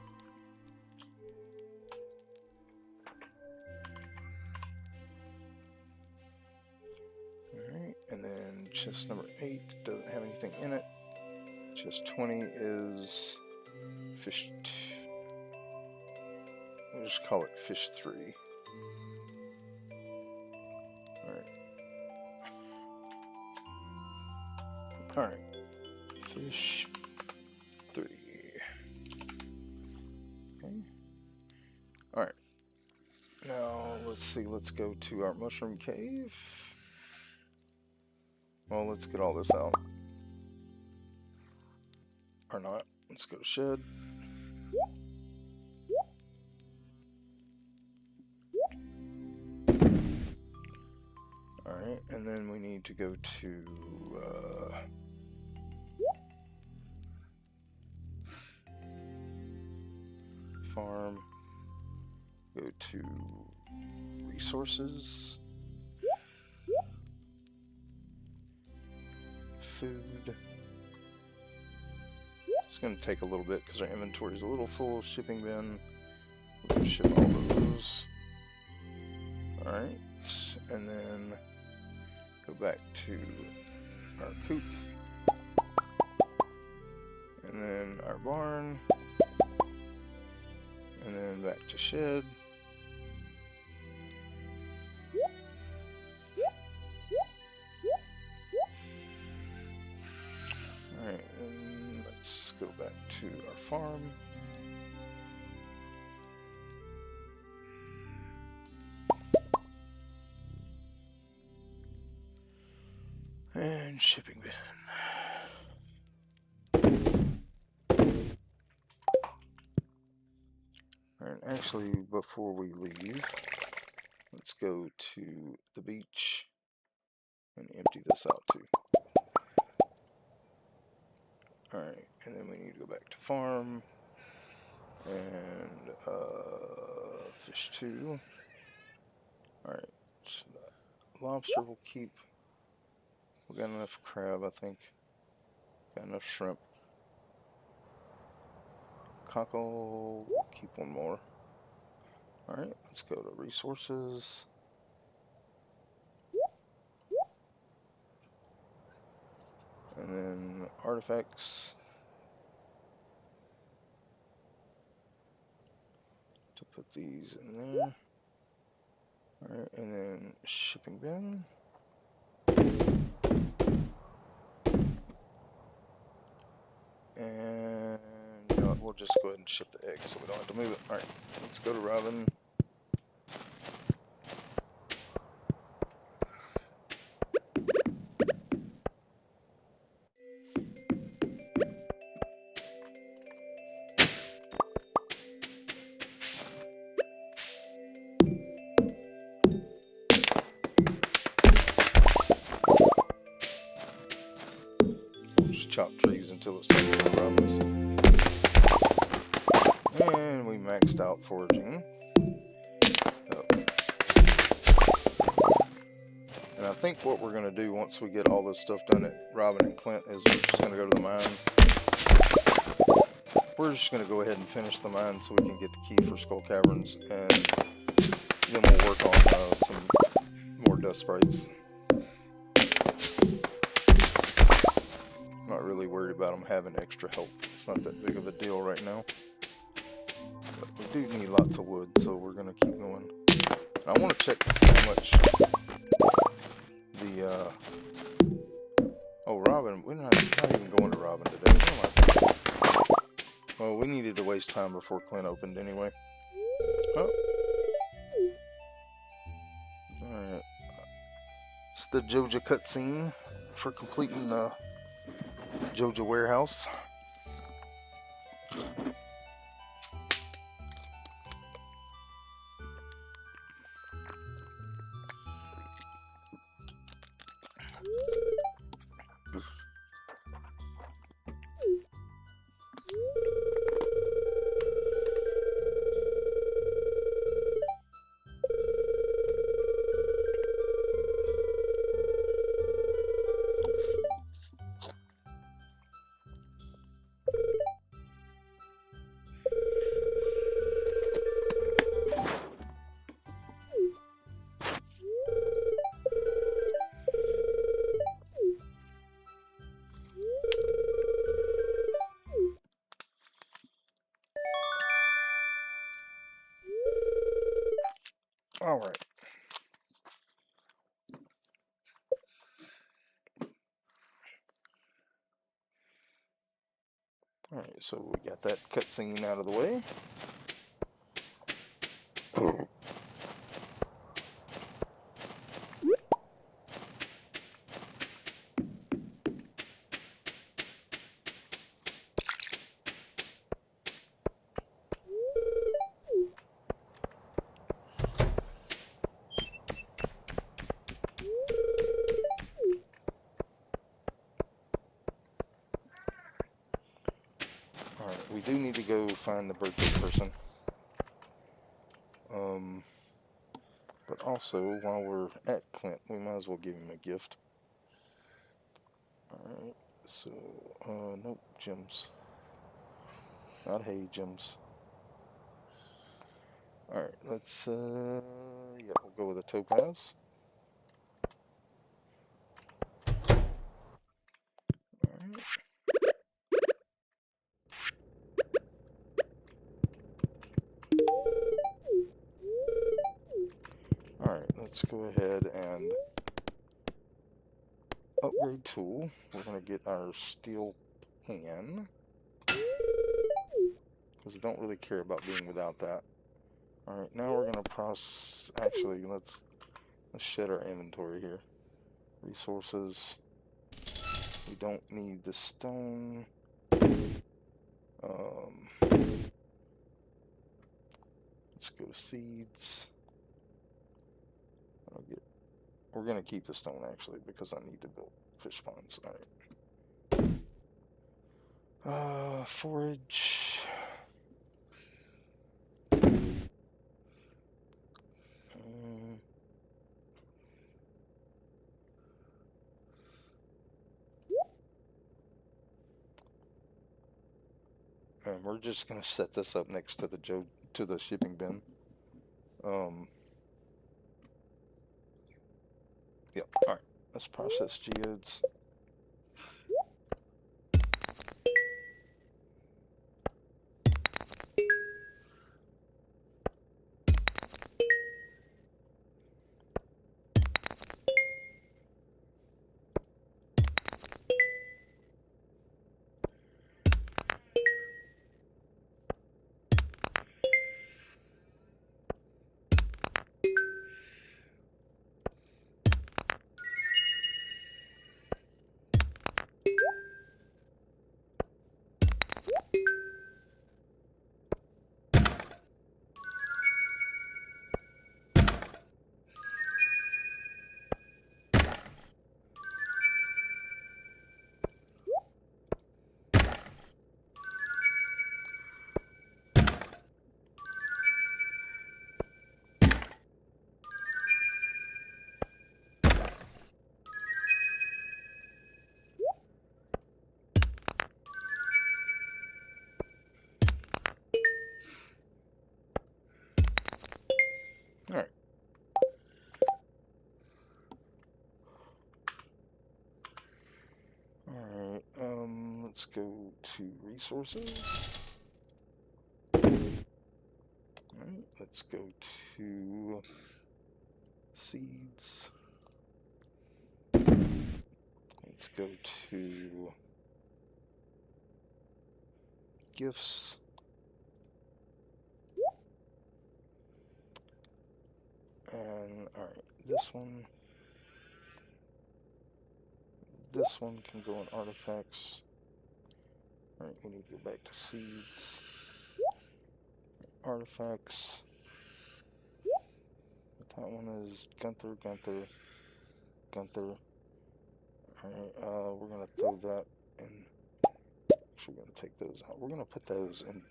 [SPEAKER 1] Alright, and then chest number 8 doesn't have anything in it. Chest 20 is fish 2. We'll just call it fish 3. Alright. Alright. Fish 3. Okay. Alright. Now, let's see. Let's go to our mushroom cave. Well, let's get all this out. Or not. Let's go to shed. Alright, and then we need to go to farm, go to resources, food. It's going to take a little bit because our inventory is a little full. Shipping bin, we'll ship all those. Alright, and then go back to our coop, and then our barn, and then back to shed. Alright, and let's go back to our farm. And shipping bin. Alright, actually, before we leave, let's go to the beach and empty this out too. Alright, and then we need to go back to farm and fish 2. Alright, lobster will keep. We got enough crab, I think. Got enough shrimp. Cockle, keep one more. Alright, let's go to resources. And then artifacts. To put these in there. Alright, and then shipping bin. And you know what, we'll just go ahead and ship the egg so we don't have to move it. Alright, let's go to Robin. We'll just chop trees until it's time for Robins. And we maxed out foraging. And I think what we're going to do once we get all this stuff done at Robin and Clint is we're just going to go to the mine. We're just going to go ahead and finish the mine so we can get the key for Skull Caverns, and then we'll work on some more dust sprites. Not really worried about them having extra health. It's not that big of a deal right now. But we do need lots of wood, so we're going to keep going. And I want to check to see how much the, oh, Robin, we're not even going to Robin today. Well, we needed to waste time before Clint opened anyway. Oh. Alright. It's the Joja cutscene for completing the Joja warehouse. Alright. Alright, so we got that cutscene out of the way. we do need to go find the birthday person. But also, while we're at Clint, we might as well give him a gift. Alright, so, nope, gems. Not hay, gems. Alright, let's, yeah, we'll go with a topaz. Alright. Alright, let's go ahead and upgrade tool. We're going to get our steel pan, because I don't really care about being without that. Alright, now we're going to process... Actually, let's shed our inventory here. Resources. We don't need the stone. Let's go to seeds. We're going to keep the stone, actually, because I need to build fish ponds. Alright. Forage. And we're just going to set this up next to the shipping bin. Yep. Alright. Let's process geodes. Alright. Alright, let's go to resources. Alright, let's go to seeds. Let's go to gifts. And, alright, this one can go in artifacts. Alright, we need to go back to seeds. Artifacts. That one is Gunther. Alright, we're gonna throw that in. Actually, we're gonna take those out. We're gonna put those in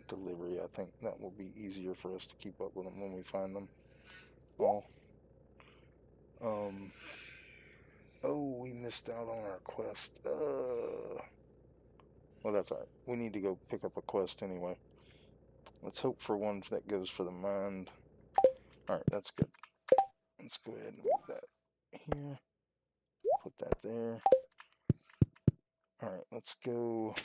[SPEAKER 1] delivery. I think that will be easier for us to keep up with them when we find them. Well, oh, we missed out on our quest. Well, that's alright. We need to go pick up a quest anyway. Let's hope for one that goes for the mind. Alright, that's good. Let's go ahead and move that here. Put that there. Alright, let's go.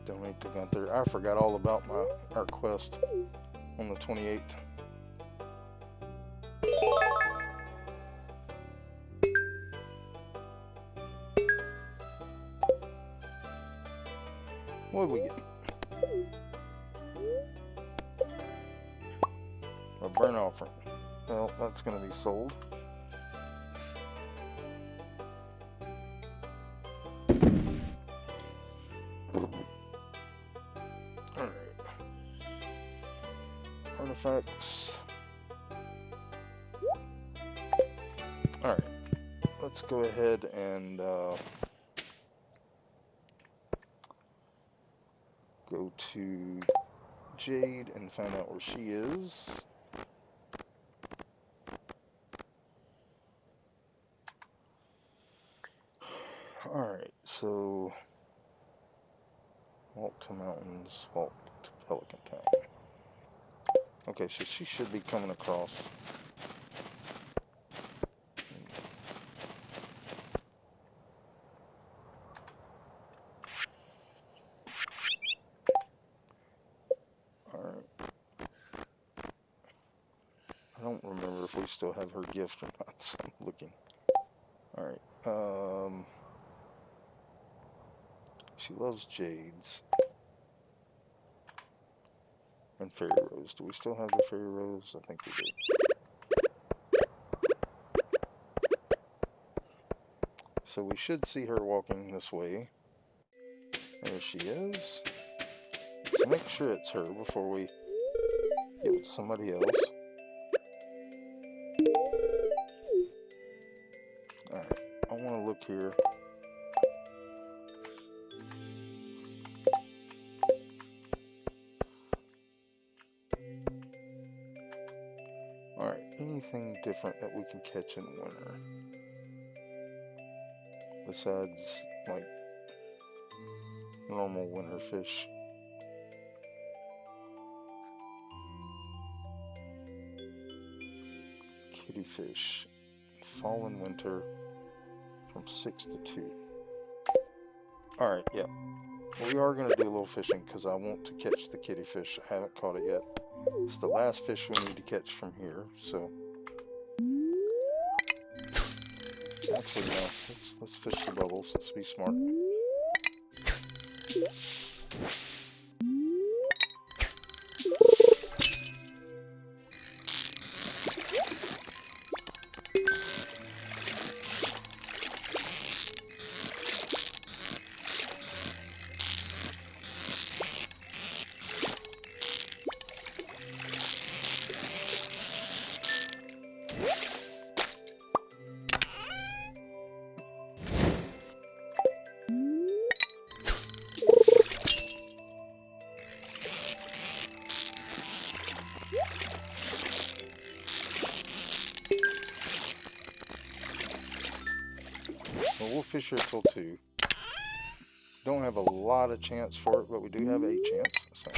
[SPEAKER 1] Donate to Gunther. I forgot all about our quest on the 28th. What did we get? A burnt offering. Well, that's going to be sold. Alright. Artifacts. Alright, let's go ahead and go to Jade and find out where she is. Alright, so walk to mountains, walk to Pelican Town. Okay, so she should be coming across. Alright. I don't remember if we still have her gift or not, so I'm looking. Alright, she loves jades. And fairy rose. Do we still have the fairy rose? I think we do. So we should see her walking this way. There she is. Let's make sure it's her before we give it to somebody else. Alright, I want to look here. Alright, anything different that we can catch in winter? Besides, like, normal winter fish. Kitty fish. Fall and winter from 6 to 2. Alright, yeah. We are going to do a little fishing because I want to catch the kitty fish. I haven't caught it yet. It's the last fish we need to catch from here, so... Actually, no. Let's fish the bubbles. Let's be smart. Well, we'll fish here till 2. Don't have a lot of chance for it, but we do have a chance. So.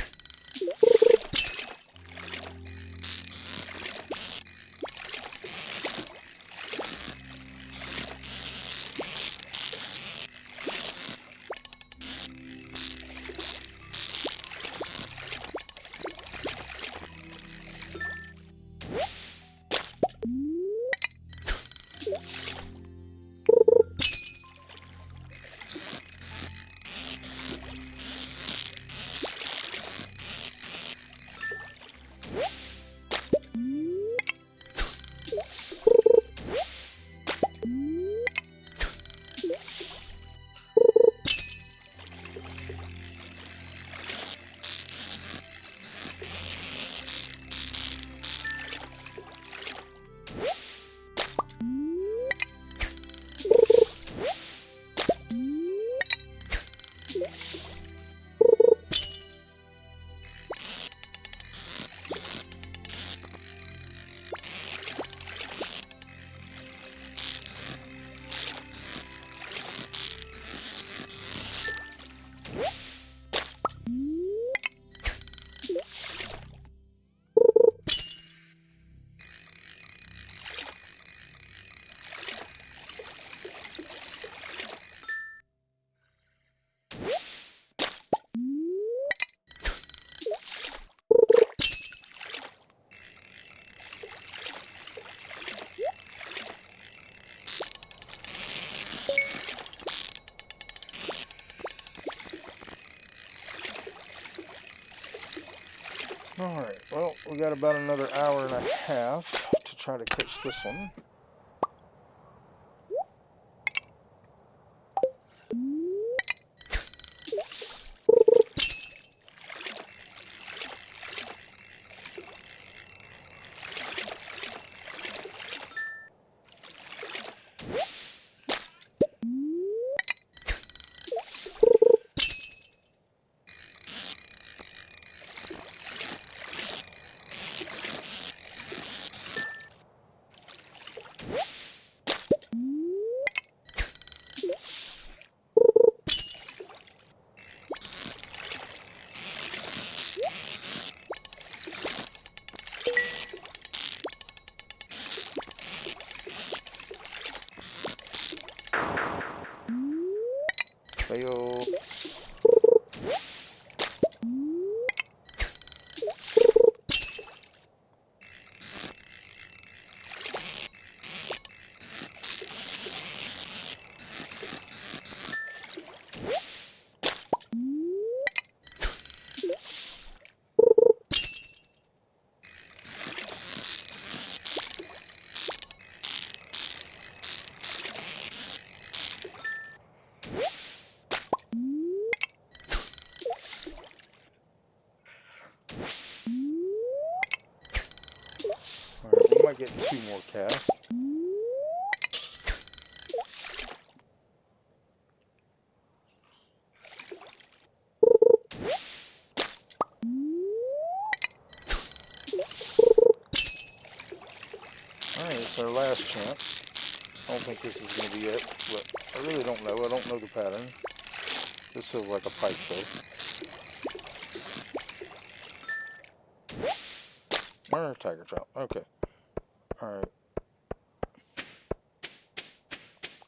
[SPEAKER 1] Alright, well, we got about another hour and a half to try to catch this one. 2 more casts. Alright, it's our last chance. I don't think this is going to be it, but I really don't know. I don't know the pattern. This feels like a pike, though. Or a tiger trout. Okay. Alright.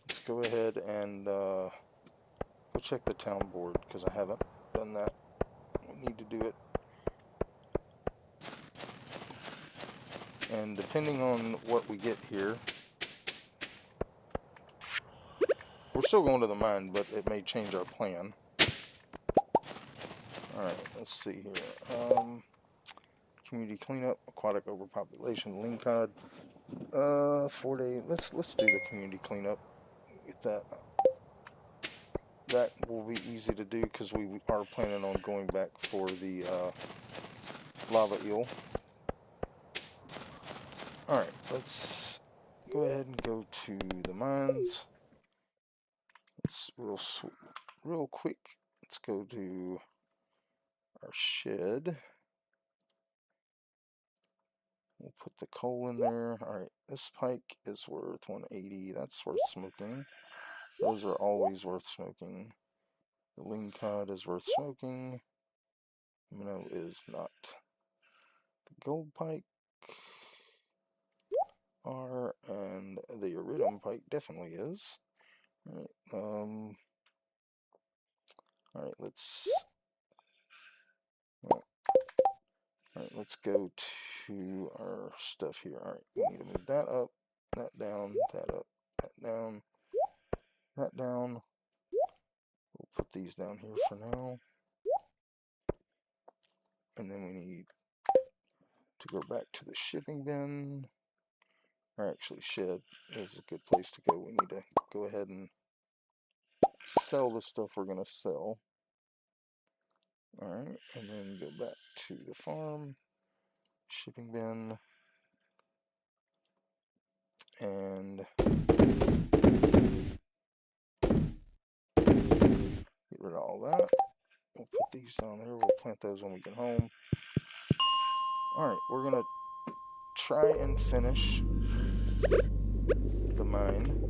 [SPEAKER 1] Let's go ahead and go check the town board, because I haven't done that. We need to do it. And depending on what we get here, we're still going to the mine, but it may change our plan. Alright, let's see here. Community cleanup, aquatic overpopulation, lean cod. 4 day. Let's do the community cleanup. Get that. That will be easy to do because we are planning on going back for the lava eel. Alright, let's go ahead and go to the mines. Let's real quick. Let's go to our shed. We'll put the coal in there. Alright, this pike is worth 180. That's worth smoking. Those are always worth smoking. The lean cod is worth smoking. Minnow is not. The gold pike are, and the iridium pike definitely is. Alright, alright, let's go to our stuff here. Alright, we need to move that up, that down, that up, that down, that down. We'll put these down here for now. And then we need to go back to the shipping bin. Or actually, shed is a good place to go. We need to go ahead and sell the stuff we're going to sell. Alright, and then go back to the farm, shipping bin, and get rid of all that. We'll put these down there. We'll plant those when we get home. Alright, we're going to try and finish the mine.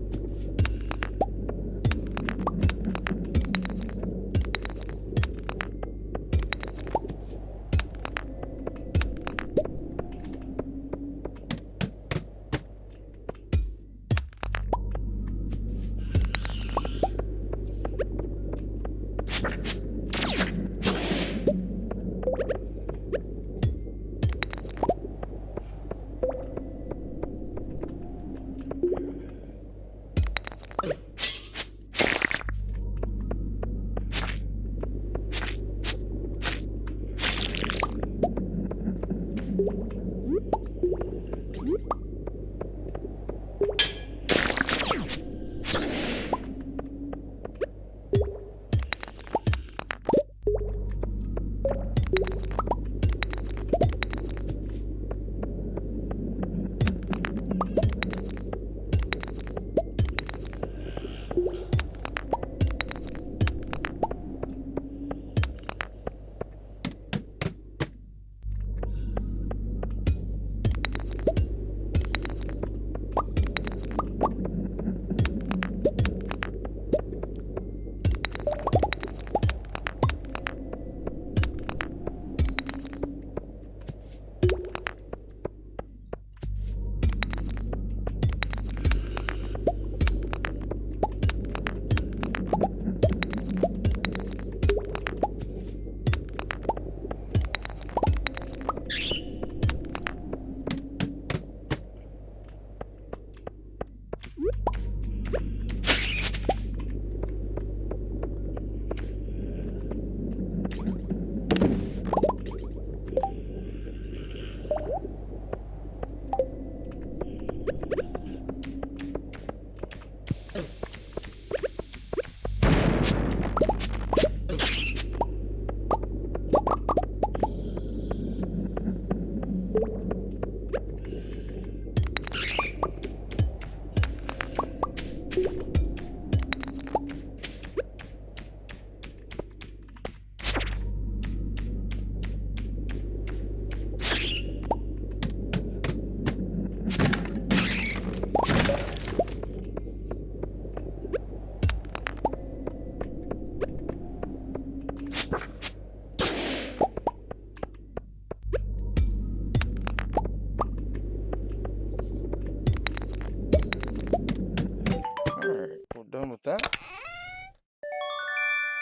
[SPEAKER 1] with that.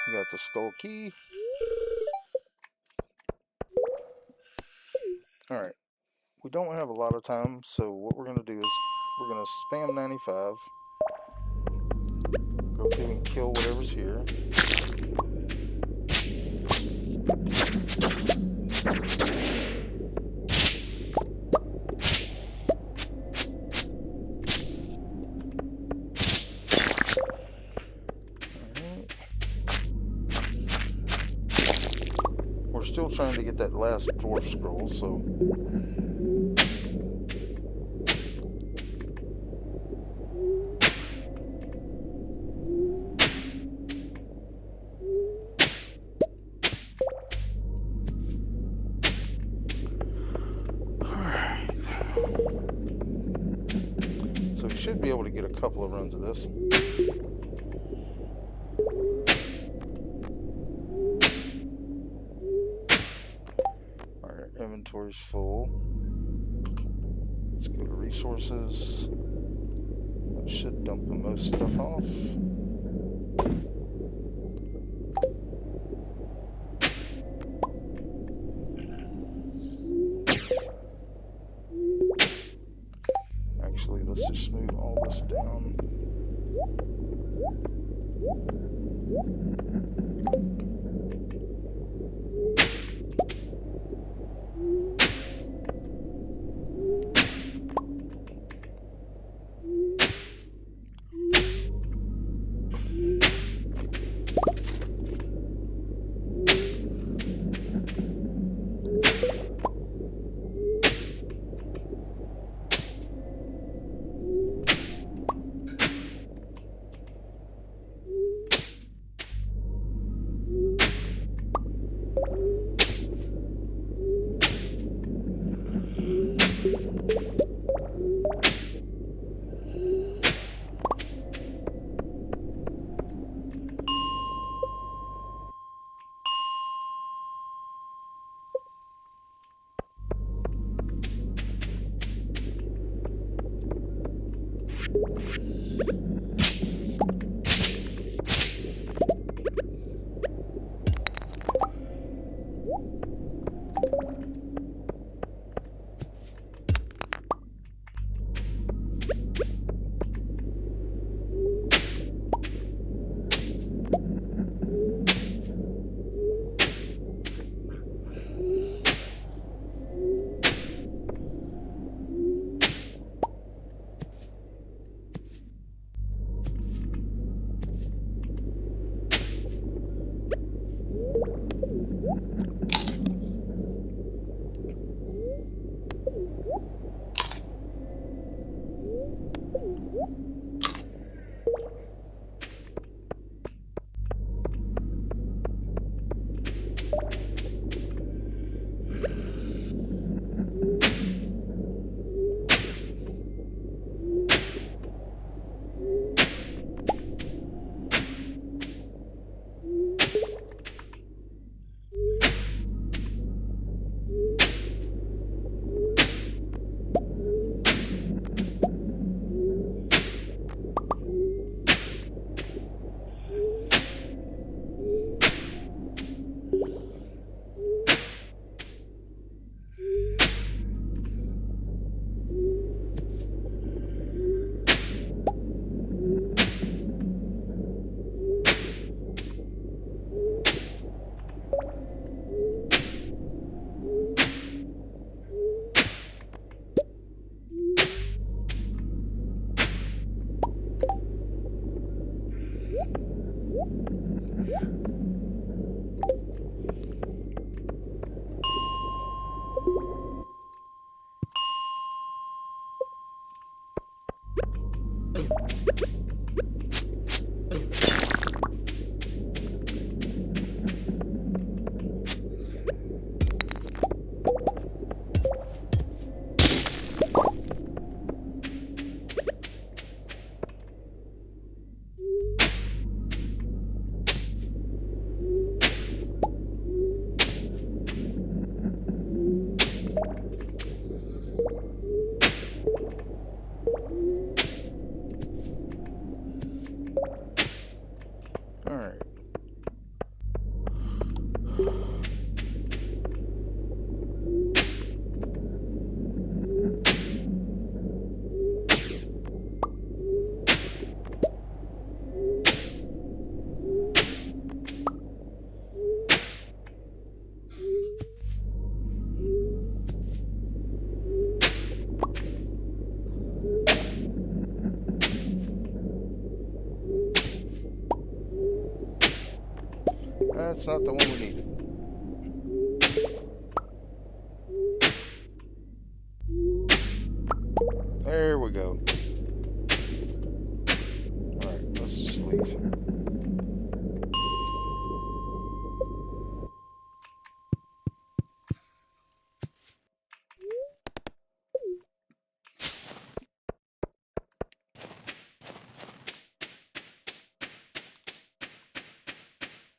[SPEAKER 1] We got the skull key. Alright. We don't have a lot of time, so what we're going to do is we're going to spam 95. Go through and kill whatever's here. We're still trying to get that last dwarf scroll, so we should be able to get a couple of runs of this. Alright, inventory's full. Let's go to resources. That should dump the most stuff off. Actually, let's just move all this down. That's not the one we needed. There we go. Alright, let's just leave.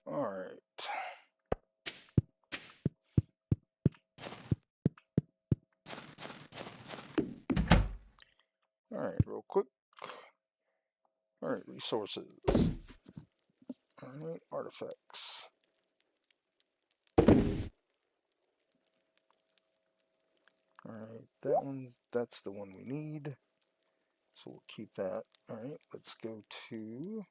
[SPEAKER 1] Alright. Alright, real quick. Alright, resources. Alright, artifacts. Alright, that's the one we need. So we'll keep that. Alright, let's go to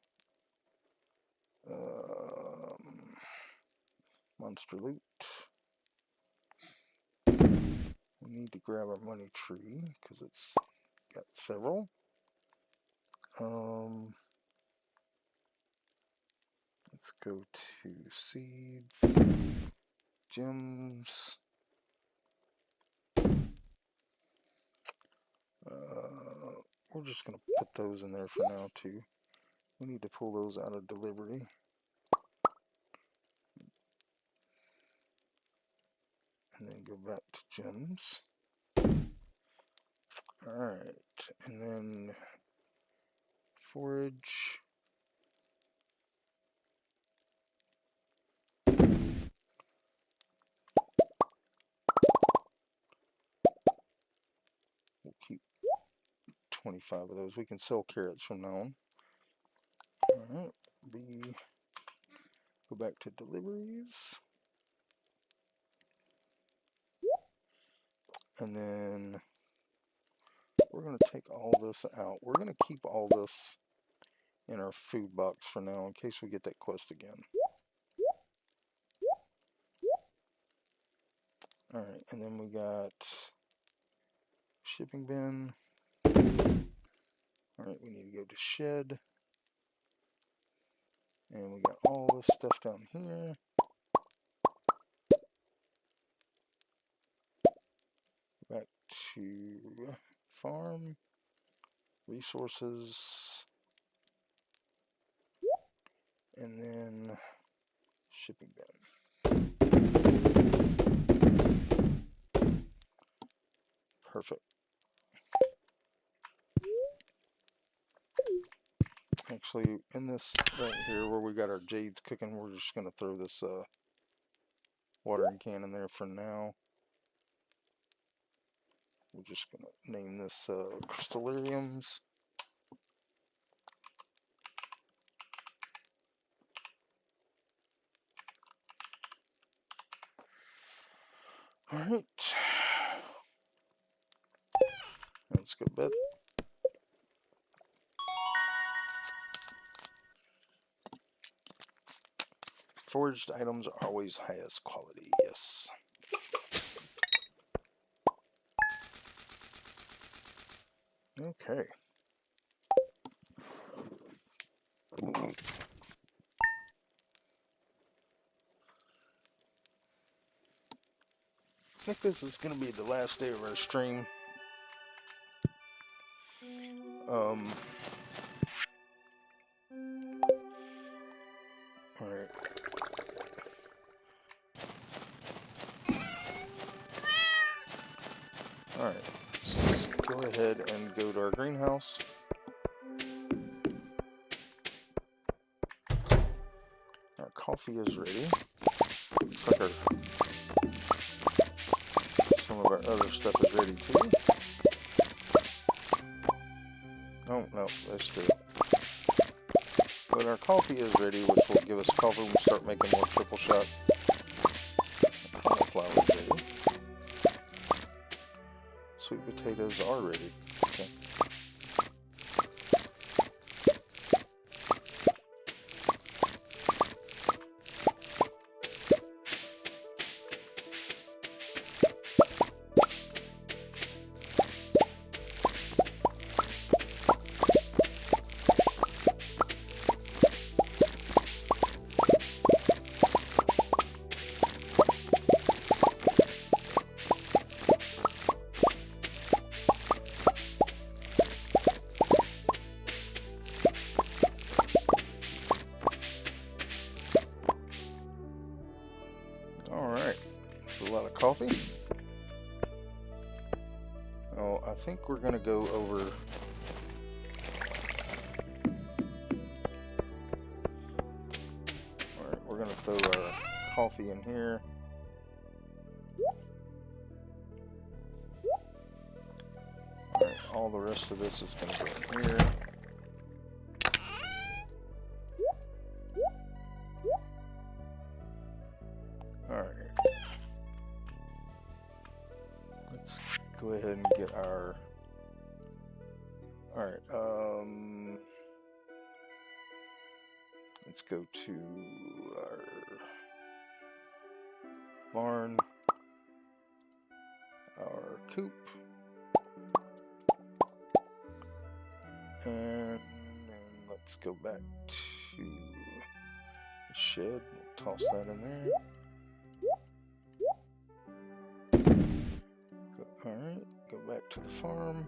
[SPEAKER 1] monster loot. We need to grab our money tree because it's got several. Let's go to seeds, gems. We're just gonna put those in there for now too. We need to pull those out of delivery. And then go back to gems. Alright, and then forage. We'll keep 25 of those. We can sell carrots from now on. Alright, go back to deliveries. And then we're going to take all this out. We're going to keep all this in our food box for now in case we get that quest again. Alright, and then we got shipping bin. Alright, we need to go to shed. And we got all this stuff down here. Back to farm, resources, and then shipping bin. Perfect. Actually, in this right here where we got our jades cooking, we're just going to throw this watering can in there for now. We're just going to name this crystallariums. Alright. Let's go to bed. Foraged items are always highest quality, yes. Okay. I think this is going to be the last day of our stream. Alright. Alright, let's go ahead and go to our greenhouse. Our coffee is ready. Looks like some of our other stuff is ready too. Oh, no, that's good. But our coffee is ready, which will give us coffee when we start making more triple shot. Cauliflower is ready. Sweet potatoes are ready. Okay. Oh, I think we're gonna go over. Alright, we're gonna throw our coffee in here. Alright, all the rest of this is gonna go in here. Alright. Let's go ahead and get our... Alright, let's go to our barn, our coop, and let's go back to the shed. We'll toss that in there. Alright, go back to the farm.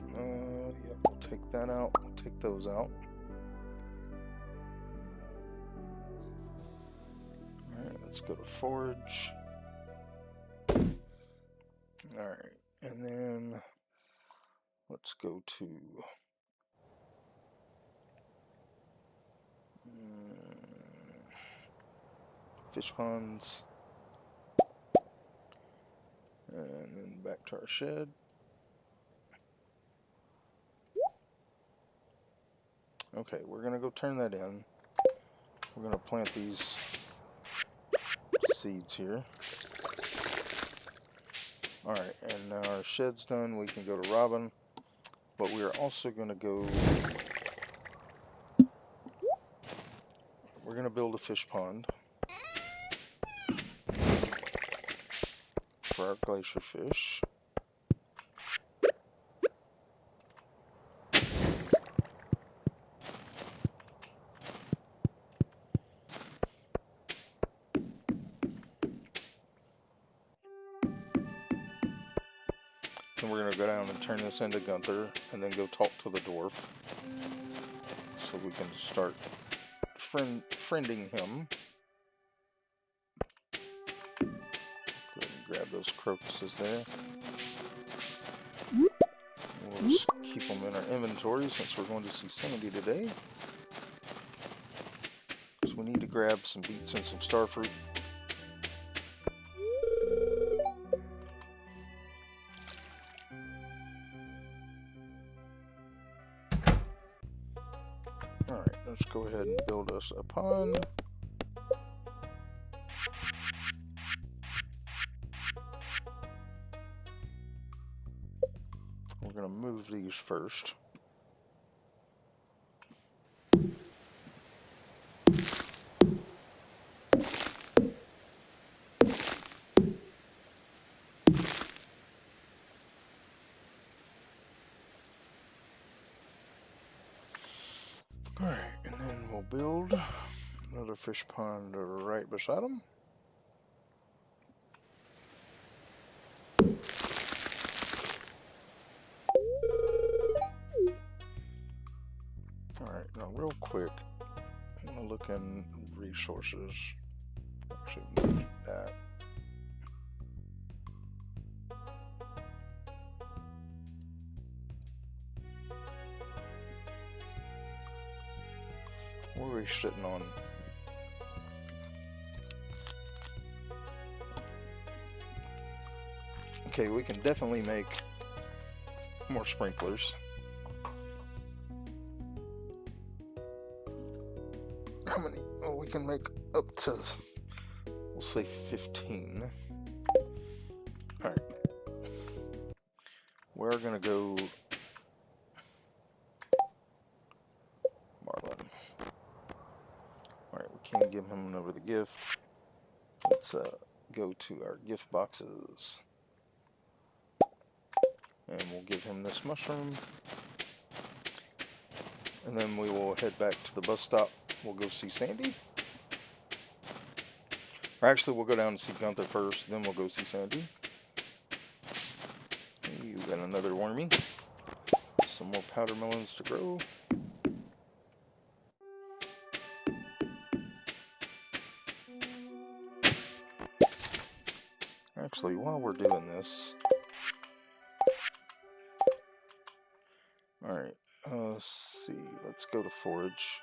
[SPEAKER 1] Yeah, we'll take that out. We'll take those out. Alright, let's go to forage. Alright, and then let's go to fish ponds. And then back to our shed. Okay, we're gonna go turn that in. We're gonna plant these seeds here. Alright, and now our shed's done. We can go to Robin. But we are also gonna go... We're gonna build a fish pond for our glacier fish. And we're going to go down and turn this into Gunther and then go talk to the dwarf so we can start friending him. Go ahead and grab those crocuses there. We'll just keep them in our inventory since we're going to see Sandy today. So we need to grab some beets and some starfruit. Alright, let's go ahead and build us a pond. We're going to move these first. Alright, and then we'll build another fish pond right beside them. Alright, now real quick, I'm going to look in resources. Actually, we need that. What are we sitting on? Okay, we can definitely make more sprinklers. How many? Oh, we can make up to, we'll say 15. Alright. We're gonna go Marlin. Alright, we can give him another gift. Let's go to our gift boxes. And we'll give him this mushroom. And then we will head back to the bus stop. We'll go see Sandy. Or actually, we'll go down and see Gunther first, then we'll go see Sandy. You got another wormy. Some more powder melons to grow. actually, while we're doing this, alright, let's see, let's go to forage.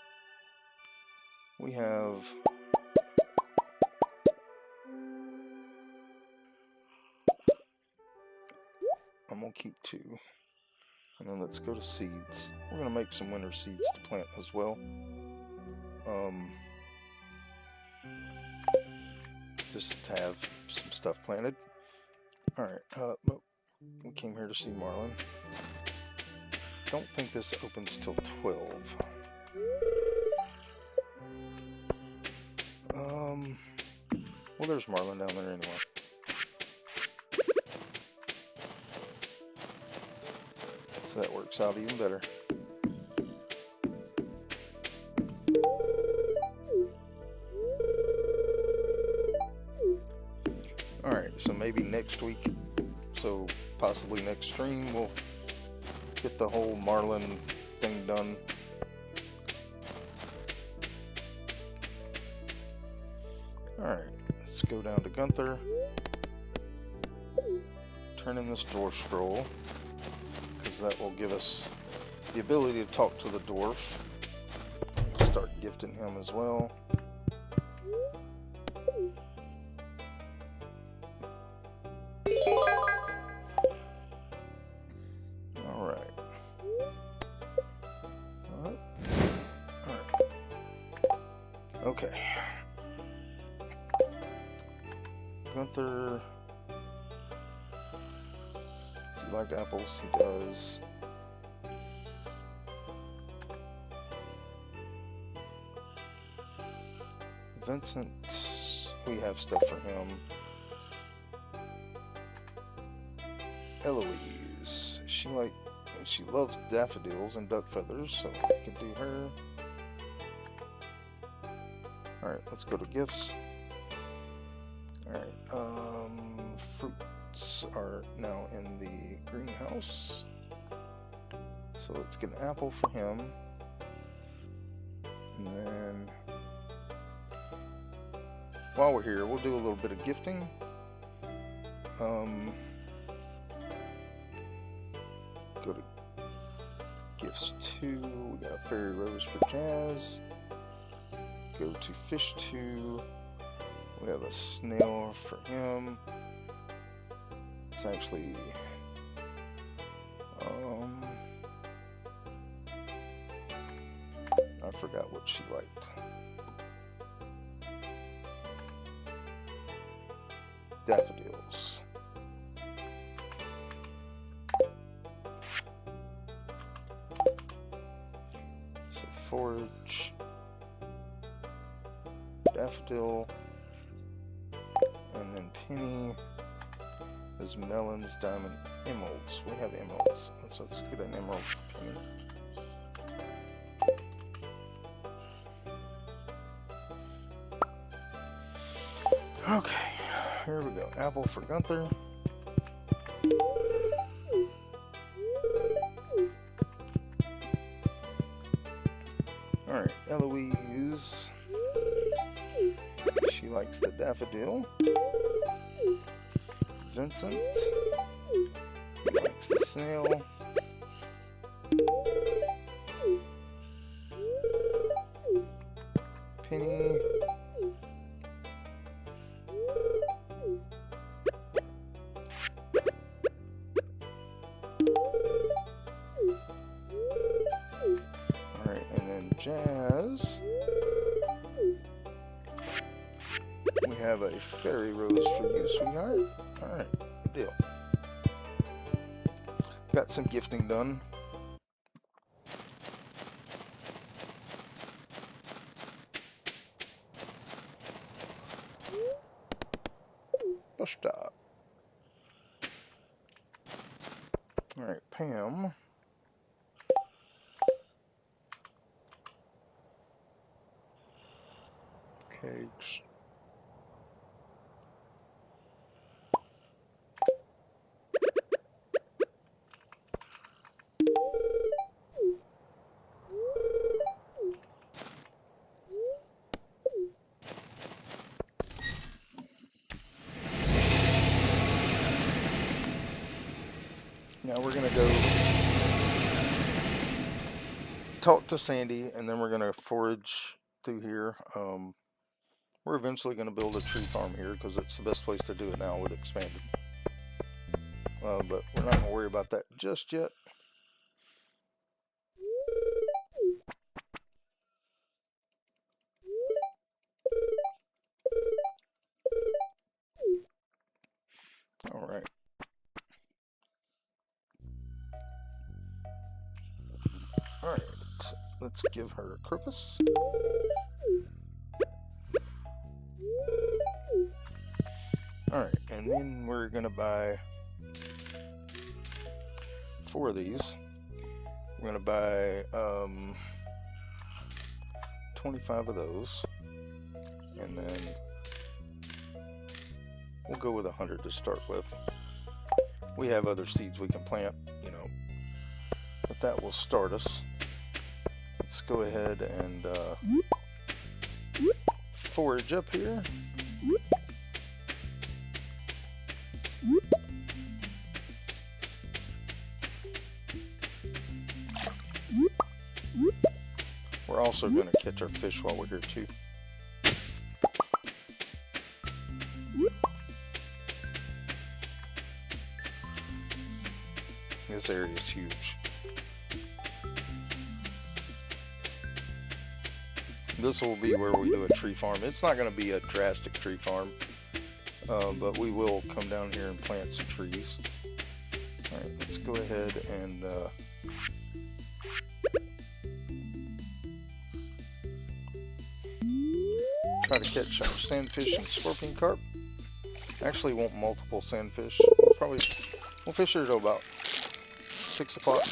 [SPEAKER 1] We have I'm gonna keep 2. And then let's go to seeds. We're gonna make some winter seeds to plant as well. Just to have some stuff planted. Alright, we came here to see Marlin. Don't think this opens till 12. Well, there's Marlin down there anyway. So that works out even better. Alright, so maybe next week, so possibly next stream, we'll get the whole Marlin thing done. Alright, let's go down to Gunther. Turn in this dwarf scroll, because that will give us the ability to talk to the dwarf. Start gifting him as well. Okay. Gunther. Does he like apples? He does. Vincent, we have stuff for him. Eloise, she loves daffodils and duck feathers, so we can do her. Alright, let's go to gifts. Alright, fruits are now in the greenhouse. So let's get an apple for him. And then, while we're here, we'll do a little bit of gifting. Go to gifts 2. We got a fairy rose for Jazz. Go to fish 2. We have a snail for him. It's actually I forgot what she liked. Daffodils. So forage, daffodil, and then Penny is melons, diamond, emeralds. We have emeralds, so let's get an emerald for Penny. Okay, here we go. Apple for Gunther. Alright, Eloise. She likes the daffodil. Vincent. He likes the snail. Penny. Alright, and then Jazz. We have a fairy rose for you, sweetheart. Alright, good deal. Got some gifting done. Bus stop. Alright, Pam. Cakes. Now we're gonna go talk to Sandy, and then we're gonna forage through here. We're eventually gonna build a tree farm here because it's the best place to do it now with expanded. But we're not gonna worry about that just yet. All right. All right. Let's give her a crocus. All right, and then we're gonna buy 4 of these. We're gonna buy 25 of those, and then we'll go with 100 to start with. We have other seeds we can plant, you know, but that will start us. Let's go ahead and forage up here. We're also going to catch our fish while we're here too. This area is huge. This will be where we do a tree farm. It's not going to be a drastic tree farm, but we will come down here and plant some trees. Alright, let's go ahead and try to catch our sandfish and scorpion carp. Actually, want multiple sandfish. We'll fish here till about 6 o'clock.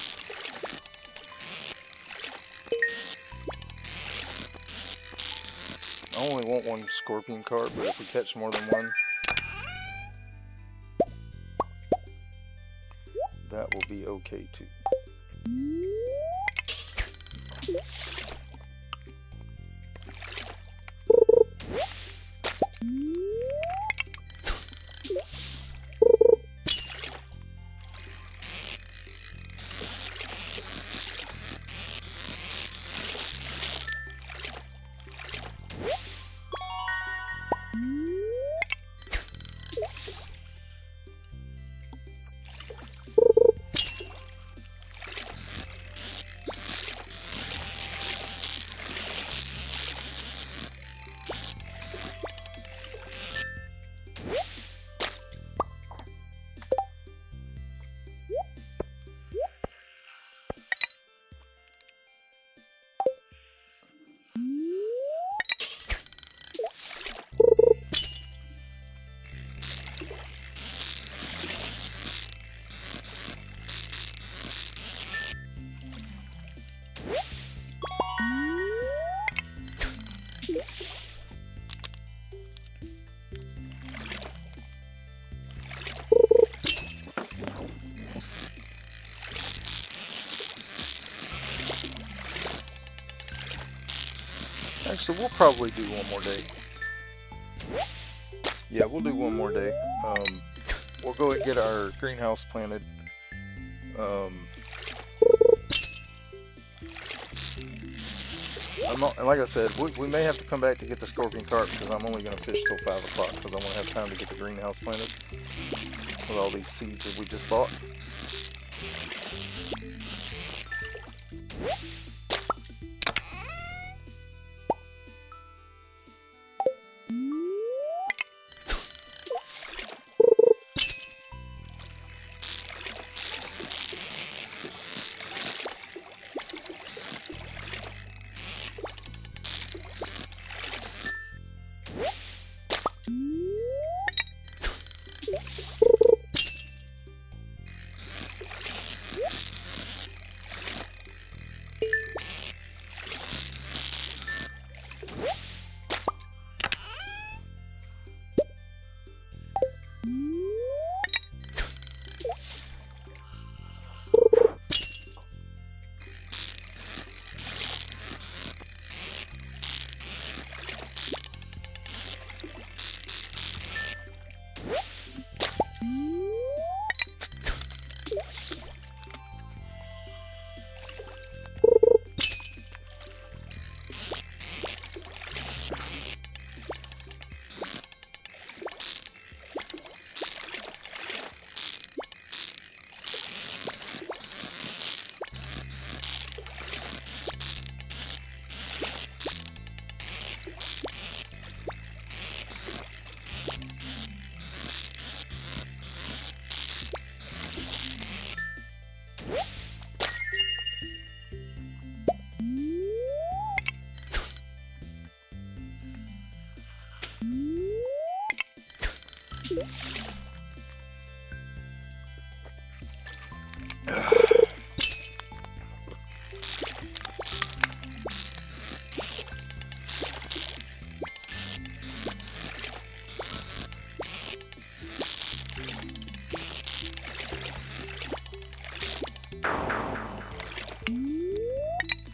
[SPEAKER 1] I only want 1 scorpion carp, but if we catch more than 1, that will be okay too. Actually, we'll probably do one more day. Yeah, we'll do one more day. We'll go and get our greenhouse planted. And like I said, we may have to come back to get the scorpion carp because I'm only going to fish till 5 o'clock because I want to have time to get the greenhouse planted with all these seeds that we just bought.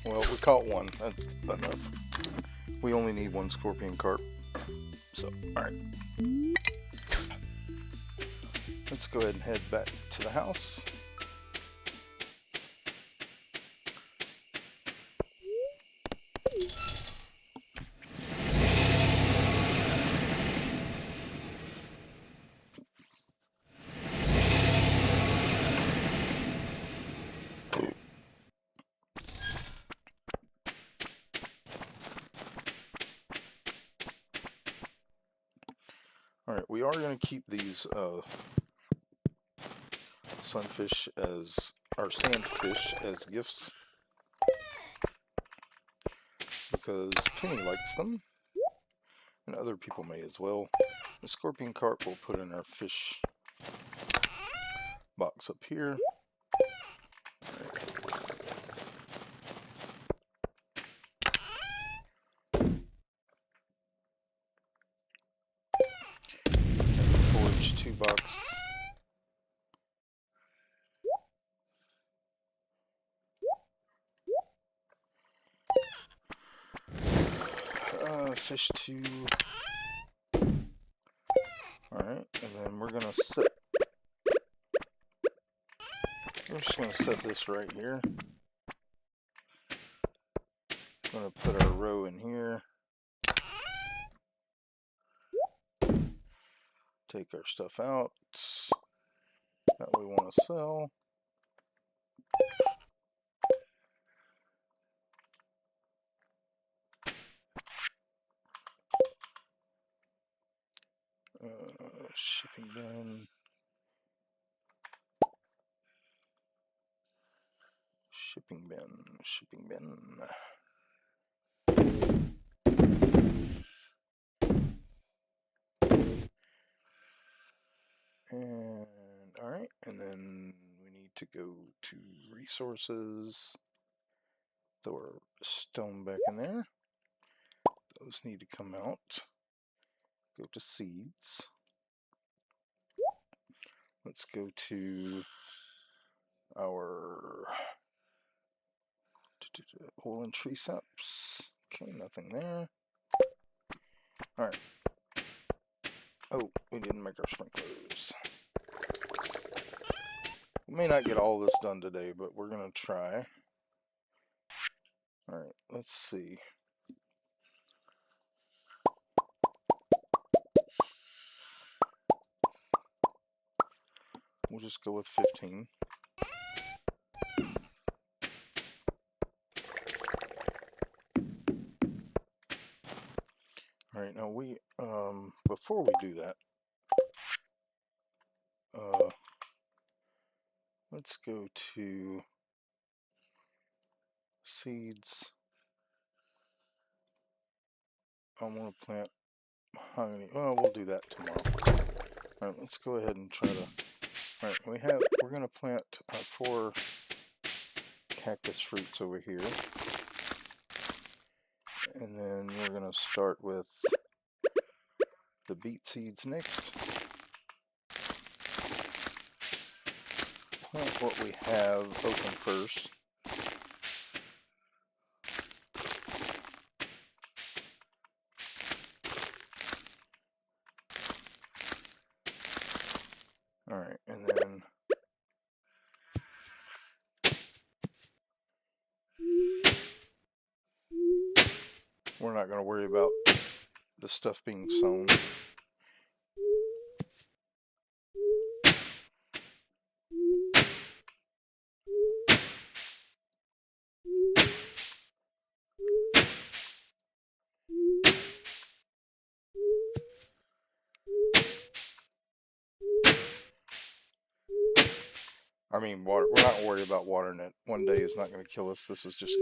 [SPEAKER 1] Well, we caught one. That's enough. We only need one scorpion carp. So, alright. Let's go ahead and head back to the house. Alright, we are going to keep these sunfish as, or sandfish as gifts, because Penny likes them, and other people may as well. The scorpion carp we'll put in our fish box up here. And the forage 2 box. Fish 2. Alright, and then we're gonna set. We're just gonna set this right here. Gonna put our row in here. Take our stuff out that we want to sell. Shipping bin. Shipping bin. Shipping bin. And alright, and then we need to go to resources. Throw our stone back in there. Those need to come out. Go to seeds. Let's go to our oil and tree saps. Okay, nothing there. Alright. Oh, we didn't make our sprinklers. We may not get all this done today, but we're going to try. Alright, let's see. We'll just go with 15. Alright, now we, before we do that, let's go to seeds. I want to plant mahogany. Well, we'll do that tomorrow. Alright, let's go ahead and try to. Alright, we're going to plant our 4 cactus fruits over here. And then we're going to start with the beet seeds next. Plant what we have open first. Alright, and then we're not going to worry about the stuff being sown. I mean, water. We're not worried about watering it. One day is not going to kill us. This is just.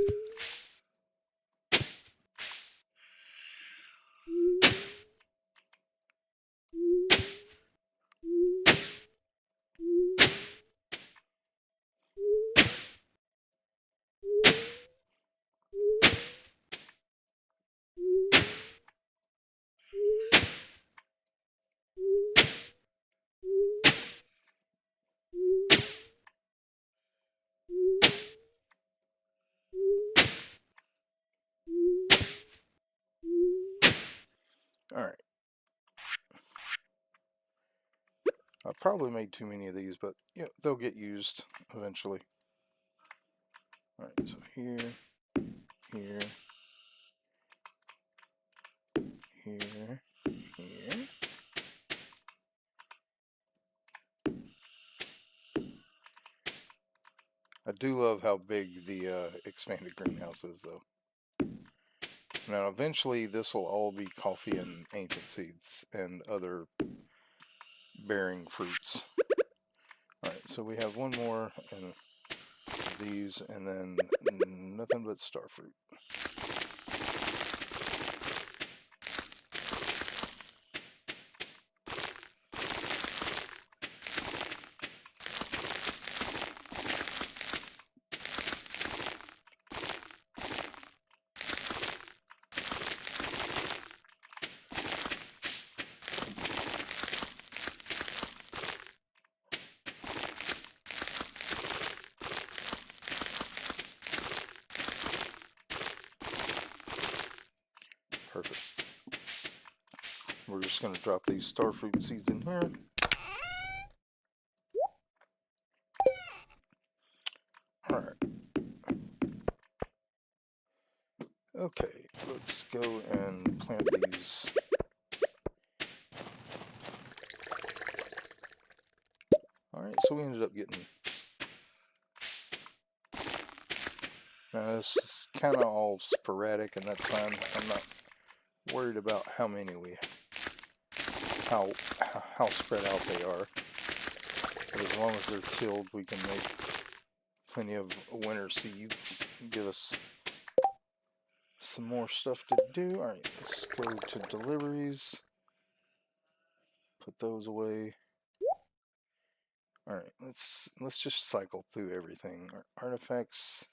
[SPEAKER 1] I probably made too many of these, but yeah, they'll get used eventually. Alright, so here, here, here, here. I do love how big the expanded greenhouse is, though. Now, eventually, this will all be coffee and ancient seeds and other bearing fruits. Alright, so we have one more and these, and then nothing but star fruit. Perfect. We're just going to drop these star fruit seeds in here. Alright. Okay, let's go and plant these. Alright, so we ended up getting... Now this is kind of all sporadic, and that's fine. I'm not worried about how many how spread out they are. But as long as they're tilled, we can make plenty of winter seeds and give us some more stuff to do. Alright, let's go to deliveries. Put those away. Alright, let's just cycle through everything. Artifacts.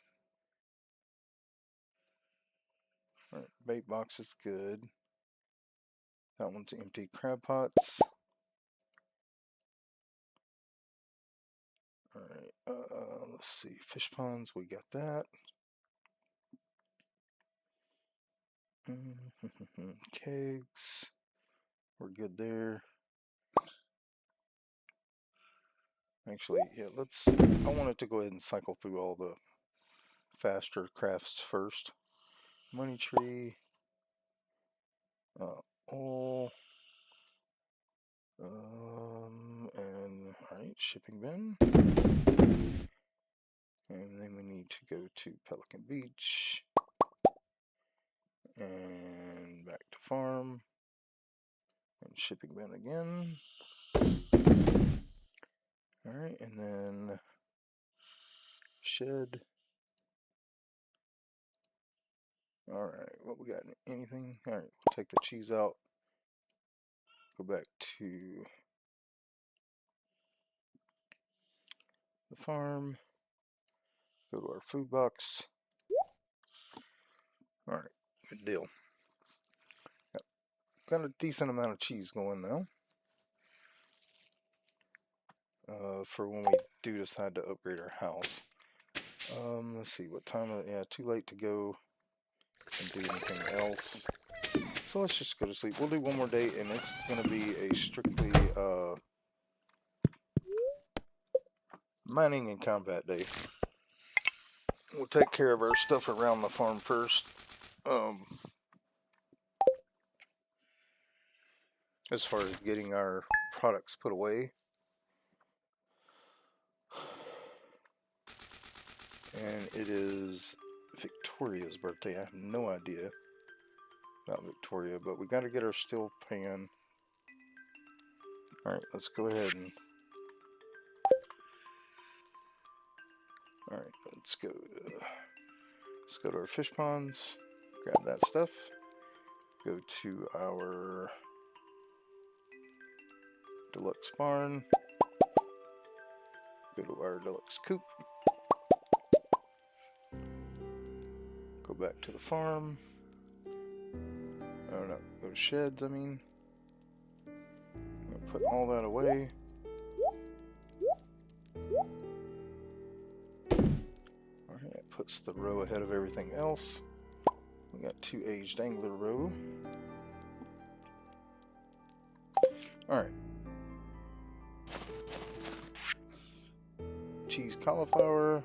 [SPEAKER 1] Alright, bait box is good. That one's empty. Crab pots. Alright, let's see. Fish ponds, we got that. Kegs. We're good there. Actually, yeah, I wanted to go ahead and cycle through all the faster crafts first. Money tree. Oil. And alright, shipping bin. And then we need to go to Pelican Beach. And back to farm. And shipping bin again. Alright, and then shed. Alright, what we got? Anything? Alright, we'll take the cheese out. Go back to the farm. Go to our food box. Alright, good deal. Got a decent amount of cheese going now. For when we do decide to upgrade our house. Let's see, what time of, yeah, too late to go and do anything else. So let's just go to sleep. We'll do one more day, and it's going to be a strictly mining and combat day. We'll take care of our stuff around the farm first. As far as getting our products put away. And it is Victoria's birthday. I have no idea about Victoria, but we got to get our steel pan. Alright, let's go ahead and... Alright, let's go to our fish ponds. Grab that stuff. Go to our deluxe barn. Go to our deluxe coop. Go back to the farm. Oh no, those sheds, I mean. Put all that away. Alright, that puts the row ahead of everything else. We got 2 aged angler row. Alright. Cheese cauliflower.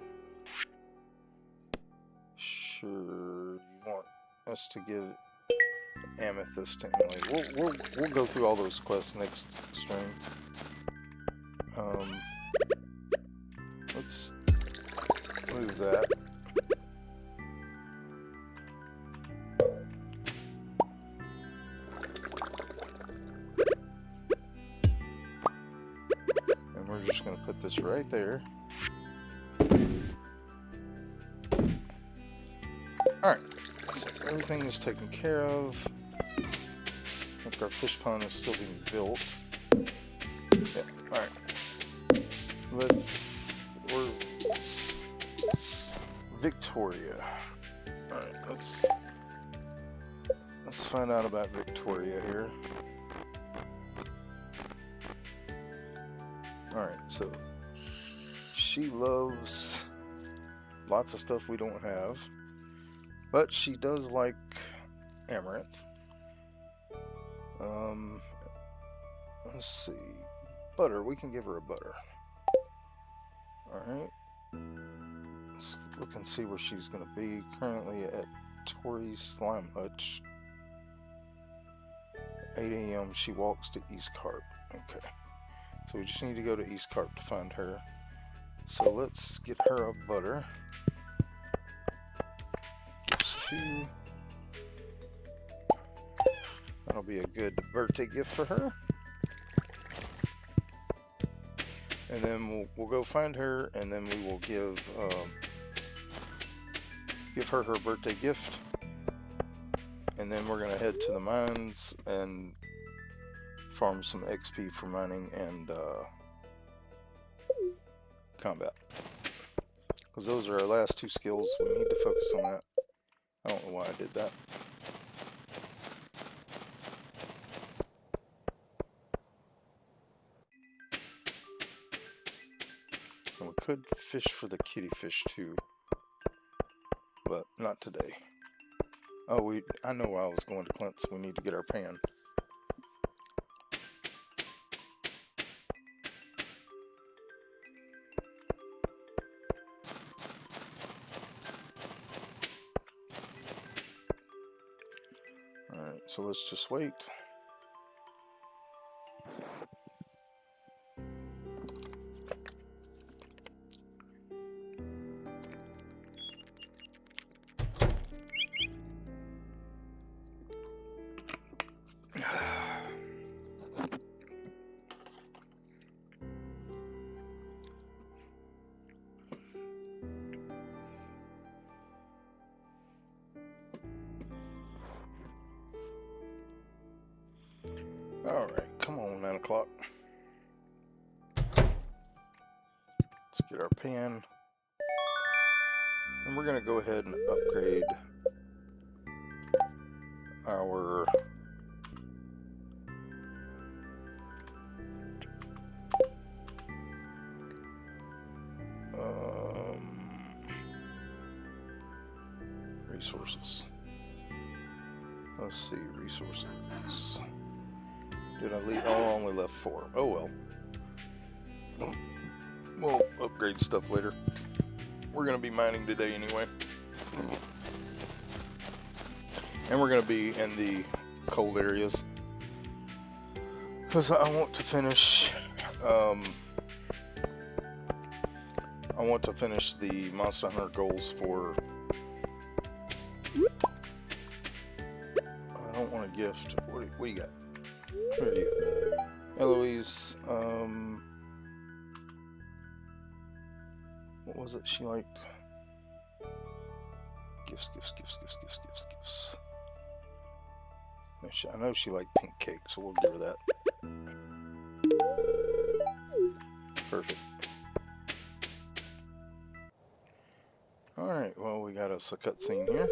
[SPEAKER 1] Sure, you want us to give amethyst to Emily. We'll go through all those quests next stream. Let's move that. And we're just going to put this right there. Alright, so everything is taken care of. I think our fish pond is still being built. Yep, alright. We're Victoria. Alright, let's find out about Victoria here. Alright, so she loves lots of stuff we don't have, but she does like amaranth. Let's see. Butter, we can give her a butter. Alright. Let's look and see where she's going to be. Currently at Tori's Slime Hutch. 8 a.m. she walks to Eastcarp. Okay. So we just need to go to Eastcarp to find her. So let's get her a butter. Gifts 2. That'll be a good birthday gift for her. And then we'll go find her, and then we will give her her birthday gift. And then we're gonna head to the mines and farm some XP for mining and combat, because those are our last two skills. We need to focus on that. I don't know why I did that. And we could fish for the kitty fish too, but not today. Oh, I know why I was going to Clint's. We need to get our pan. Alright, so let's just wait. Alright, come on, 9 o'clock. Let's get our pan. And we're going to go ahead and upgrade our resources. Let's see, resources. Did I leave? Oh, I only left 4. Oh well. We'll upgrade stuff later. We're going to be mining today anyway. And we're going to be in the cold areas, because I want to finish the Monster Hunter goals for... I don't want a gift. What do you got? What do you got? Eloise, what was it she liked? Gifts. I know she liked pink cake, so we'll give her that. Perfect. Alright, well, we got us a cutscene here.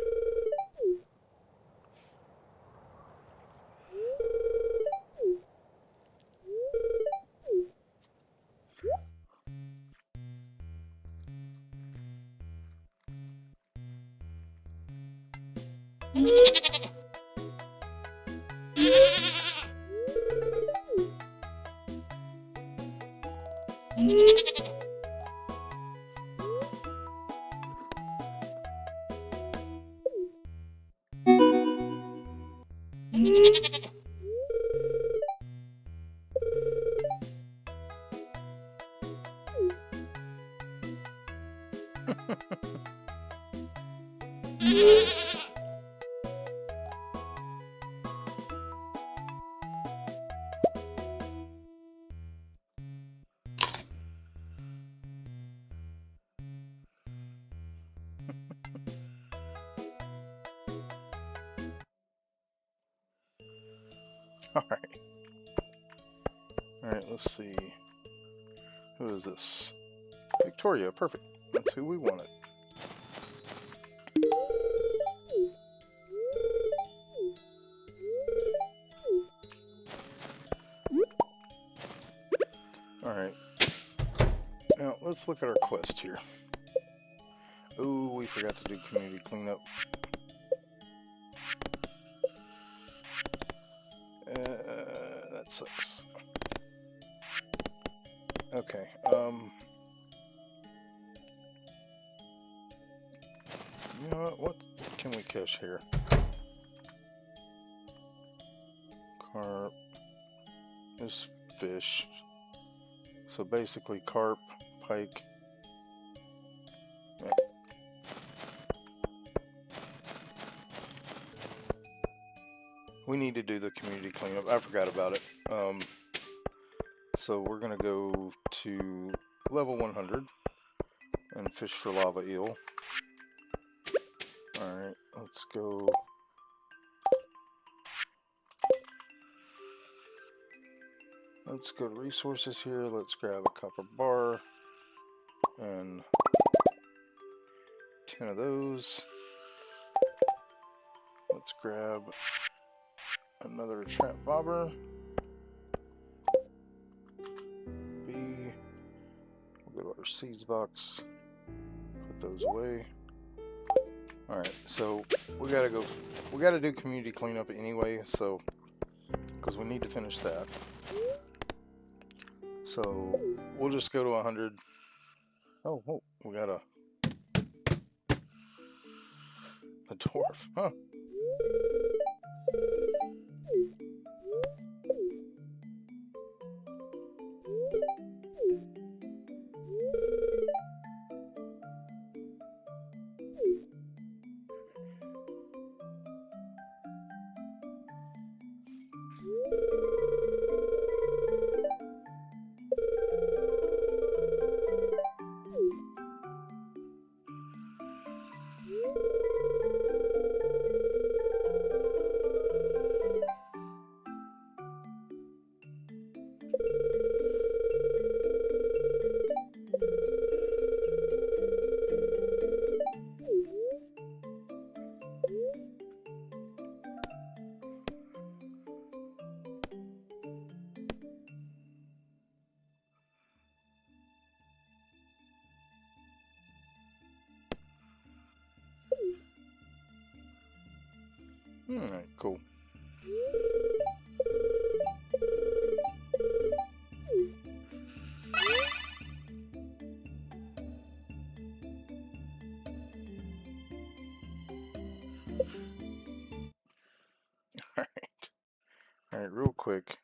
[SPEAKER 1] Nice. Alright. Alright, let's see. Who is this? Victoria, perfect. That's who we wanted. Alright. Now, let's look at our quest here. Oh, we forgot to do community cleanup. That sucks. Okay, you know what can we catch here? Carp. There's fish. So basically carp, pike. Yeah. We need to do the community cleanup. I forgot about it. So we're gonna go to level 100 and fish for lava eel. Alright, let's go. Let's go to resources here. Let's grab a copper bar and 10 of those. Let's grab another trap bobber. B. We'll go to our seeds box. Put those away. Alright, so we gotta do community cleanup anyway, so because we need to finish that. So we'll just go to 100. Oh, we got a dwarf, huh? Alright, cool. Alright, real quick.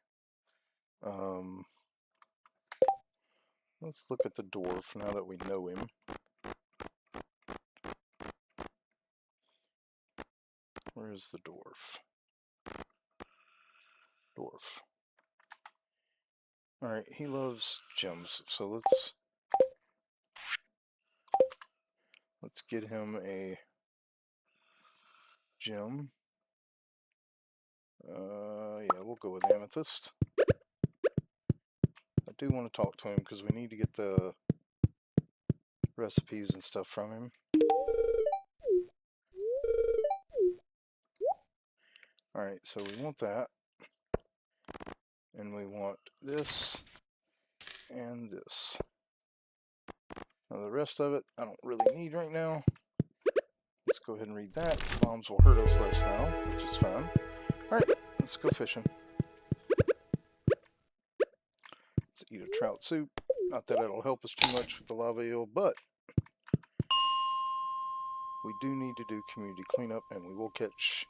[SPEAKER 1] Let's look at the dwarf now that we know him. Where's the dwarf? Dwarf. Alright, he loves gems, so let's get him a gem. Yeah, we'll go with amethyst. I do want to talk to him because we need to get the recipes and stuff from him. Alright, so we want that. And we want this and this. Now the rest of it I don't really need right now. Let's go ahead and read that. Bombs will hurt us less now, which is fine. Alright, let's go fishing. Let's eat a trout soup. Not that it'll help us too much with the lava eel, but we do need to do community cleanup, and we will catch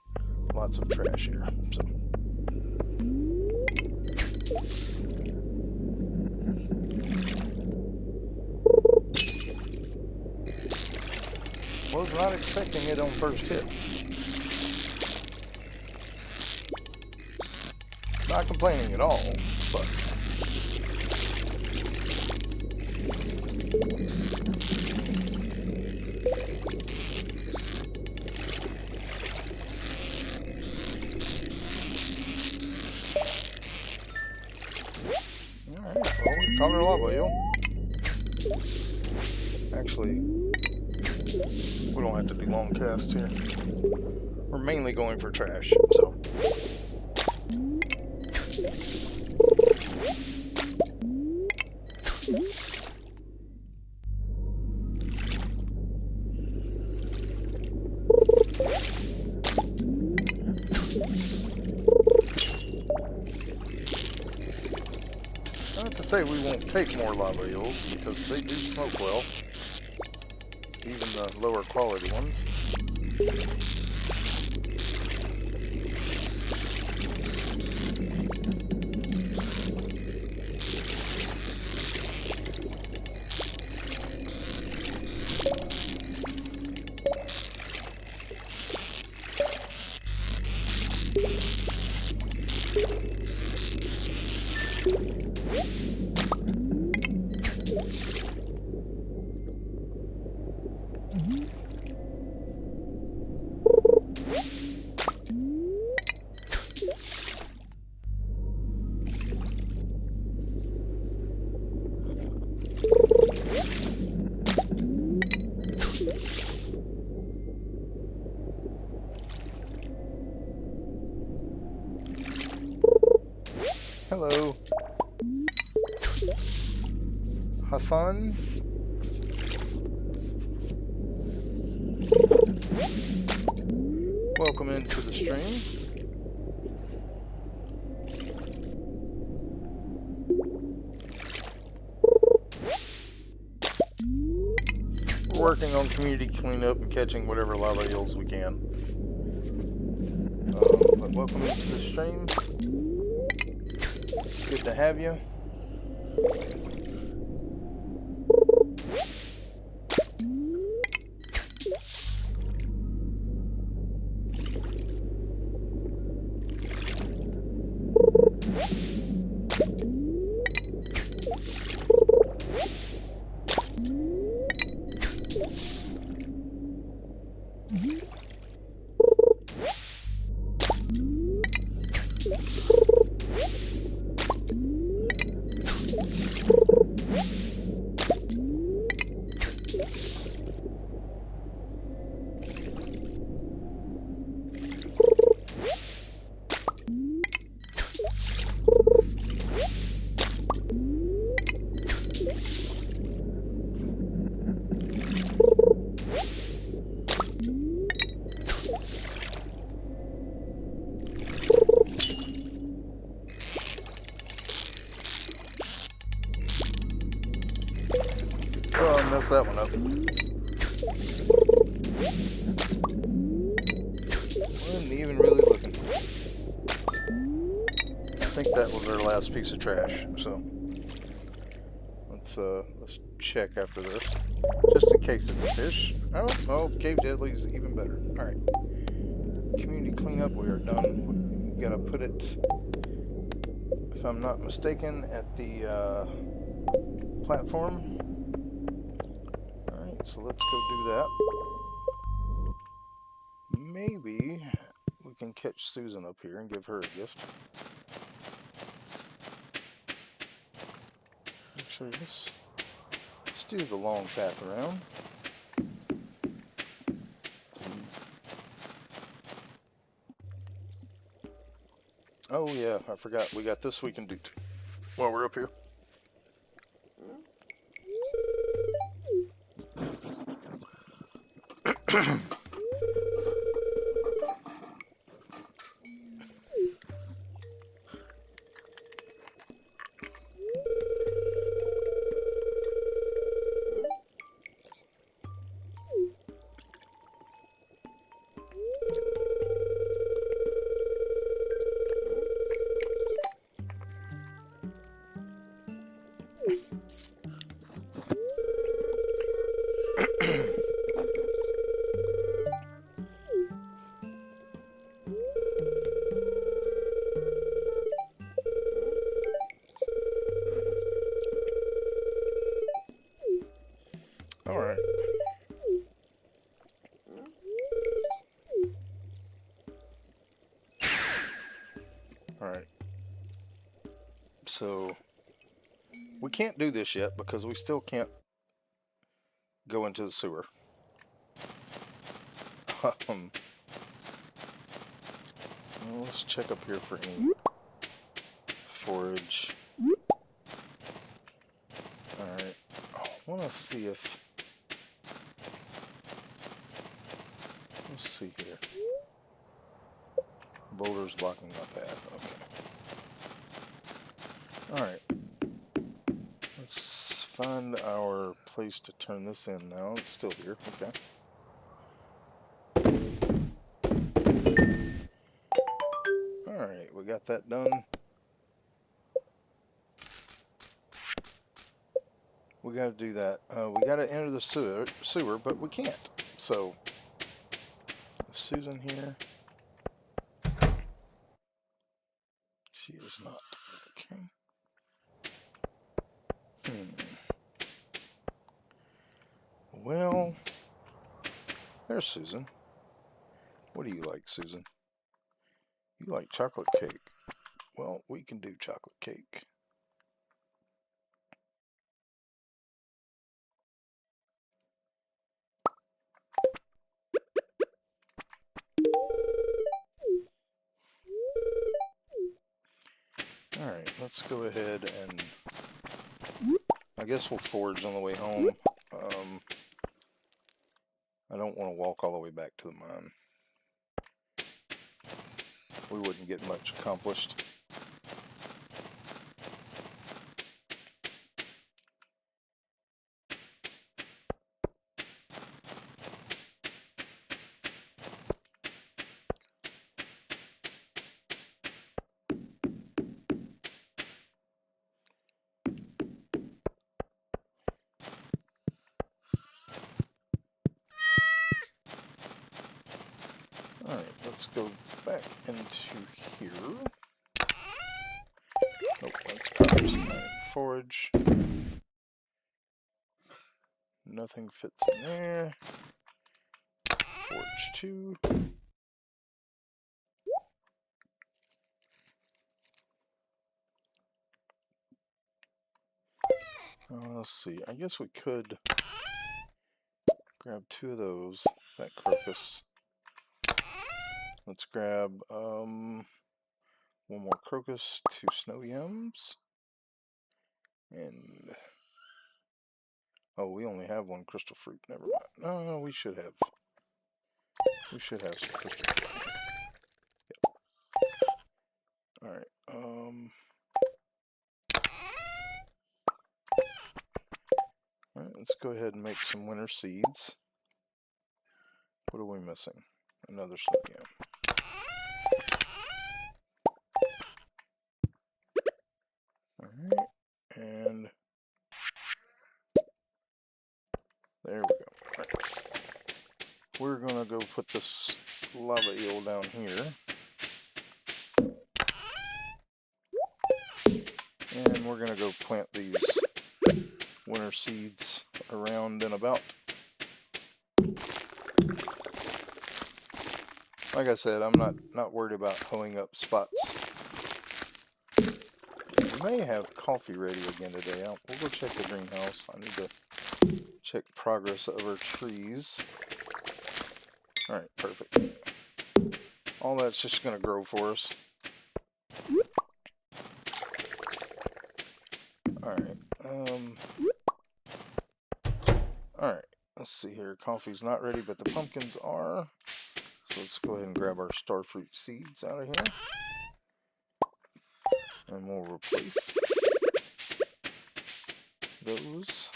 [SPEAKER 1] lots of trash here. So. Was not expecting it on first hit. Not complaining at all, but alright, well, we caught our lava eel. Actually, we don't have to do long casts here. We're mainly going for trash, so. Not to say we won't take more lava eels, because they do smoke well. Even the lower quality ones. Hello. Hassan? Welcome into the stream. We're working on community cleanup and catching whatever lava eels we can. But welcome into the stream. Good to have you. Oh, I messed that one up. Wasn't even really looking. I think that was our last piece of trash, so let's check after this. Just in case it's a fish. Oh, cave deadly's even better. Alright. Community cleanup, we are done. We gotta put it, if I'm not mistaken, at the platform. So let's go do that. Maybe we can catch Susan up here and give her a gift. Actually, let's do the long path around. Oh yeah, I forgot. We got this we can do too while we're up here. can't do this yet because we still can't go into the sewer. Well, let's check up here for any forage. Alright. I want to see if... Let's see here. Boulders blocking my path. Okay. Alright. Let's find our place to turn this in now. It's still here. Okay. Alright, we got that done. We gotta do that. We gotta enter the sewer, but we can't. So, Susan here. She is not. Okay. Well, there's Susan. What do you like, Susan? You like chocolate cake. Well, we can do chocolate cake. Alright, let's go ahead and... I guess we'll forage on the way home. I don't want to walk all the way back to the mine. We wouldn't get much accomplished. Alright, let's go back into here. Nope, that's cars. Alright, forage. Nothing fits in there. Forage 2. Let's see, I guess we could grab 2 of those. That crocus. Let's grab one more crocus, 2 snow yams, and oh, we only have 1 crystal fruit. Never mind. No, we should have. We should have some crystal fruit. Yep. All right. All right. Let's go ahead and make some winter seeds. What are we missing? Another snow yam. Alright, and there we go. Right. We're gonna go put this lava eel down here. And we're gonna go plant these winter seeds around and about. Like I said, I'm not worried about hoeing up spots. We may have coffee ready again today. We'll go check the greenhouse. I need to check progress of our trees. Alright, perfect. All that's just going to grow for us. Alright. Alright, let's see here. Coffee's not ready, but the pumpkins are. So let's go ahead and grab our starfruit seeds out of here. And we'll replace those.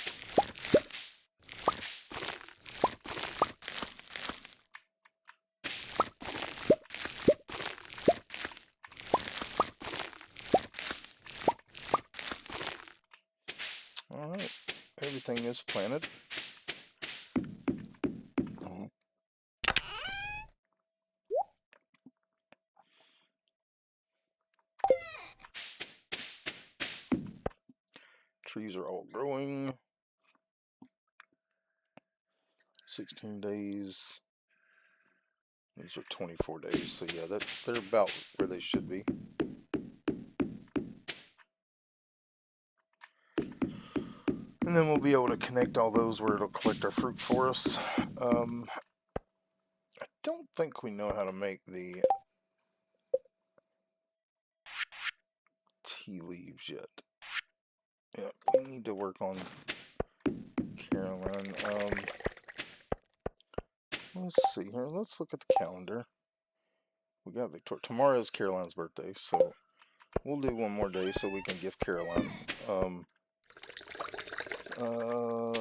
[SPEAKER 1] Alright, everything is planted. Trees are all growing. 16 days. These are 24 days, so yeah, they're about where they should be. And then we'll be able to connect all those where it'll collect our fruit for us. I don't think we know how to make the tea leaves yet. Yeah, we need to work on Caroline. Let's see here. Let's look at the calendar. We got Victoria. Tomorrow is Caroline's birthday, so we'll do one more day so we can gift Caroline.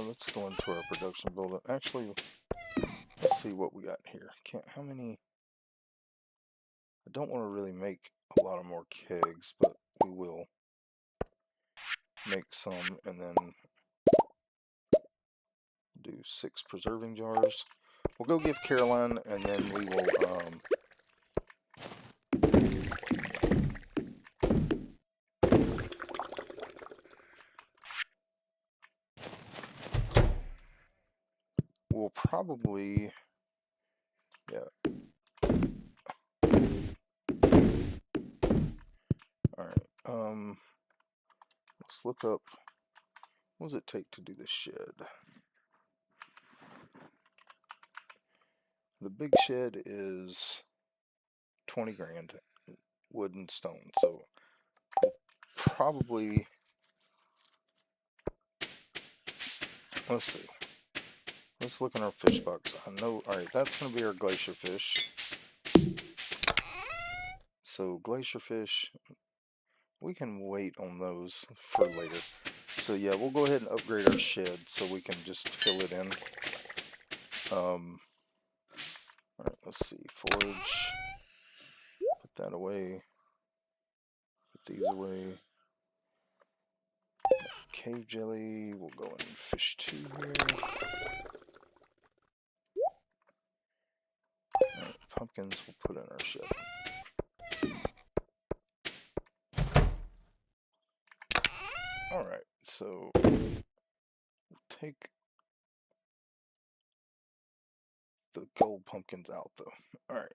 [SPEAKER 1] Let's go into our production building. Actually, let's see what we got here. How many? I don't want to really make a lot of more kegs, but we will make some and then do 6 preserving jars. We'll go give Caroline, and then we will we'll probably, yeah. Alright, let's look up, what does it take to do the shed? The big shed is 20 grand, wood and stone, so we'll probably, let's see. Let's look in our fish box. I know, alright, that's going to be our glacier fish. So, glacier fish, we can wait on those for later. So, yeah, we'll go ahead and upgrade our shed so we can just fill it in. Alright, let's see. Forage. Put that away. Put these away. Cave jelly. We'll go in fish 2 here. Alright, pumpkins we'll put in our shed. Alright, so we'll take the gold pumpkins out though. Alright.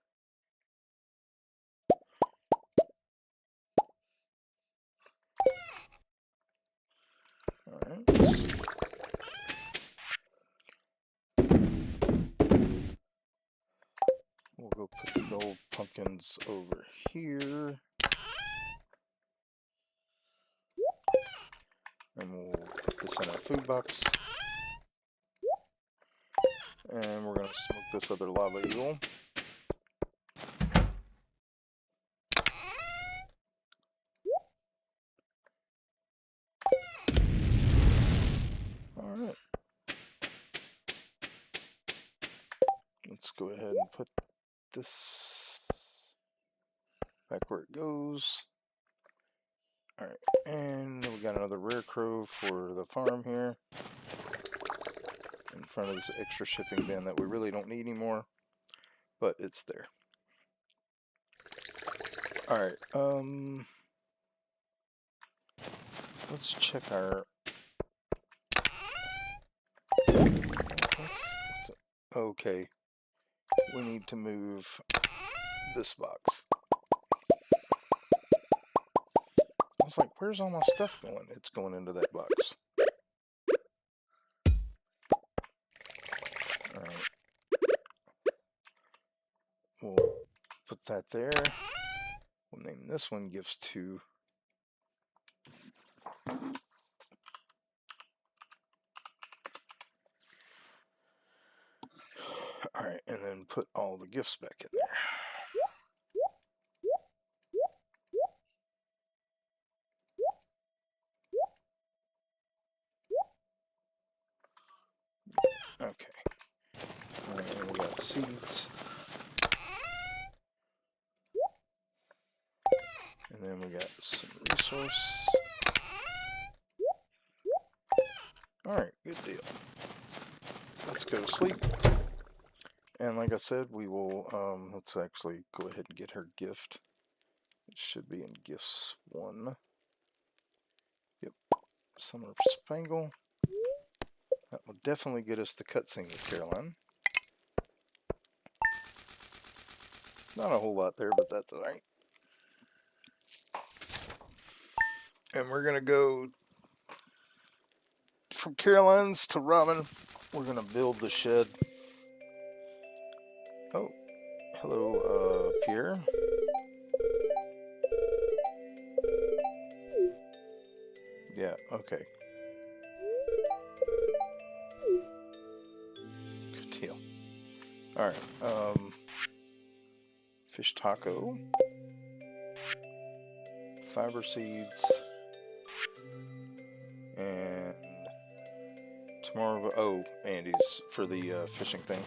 [SPEAKER 1] Alright. We'll go put the gold pumpkins over here. And we'll put this in our food box. And we're going to smoke this other lava eel. Alright. Let's go ahead and put this back where it goes. Alright, and we got another rare crow for the farm here. In front of this extra shipping bin that we really don't need anymore. But it's there. Alright, let's check our... Okay. We need to move this box. I was like, where's all my stuff going? It's going into that box. Alright. We'll put that there. We'll name this one Gifts 2. Alright, and then put all the gifts back in there. Okay. And we got seeds. And then we got some resource. Alright, good deal. Let's go to sleep. And like I said, we will, let's actually go ahead and get her gift. It should be in gifts 1. Yep. Summer Spangle. That will definitely get us the cutscene with Caroline. Not a whole lot there, but that's alright. And we're going to go from Caroline's to Robin. We're gonna build the shed. Oh, hello, Pierre. Yeah, okay. Good deal. Alright, fish taco. Fiber seeds. And tomorrow, oh, Andy's for the fishing thing.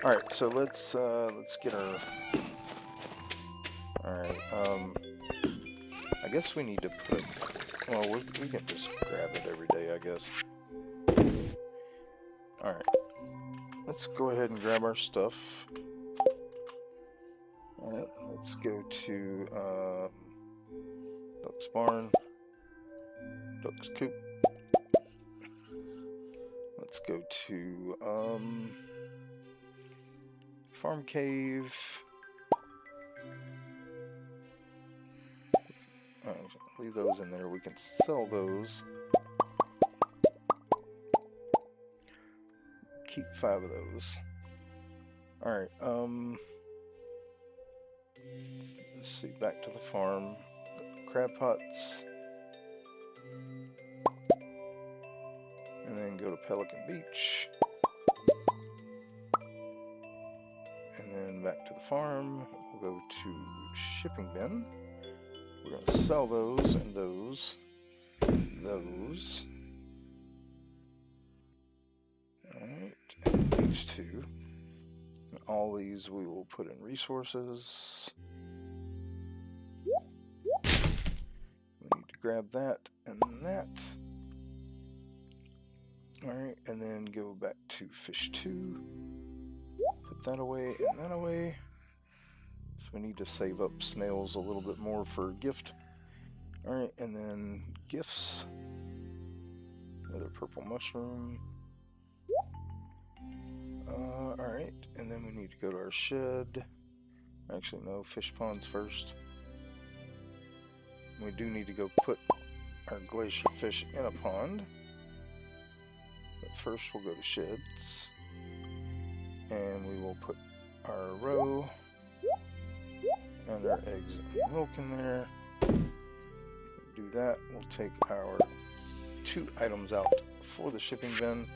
[SPEAKER 1] Alright, so let's get our... Alright, I guess we need to put... Well, we can just grab it every day, I guess. Alright. Let's go ahead and grab our stuff. Alright, let's go to Duck's Barn. Duck's Coop. Let's go to Farm Cave. Leave those in there. We can sell those. Keep 5 of those. Alright, let's see, back to the farm. Crab pots. And then go to Pelican Beach. And then back to the farm. We'll go to Shipping Bin. We're going to sell those and those. Those. Alright, and these two. And all these we will put in resources. We need to grab that and that. Alright, and then go back to fish 2. Put that away and that away. So we need to save up snails a little bit more for gift. Alright, and then gifts. Another purple mushroom. Alright, and then we need to go to our shed. Actually, no, fish ponds first. We do need to go put our glacier fish in a pond. But first we'll go to sheds. And we will put our roe and our eggs and milk in there. Do that. We'll take our 2 items out for the shipping bin.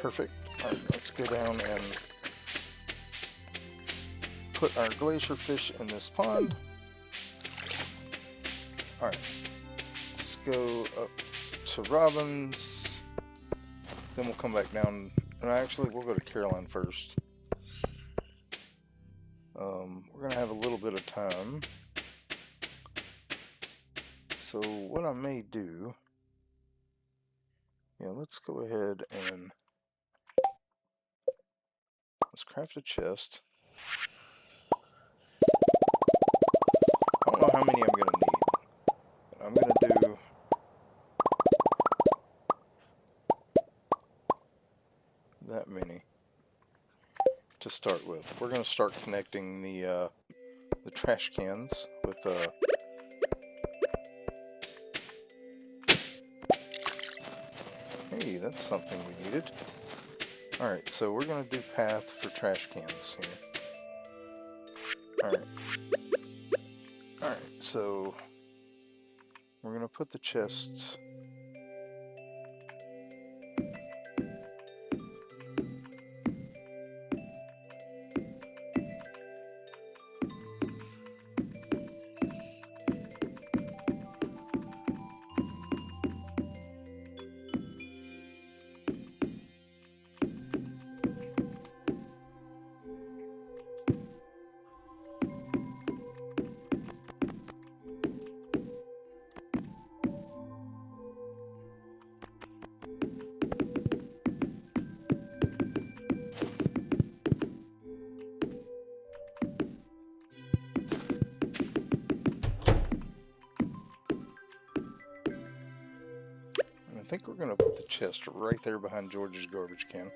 [SPEAKER 1] Perfect. Alright, let's go down and put our glacier fish in this pond. Alright, let's go up to Robin's. Then we'll come back down. And actually, we'll go to Caroline first. We're going to have a little bit of time. So what I may do... Yeah, let's go ahead and... Let's craft a chest. I don't know how many I'm going to need. But I'm going to do... that many to start with. We're going to start connecting the trash cans with hey, that's something we needed. Alright, so we're going to do path for trash cans here. Alright. Alright, so we're going to put the chests... I think we're going to put the chest right there behind George's garbage can.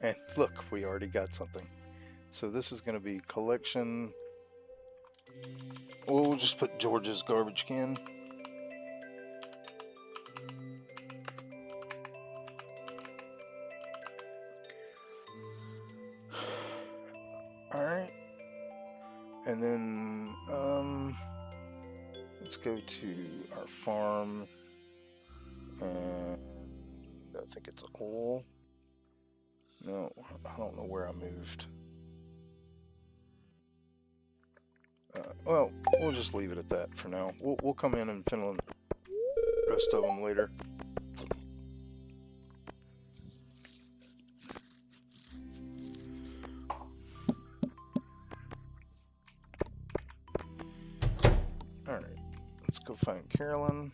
[SPEAKER 1] And look, we already got something. So this is going to be collection We'll just put George's garbage can. Alright. And then, let's go to our farm. And I think it's oil. No, I don't know where I moved. Well, we'll just leave it at that for now. We'll come in and fill in the rest of them later. Alright, let's go find Carolyn.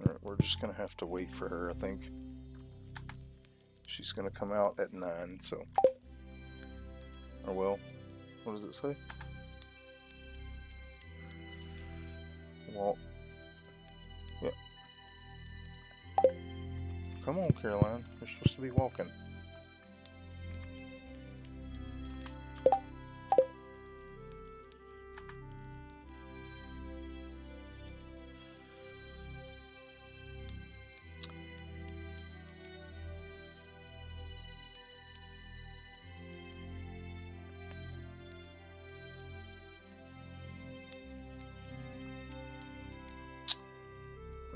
[SPEAKER 1] Alright, we're just gonna have to wait for her, I think. She's gonna come out at 9, so... Or well, what does it say? Walk. Yeah. Come on, Caroline. You're supposed to be walking.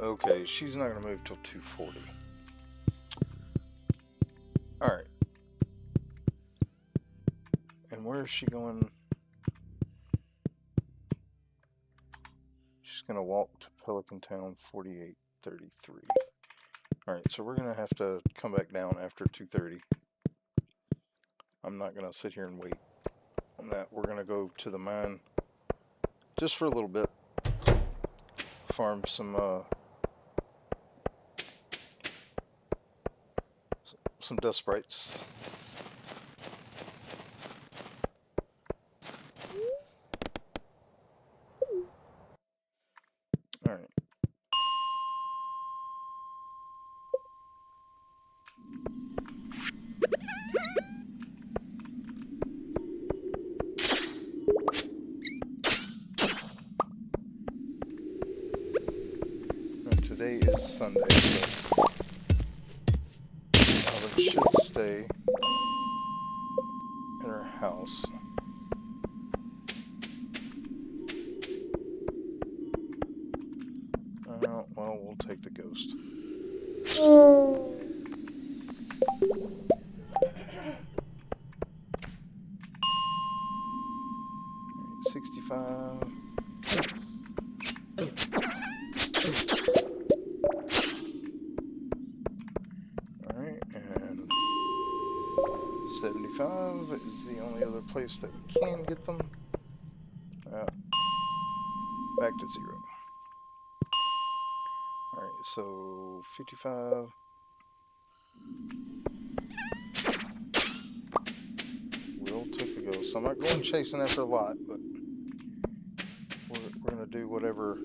[SPEAKER 1] Okay, she's not going to move till 2:40. Alright. And where is she going? She's going to walk to Pelican Town 4833. Alright, so we're going to have to come back down after 2:30. I'm not going to sit here and wait on that. We're going to go to the mine just for a little bit. Farm some dust sprites. All right. And today is Sunday, so Robin should stay in her house. Well, we'll take the ghost. 65. Alright, and 75 is the only other place that we can get them. Back to 0. Alright, so 55. We'll take the ghost. I'm not going chasing after a lot, but we're going to do whatever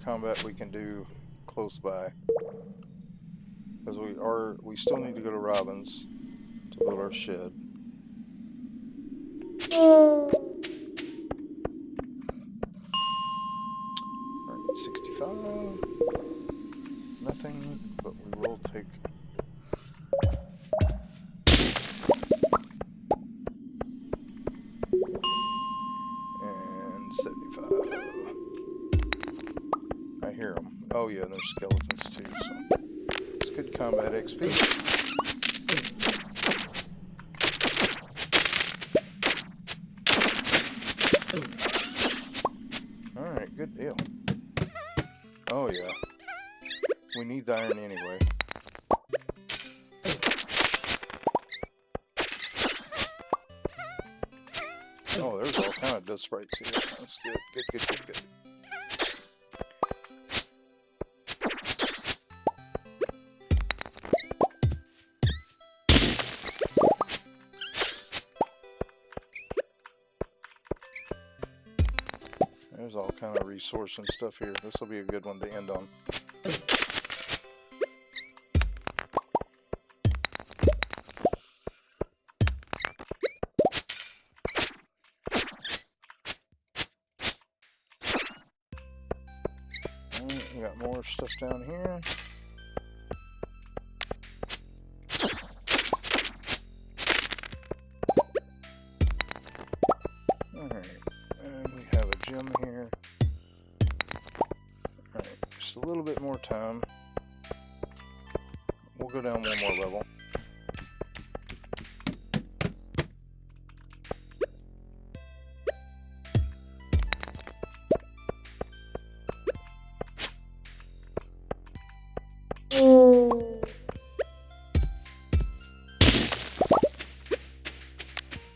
[SPEAKER 1] combat we can do close by. Because we still need to go to Robin's to build our shed. Alright, 65. Nothing, but we will take... And 75. I hear them. Oh yeah, there's skeletons too, so... It's good combat XP. Alright, good deal. Oh yeah. We need the iron anyway. Oh, there's all kind of dust sprites here. That's good. Good. There's all kind of resource and stuff here. This will be a good one to end on. got more stuff down here. Alright, and we have a gym here. Alright, just a little bit more time. We'll go down one more level.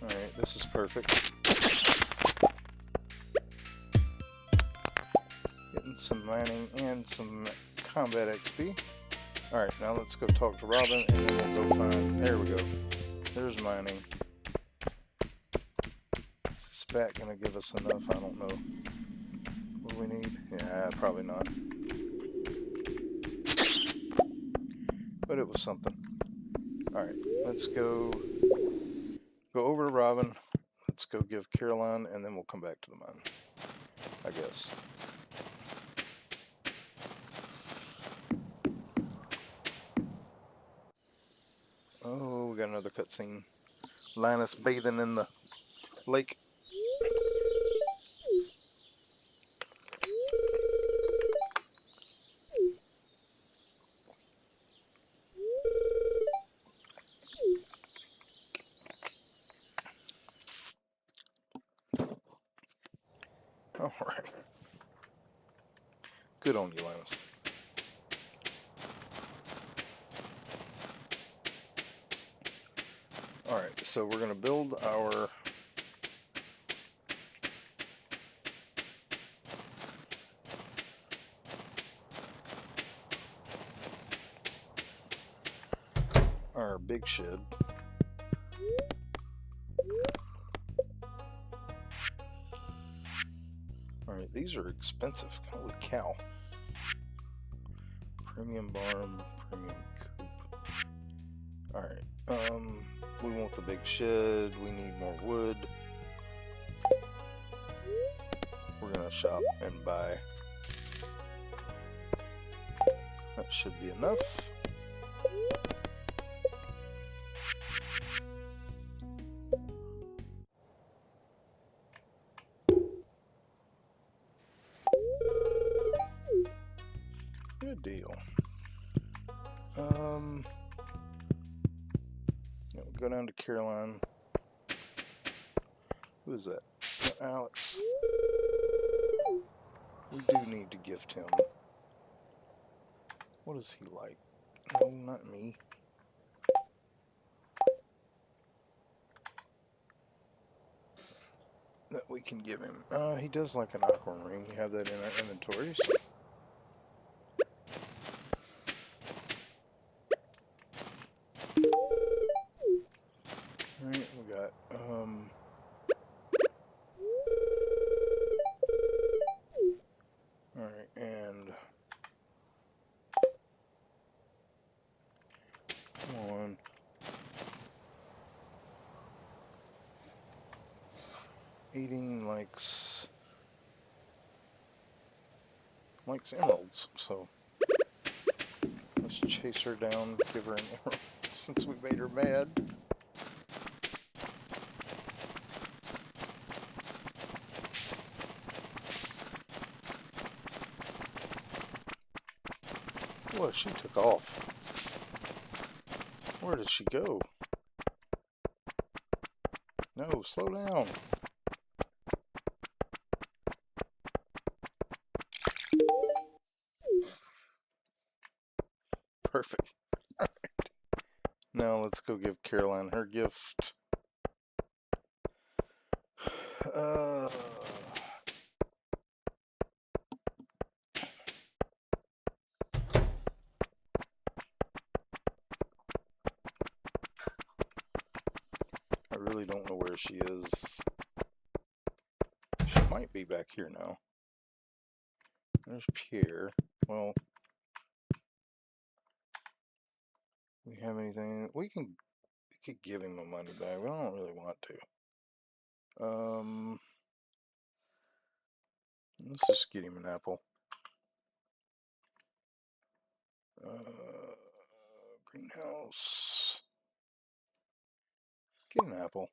[SPEAKER 1] Alright, this is perfect. Getting some mining and some combat XP. Alright, now let's go talk to Robin and then we'll go find... There we go. There's mining. Is this bat gonna give us enough? I don't know. What do we need? Yeah, probably not. But it was something. Alright, let's go over to Robin. Let's go give Caroline and then we'll come back to the mine, I guess. Oh, we got another cutscene. Linus bathing in the lake. Alright. Good on you, Linus. Alright, so we're going to build our big shed. Alright, these are expensive. Holy cow. Premium barn, premium coop. Alright, we want the big shed, we need more wood. We're gonna shop and buy. That should be enough. Good deal. Go down to Caroline. Who is that? Alex. We do need to gift him. What is he like? No, not me. That we can give him. He does like an aquamarine ring. We have that in our inventory. So. Alright, we got, alright, and come on. Eating likes emeralds, so let's chase her down, give her an emerald, since we made her mad. Well, she took off. Where did she go? No, slow down. Perfect. Alright. Now let's go give Caroline her gift. I really don't know where she is. She might be back here now. There's Pierre. Well, we have anything? We could give him the money back. We don't really want to. Let's just get him an apple. Greenhouse. Get an apple.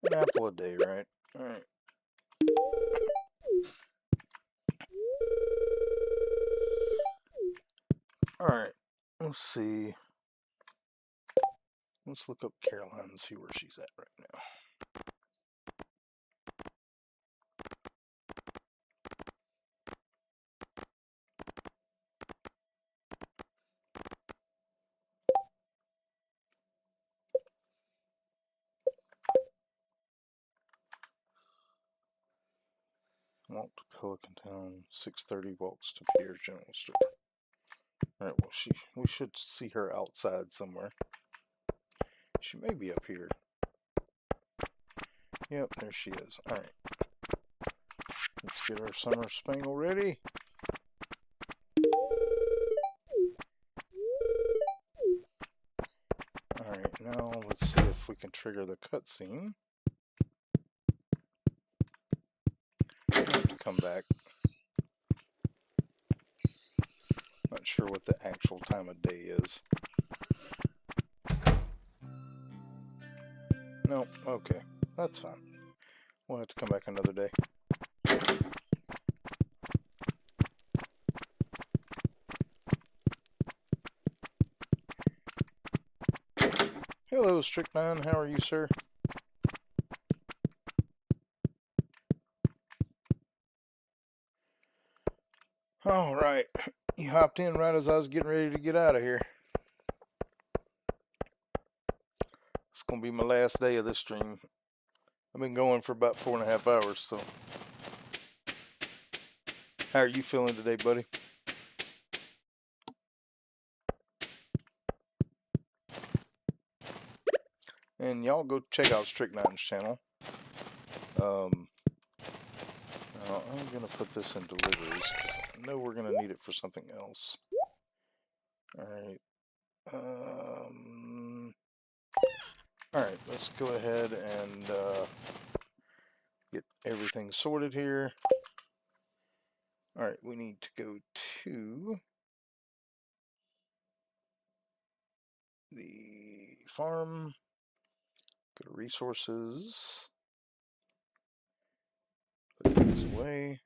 [SPEAKER 1] An apple a day, right? Alright. Alright. Let's see. Let's look up Caroline and see where she's at right now. Walk to Pelican Town, 6:30 walks to Pierre's General Store. Alright, well we should see her outside somewhere. She may be up here. Yep, there she is. Alright. Let's get our summer spangle ready. Alright, now let's see if we can trigger the cutscene. I have to come back. Not sure what the actual time of day is. No, okay. That's fine. We'll have to come back another day. Hello, Strychnine. How are you, sir? Alright. You hopped in right as I was getting ready to get out of here. It's going to be my last day of this stream. I've been going for about 4.5 hours, so. How are you feeling today, buddy? And y'all go check out Strychnine's channel. I'm going to put this in deliveries because I know we're going to need it for something else. Alright. Alright, let's go ahead and get everything sorted here. Alright, we need to go to the farm. Go to resources. Put things away.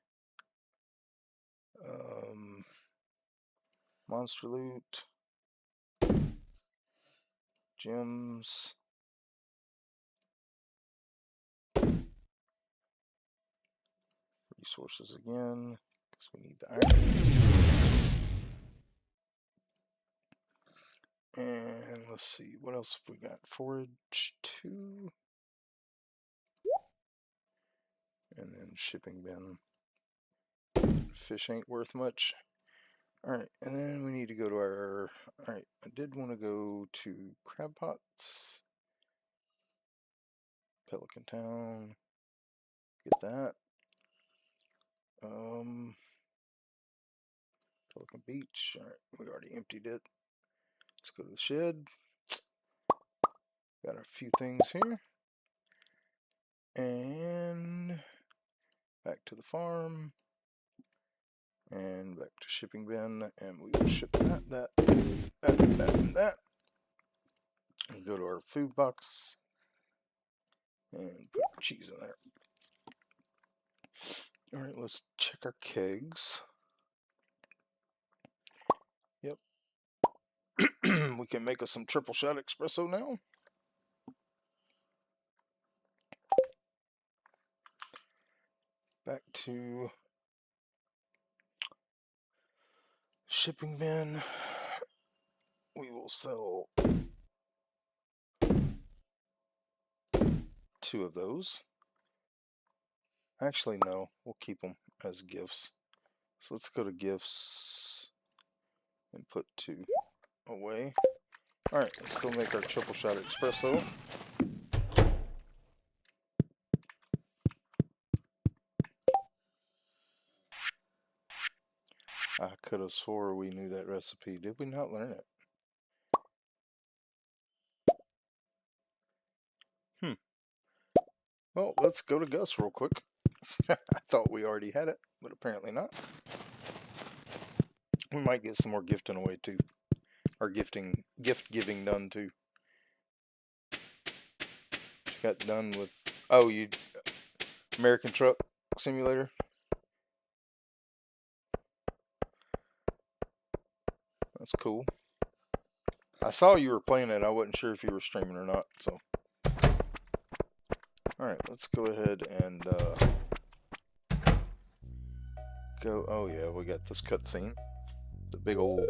[SPEAKER 1] Monster loot. Gems. Resources again, because we need the iron. And let's see, what else have we got? Forage 2. And then shipping bin. Fish ain't worth much. Alright, and then we need to go to our... Alright, I did want to go to Crab Pots. Pelican Town. Get that. Pelican Beach. Alright, we already emptied it. Let's go to the shed. Got a few things here. And back to the farm. And back to shipping bin. And we will ship that, and that. And go to our food box. And put cheese in there. Alright, let's check our kegs. Yep. We can make us some triple shot espresso now. Back to shipping bin. We will sell 2 of those. Actually, no. We'll keep them as gifts. So let's go to gifts and put 2 away. Alright, let's go make our triple shot espresso. I could have swore we knew that recipe. Did we not learn it? Well, let's go to Gus real quick. I thought we already had it, but apparently not. We might get some more gifting away too. Or gift giving done too. Just got done with you American Truck Simulator. That's cool. I saw you were playing it. I wasn't sure if you were streaming or not. So, all right, let's go ahead and go. Oh yeah, we got this cutscene. The big old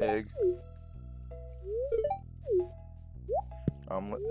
[SPEAKER 1] egg omelet.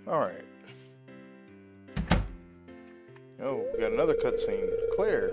[SPEAKER 1] All right. Oh, we got another cutscene. Claire.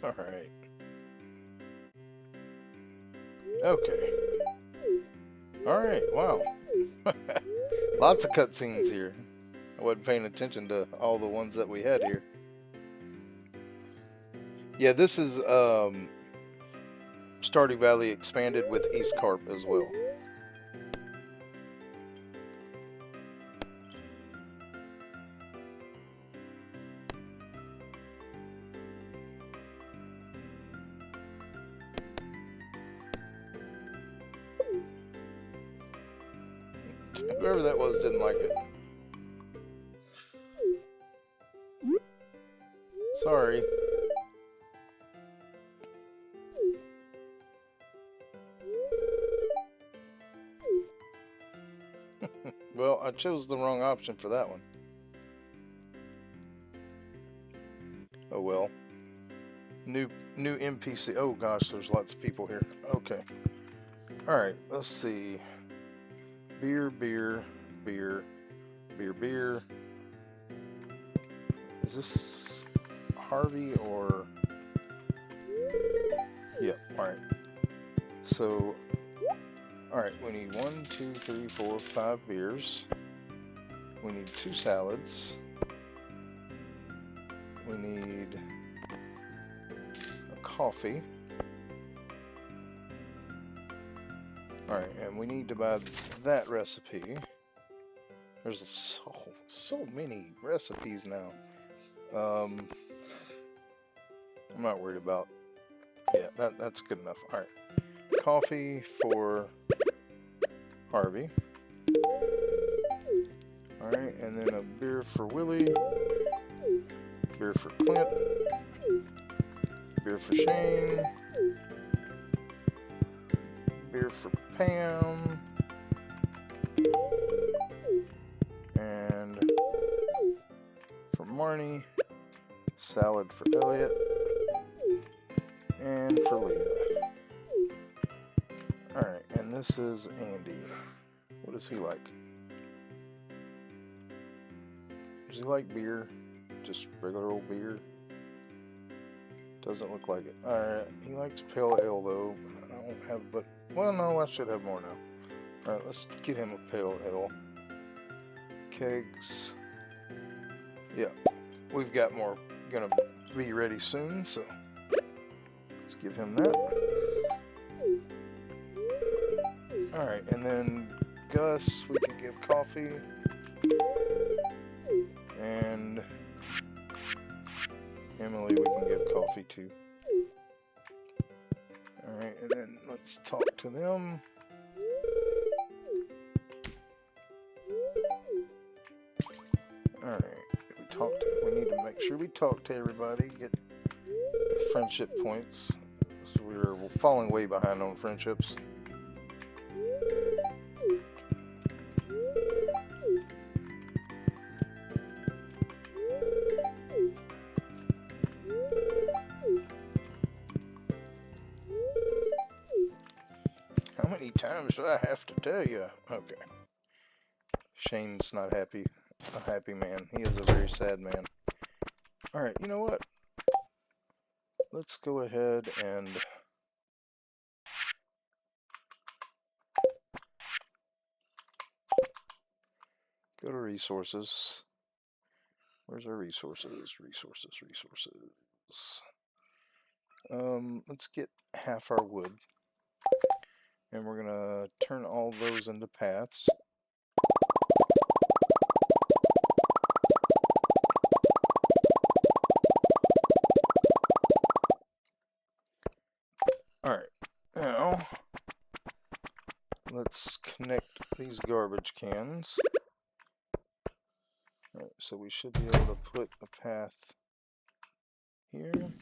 [SPEAKER 1] All right. Okay. All right. Wow. Lots of cutscenes here. I wasn't paying attention to all the ones that we had here. Yeah, this is Stardew Valley expanded with Eastcarp as well. Whoever that was didn't like it. Sorry. Well, I chose the wrong option for that one. Oh well. New NPC. Oh gosh, there's lots of people here. Okay. Alright, let's see. Beer. Is this Harvey or... Yeah, alright. So, alright, we need 1, 2, 3, 4, 5 beers. We need 2 salads. We need a coffee. Alright, and we need to buy that recipe. There's so many recipes now. I'm not worried about... Yeah, that's good enough. Alright. Coffee for Harvey. Alright, and then a beer for Willie. Beer for Clint. Beer for Shane. Beer for Pam. And for Marnie. Salad for Elliot. And for Leah. Alright, and this is Andy. What does he like? Does he like beer? Just regular old beer? Doesn't look like it. Alright, he likes pale ale though. I don't have, but, well, no, I should have more now. Alright, let's get him a pale ale. kegs. Yeah, we've got more gonna be ready soon, so let's give him that. Alright, and then Gus, we can give coffee. And Emily, we can give coffee to. Alright, and then let's talk to them. Alright, we need to make sure we talk to everybody, get friendship points. So we're falling way behind on friendships. How many times do I have to tell you? Okay. Shane's not happy. A happy man. He is a very sad man. Alright, you know what? Let's go ahead and go to resources. Where's our resources? Resources. Let's get half our wood. And we're gonna turn all those into paths. Alright, now let's connect these garbage cans. Alright, so we should be able to put a path here.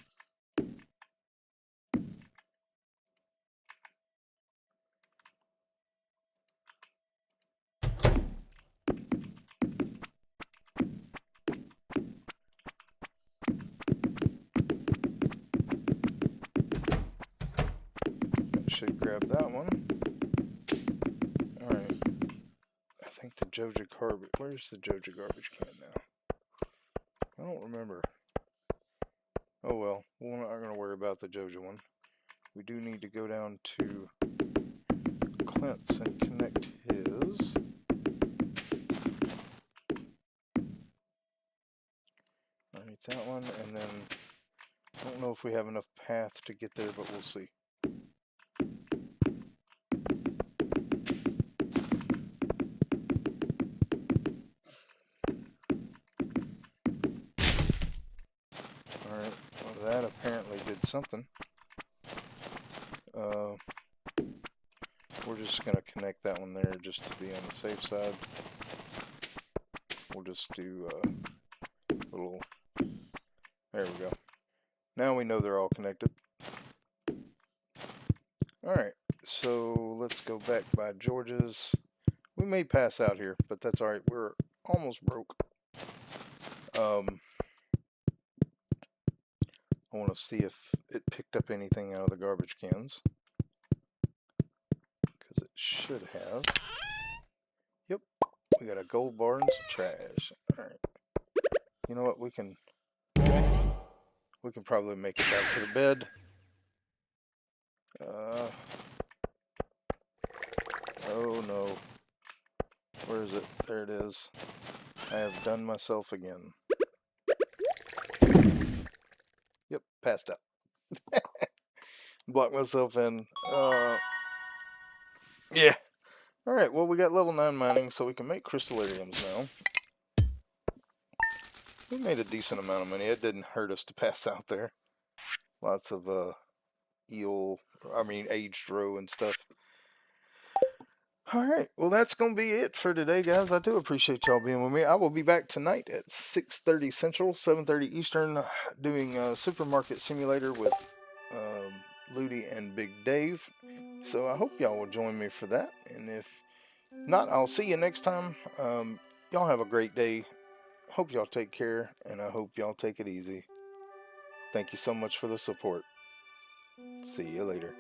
[SPEAKER 1] Should grab that one. Alright. I think the Joja garbage. Where's the Joja garbage can now? I don't remember. Oh well. We're not going to worry about the Joja one. We do need to go down to Clint's and connect his. Alright, that one. And then I don't know if we have enough path to get there, but we'll see. That apparently did something. We're just going to connect that one there just to be on the safe side. We'll just do a little... There we go. Now we know they're all connected. Alright, so let's go back by George's. We may pass out here, but that's alright. We're almost broke. I want to see if it picked up anything out of the garbage cans. Because it should have. Yep. We got a gold bar and some trash. Alright. You know what? We can probably make it back to the bed. Oh no. Where is it? There it is. I have done myself again. Yep, passed out. Blocked myself in. Yeah. Alright, well we got level 9 mining, so we can make crystallariums now. We made a decent amount of money. It didn't hurt us to pass out there. Lots of aged roe and stuff. Alright, well that's going to be it for today, guys. I do appreciate y'all being with me. I will be back tonight at 6:30 Central, 7:30 Eastern, doing Supermarket Simulator with Ludi and Big Dave. So I hope y'all will join me for that. And if not, I'll see you next time. Y'all have a great day. Hope y'all take care, and I hope y'all take it easy. Thank you so much for the support. See you later.